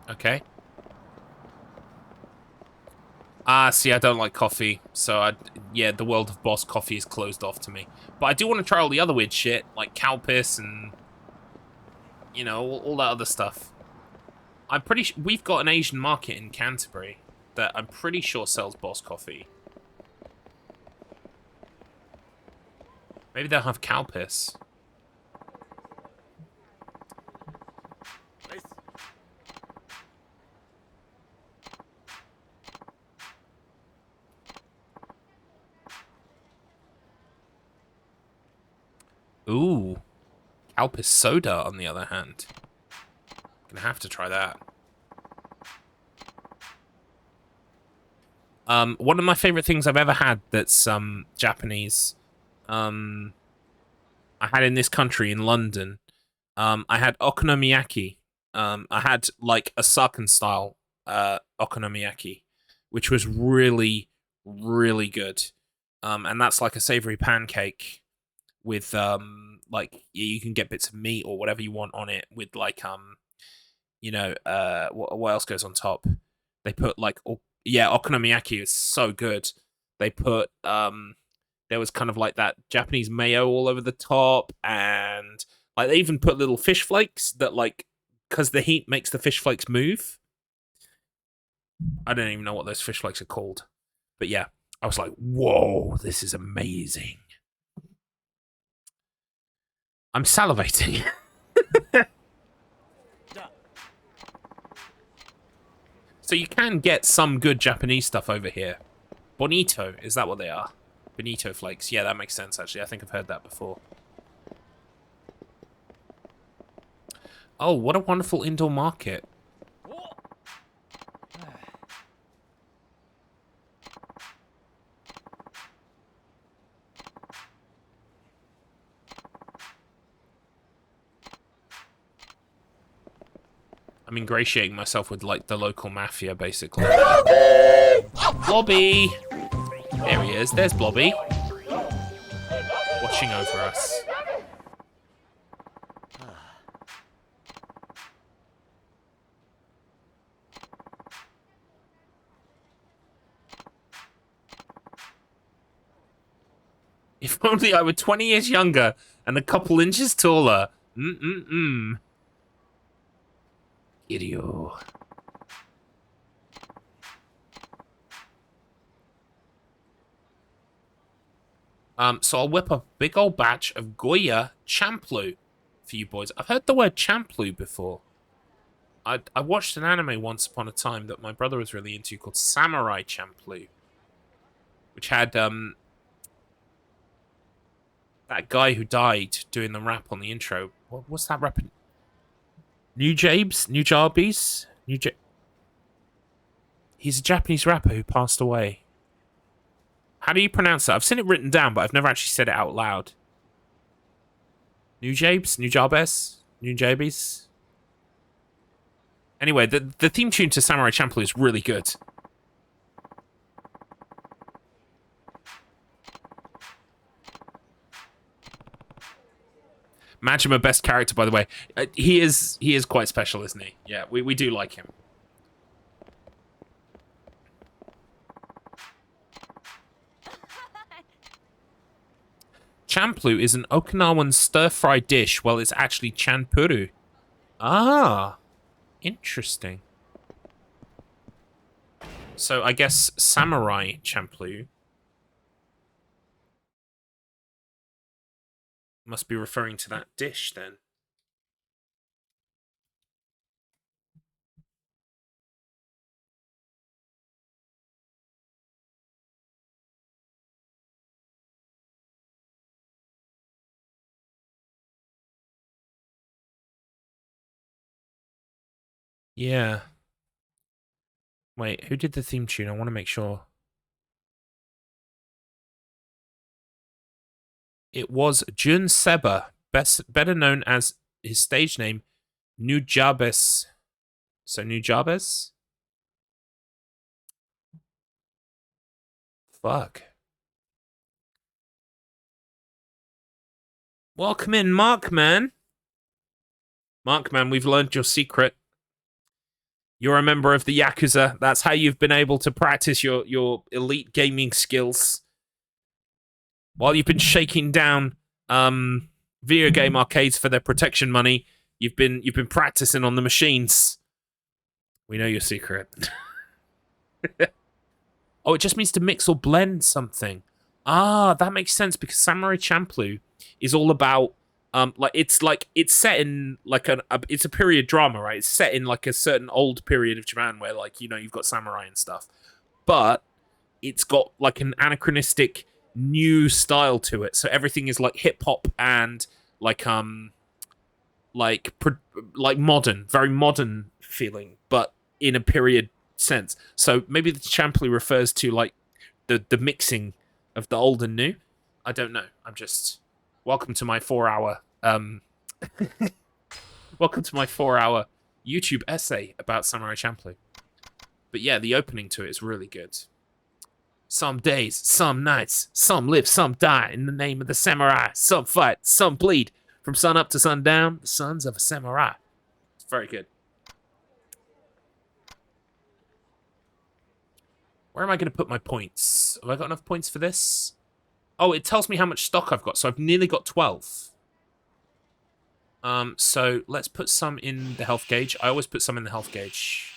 Okay. Ah, see, I don't like coffee, so yeah, the world of boss coffee is closed off to me. But I do want to try all the other weird shit, like cow piss and, you know, all that other stuff. I'm pretty sure we've got an Asian market in Canterbury that I'm pretty sure sells boss coffee. Maybe they'll have cow piss. Ooh. Alpis soda, on the other hand. Gonna have to try that. One of my favorite things I've ever had that's Japanese. I had in this country, in London. I had okonomiyaki. I had like a Sakan style okonomiyaki, which was really, really good. And that's like a savory pancake with like you can get bits of meat or whatever you want on it with like you know what else goes on top? They put like yeah, okonomiyaki is so good. They put there was kind of like that Japanese mayo all over the top, and like they even put little fish flakes that like because the heat makes the fish flakes move. I don't even know what those fish flakes are called, but yeah, I was like, whoa, this is amazing. I'm salivating. So you can get some good Japanese stuff over here. Bonito, is that what they are? Bonito flakes. Yeah, that makes sense, actually. I think I've heard that before. Oh, what a wonderful indoor market. I'm ingratiating myself with, like, the local mafia, basically. Blobby! There he is. There's Blobby. Watching over us. If only I were 20 years younger and a couple inches taller. Idiot. So I'll whip up a big old batch of Goya Champloo for you boys. I've heard the word Champloo before. I watched an anime once upon a time that my brother was really into called Samurai Champloo, which had that guy who died doing the rap on the intro. What's that rap? New Jabes? He's a Japanese rapper who passed away. How do you pronounce that? I've seen it written down, but I've never actually said it out loud. New Jabes? Anyway, the theme tune to Samurai Champloo is really good. Majima, best character, by the way. He is quite special, isn't he? Yeah, we do like him. Champloo is an Okinawan stir-fried dish. Well, it's actually chanpuru. Ah, Interesting. So I guess Samurai Champloo must be referring to that dish then. Yeah. Wait, who did the theme tune? I want to make sure. It was Jun Seba, better known as his stage name, Nujabes. So Nujabes? Fuck. Welcome in, Markman. Markman, we've learned your secret. You're a member of the Yakuza. That's how you've been able to practice your elite gaming skills. While you've been shaking down video game arcades for their protection money, you've been practicing on the machines. We know your secret. Oh, it just means to mix or blend something. Ah, that makes sense because Samurai Champloo is all about it's set in like it's a period drama, right? It's set in like a certain old period of Japan where like, you know, you've got samurai and stuff. But it's got like an anachronistic new style to it. So everything is like hip hop and like modern, very modern feeling, but in a period sense. So maybe the Champloo refers to like the mixing of the old and new. I don't know. I'm just welcome to my 4-hour welcome to my 4-hour YouTube essay about Samurai Champloo. But yeah, the opening to it is really good. Some days, some nights, some live, some die in the name of the samurai. Some fight, some bleed. From sun up to sundown, the sons of a samurai. It's very good. Where am I going to put my points? Have I got enough points for this? Oh, it tells me how much stock I've got, so I've nearly got 12. So let's put some in the health gauge. I always put some in the health gauge.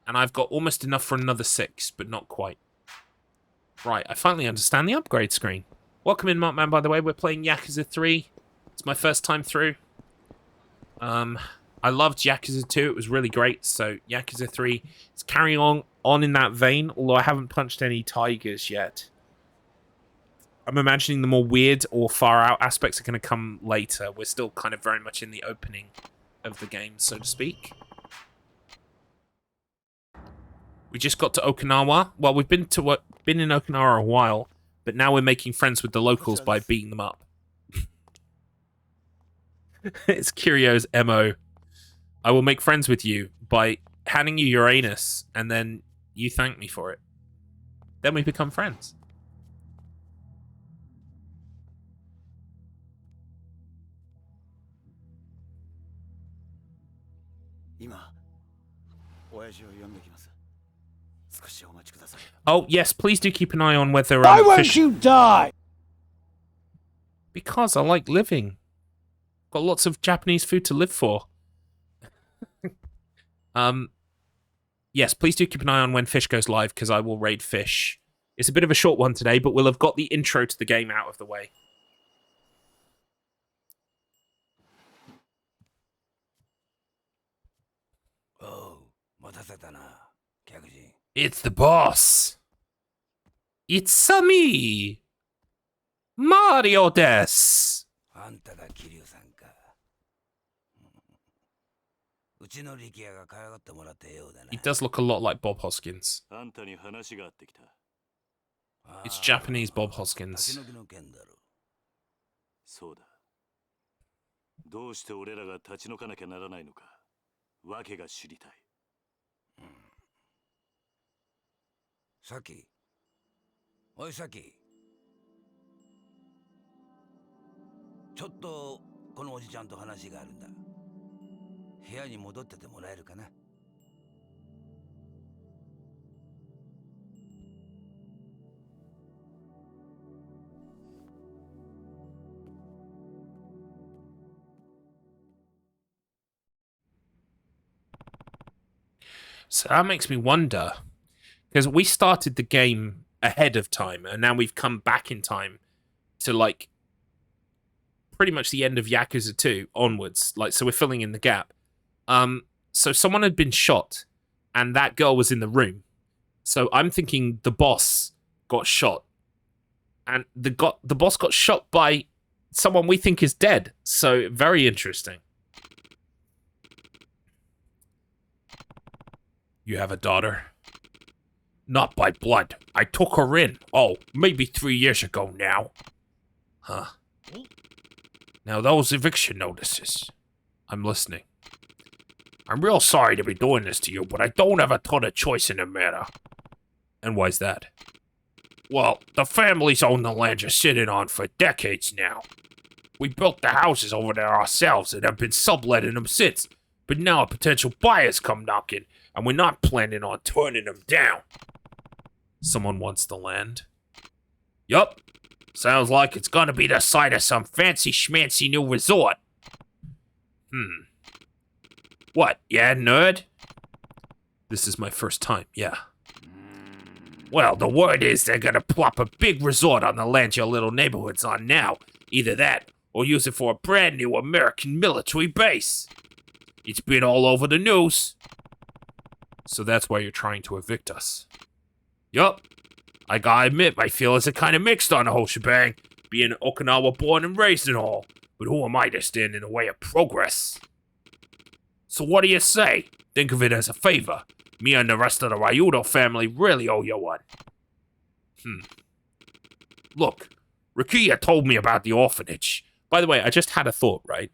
And I've got almost enough for another 6, but not quite. Right, I finally understand the upgrade screen. Welcome in, Markman, by the way. We're playing Yakuza 3. It's my first time through. I loved Yakuza 2. It was really great. So Yakuza 3 is carrying on in that vein, although I haven't punched any tigers yet. I'm imagining the more weird or far out aspects are going to come later. We're still kind of very much in the opening of the game, so to speak. We just got to Okinawa. Well, we've been in Okinawa a while, but now we're making friends with the locals by beating them up. It's Kirio's MO. I will make friends with you by handing you Uranus, and then you thank me for it. Then we become friends. Oh, yes, please do keep an eye on whether... Why won't you die? Because I like living. Got lots of Japanese food to live for. Yes, please do keep an eye on when Fish goes live, because I will raid Fish. It's a bit of a short one today, but we'll have got the intro to the game out of the way. It's the boss. It's me, Mario des. He does look a lot like Bob Hoskins. It's Japanese Bob Hoskins. そうだ。どうして俺らが立ち退かなきゃならないのか、わけが知りたい。さき、おいさき。ちょっとこのおじちゃんと話があるんだ。部屋に戻っててもらえるかな。So that makes me wonder, because we started the game ahead of time, and now we've come back in time to, like, pretty much the end of Yakuza 2 onwards. Like, so we're filling in the gap. So someone had been shot, and that girl was in the room. So I'm thinking the boss got shot, and the boss got shot by someone we think is dead. So very interesting. You have a daughter? Not by blood. I took her in. Oh, maybe 3 years ago now. Huh. Now those eviction notices. I'm listening. I'm real sorry to be doing this to you, but I don't have a ton of choice in the matter. And why's that? Well, the family's owned the land you're sitting on for decades now. We built the houses over there ourselves and have been subletting them since. But now a potential buyer's come knocking, and we're not planning on turning them down. Someone wants the land? Yup. Sounds like it's gonna be the site of some fancy schmancy new resort. What, yeah, nerd? This is my first time, yeah. Well, the word is they're gonna plop a big resort on the land your little neighborhood's on now. Either that, or use it for a brand new American military base. It's been all over the news. So that's why you're trying to evict us. Yup. I gotta admit, my feelings are kinda mixed on the whole shebang, being Okinawa born and raised and all, but who am I to stand in the way of progress? So what do you say? Think of it as a favor. Me and the rest of the Ryudo family really owe you one. Look, Rukia told me about the orphanage. By the way, I just had a thought, right?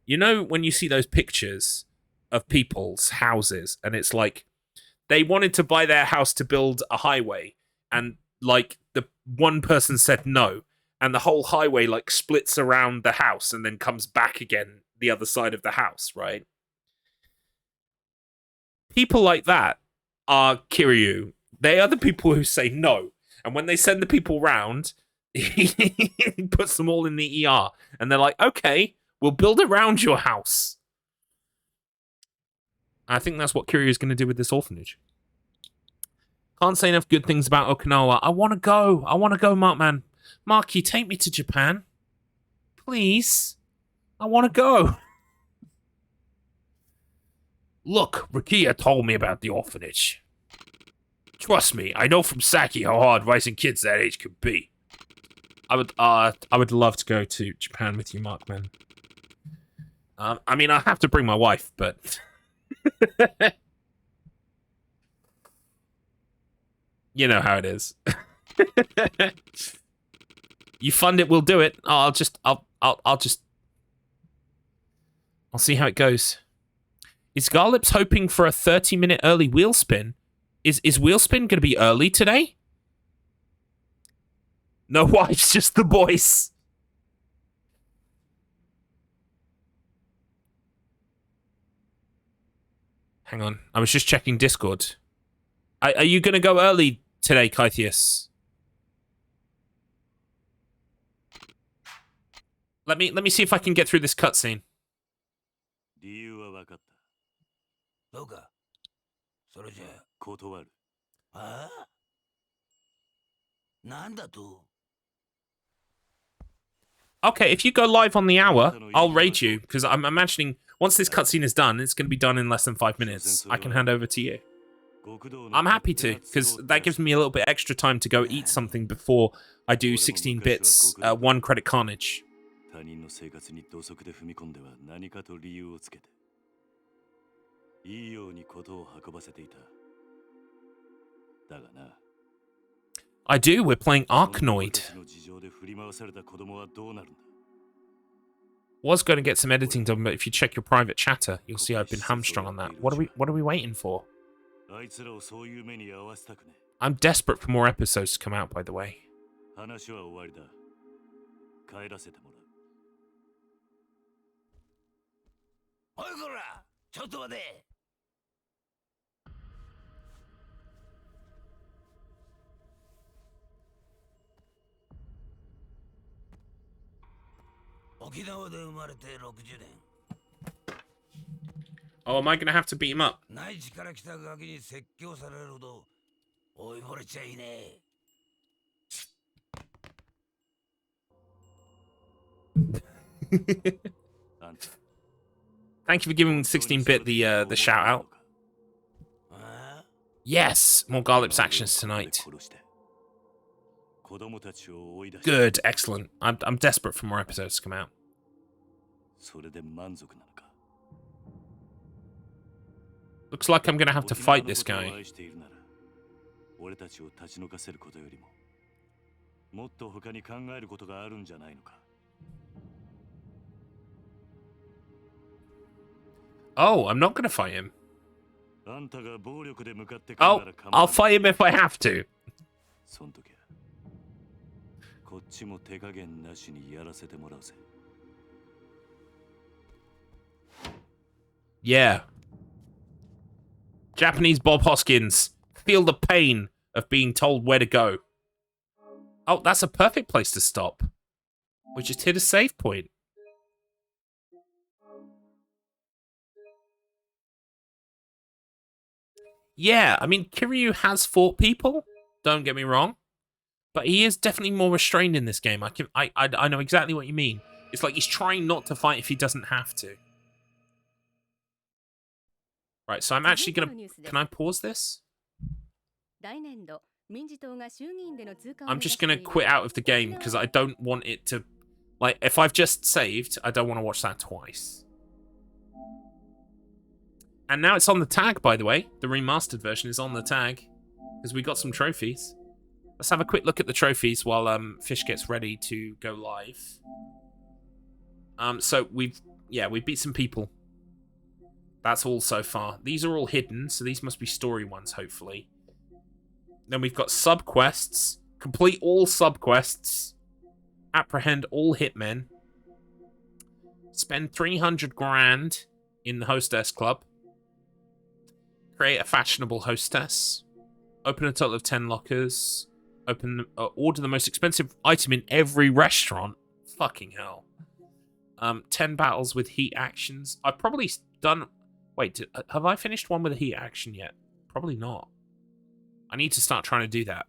You know when you see those pictures of people's houses, and it's like, they wanted to buy their house to build a highway, and, like, the one person said no, and the whole highway, like, splits around the house and then comes back again the other side of the house, right? People like that are Kiryu. They are the people who say no. And when they send the people round, he puts them all in the ER. And they're like, okay, we'll build around your house. I think that's what Kiryu is going to do with this orphanage. Can't say enough good things about Okinawa. I want to go. I want to go, Markman. Marky, take me to Japan. Please. I want to go. Look, Rukia told me about the orphanage. Trust me, I know from Saki how hard raising kids that age could be. I would love to go to Japan with you, Markman. I mean, I have to bring my wife, but you know how it is. You fund it, we'll do it. I'll see how it goes. Is Garlips hoping for a 30-minute early wheel spin? Is wheel spin going to be early today? No wives, just the boys. Hang on, I was just checking Discord. Are you going to go early today, Kythius? Let me see if I can get through this cutscene. どうかそれじゃ断る。ああなんだと Okay, if you go live on the hour, I'll raid you, because I'm imagining once this cutscene is done, it's going to be done in less than 5 minutes. I can hand over to you. I'm happy to, because that gives me a little bit extra time to go eat something before I do 16 bits, 1 credit carnage. 他人の生活に土足で踏み込んでは何かと理由をつけていいようにことを運ばせていた。だがな。I do, we're playing Arkanoid. Was going to get some editing done, but if you check your private chatter, you'll see I've been hamstrung on that. What are we waiting for? I'm desperate for more episodes to come out, by the way. 話は終わりだ。帰らせてもらう。おいこらちょっと待て 沖縄で生まれて60年 Oh, am I going to have to beat him up? 内地から来たガキに説教されるほど追い惚れちゃいねえ。Thank you for giving 16-bit the shout out. Yes, more Garlips actions tonight. Good, excellent. I'm desperate for more episodes to come out. Looks like I'm gonna have to fight this guy. Oh, I'm not gonna fight him. Oh, I'll fight him if I have to. Yeah. Japanese Bob Hoskins. Feel the pain of being told where to go. Oh, that's a perfect place to stop. We just hit a save point. Yeah, I mean, Kiryu has fought people. Don't get me wrong. But he is definitely more restrained in this game. I know exactly what you mean. It's like he's trying not to fight if he doesn't have to. Right, so I'm actually gonna... Can I pause this? I'm just gonna quit out of the game because I don't want it to... Like, if I've just saved, I don't want to watch that twice. And now it's on the tag, by the way. The remastered version is on the tag. Because we got some trophies. Let's have a quick look at the trophies while Fish gets ready to go live. So we beat some people. That's all so far. These are all hidden, so these must be story ones, hopefully. Then we've got sub-quests. Complete all sub-quests. Apprehend all hitmen. Spend 300 grand in the hostess club. Create a fashionable hostess. Open a total of 10 lockers. Order the most expensive item in every restaurant. Fucking hell. 10 battles with heat actions. I've probably done... Wait, have I finished one with a heat action yet? Probably not. I need to start trying to do that.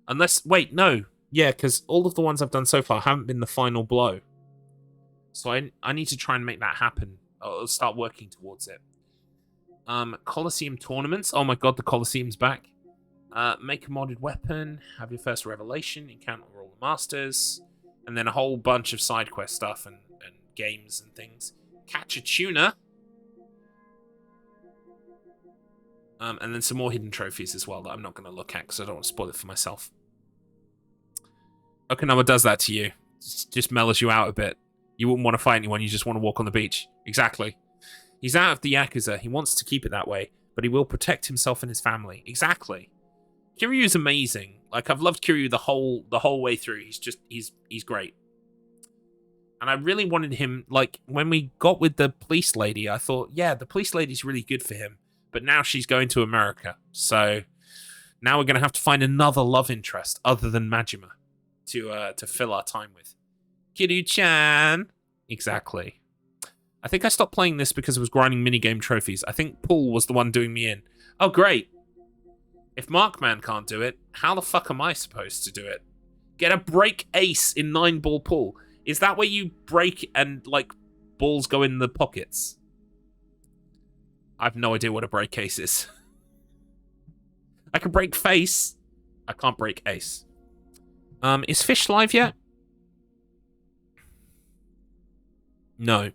Unless... Wait, no. Yeah, because all of the ones I've done so far haven't been the final blow. So I need to try and make that happen. I'll start working towards it. Coliseum tournaments. Oh my god, the Coliseum's back. Make a modded weapon. Have your first revelation. Encounter all the masters. And then a whole bunch of side quest stuff and games and things. Catch a tuna. And then some more hidden trophies as well that I'm not going to look at because I don't want to spoil it for myself. Okinawa does that to you. Just mellows you out a bit. You wouldn't want to fight anyone, you just want to walk on the beach. Exactly. He's out of the Yakuza. He wants to keep it that way, but he will protect himself and his family. Exactly. Kiryu's amazing. Like, I've loved Kiryu the whole way through. He's great. And I really wanted him, like, when we got with the police lady, I thought, yeah, the police lady's really good for him. But now she's going to America. So now we're going to have to find another love interest other than Majima to fill our time with. Kiryu-chan. Exactly. I think I stopped playing this because I was grinding minigame trophies. I think Paul was the one doing me in. Oh, great. If Markman can't do it, how the fuck am I supposed to do it? Get a break ace in 9-ball pool. Is that where you break and, like, balls go in the pockets? I have no idea what a break ace is. I can break face. I can't break ace. Is Fish live yet? No.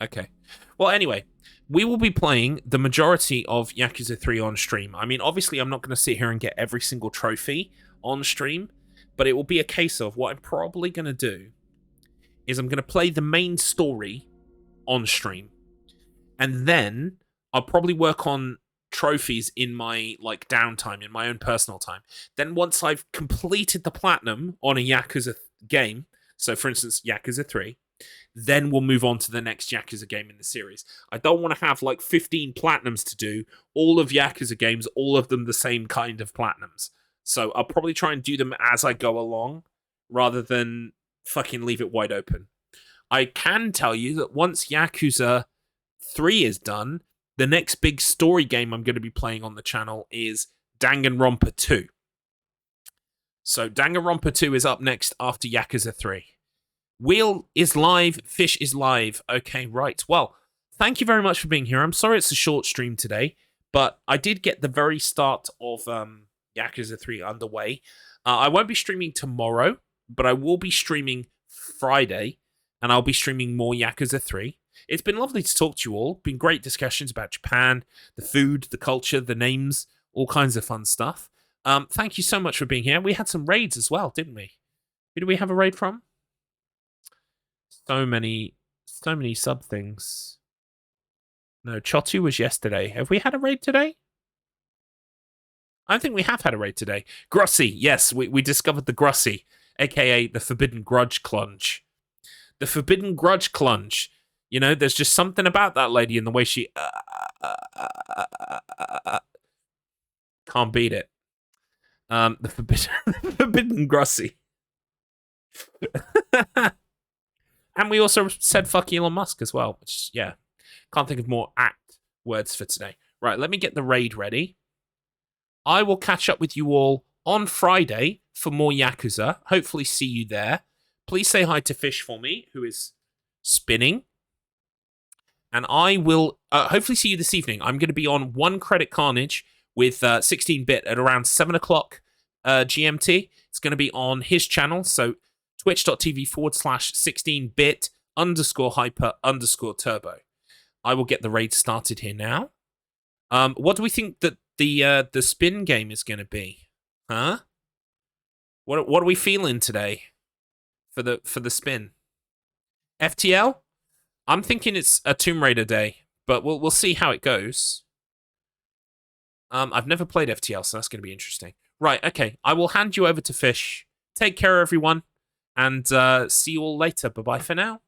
Okay. Well, anyway, we will be playing the majority of Yakuza 3 on stream. I mean, obviously, I'm not going to sit here and get every single trophy on stream, but it will be a case of what I'm probably going to do is I'm going to play the main story on stream. And then I'll probably work on trophies in my, like, downtime, in my own personal time. Then once I've completed the platinum on a Yakuza game, so for instance, Yakuza 3, then we'll move on to the next Yakuza game in the series. I don't want to have, like, 15 platinums to do, all of Yakuza games, all of them the same kind of platinums. So I'll probably try and do them as I go along, rather than fucking leave it wide open. I can tell you that once Yakuza 3 is done, the next big story game I'm going to be playing on the channel is Danganronpa 2. So Danganronpa 2 is up next after Yakuza 3. Wheel is live, Fish is live. Okay, right. Well, thank you very much for being here. I'm sorry it's a short stream today, but I did get the very start of Yakuza 3 underway. I won't be streaming tomorrow, but I will be streaming Friday, and I'll be streaming more Yakuza 3. It's been lovely to talk to you all. Been great discussions about Japan, the food, the culture, the names, all kinds of fun stuff. Thank you so much for being here. We had some raids as well, didn't we? Who did we have a raid from? So many sub things. No, Chotu was yesterday. Have we had a raid today? I think we have had a raid today. Grussy, yes, we discovered the Grussy, aka the Forbidden Grudge Clunge. The Forbidden Grudge Clunge. You know, there's just something about that lady and the way she... can't beat it. The Forbidden Grussy. And we also said fuck Elon Musk as well, which, yeah, can't think of more apt words for today. Right, let me get the raid ready. I will catch up with you all on Friday for more Yakuza. Hopefully see you there. Please say hi to Fish for me, who is spinning. And I will hopefully see you this evening. I'm going to be on One Credit Carnage with 16-bit at around 7 o'clock GMT. It's going to be on his channel, so twitch.tv/16bit_hyper_turbo. I will get the raid started here now. What do we think that the spin game is going to be? Huh? What are we feeling today for the spin? FTL? I'm thinking it's a Tomb Raider day, but we'll see how it goes. I've never played FTL, so that's going to be interesting. Right, okay. I will hand you over to Fish. Take care, everyone, and see you all later. Bye-bye for now.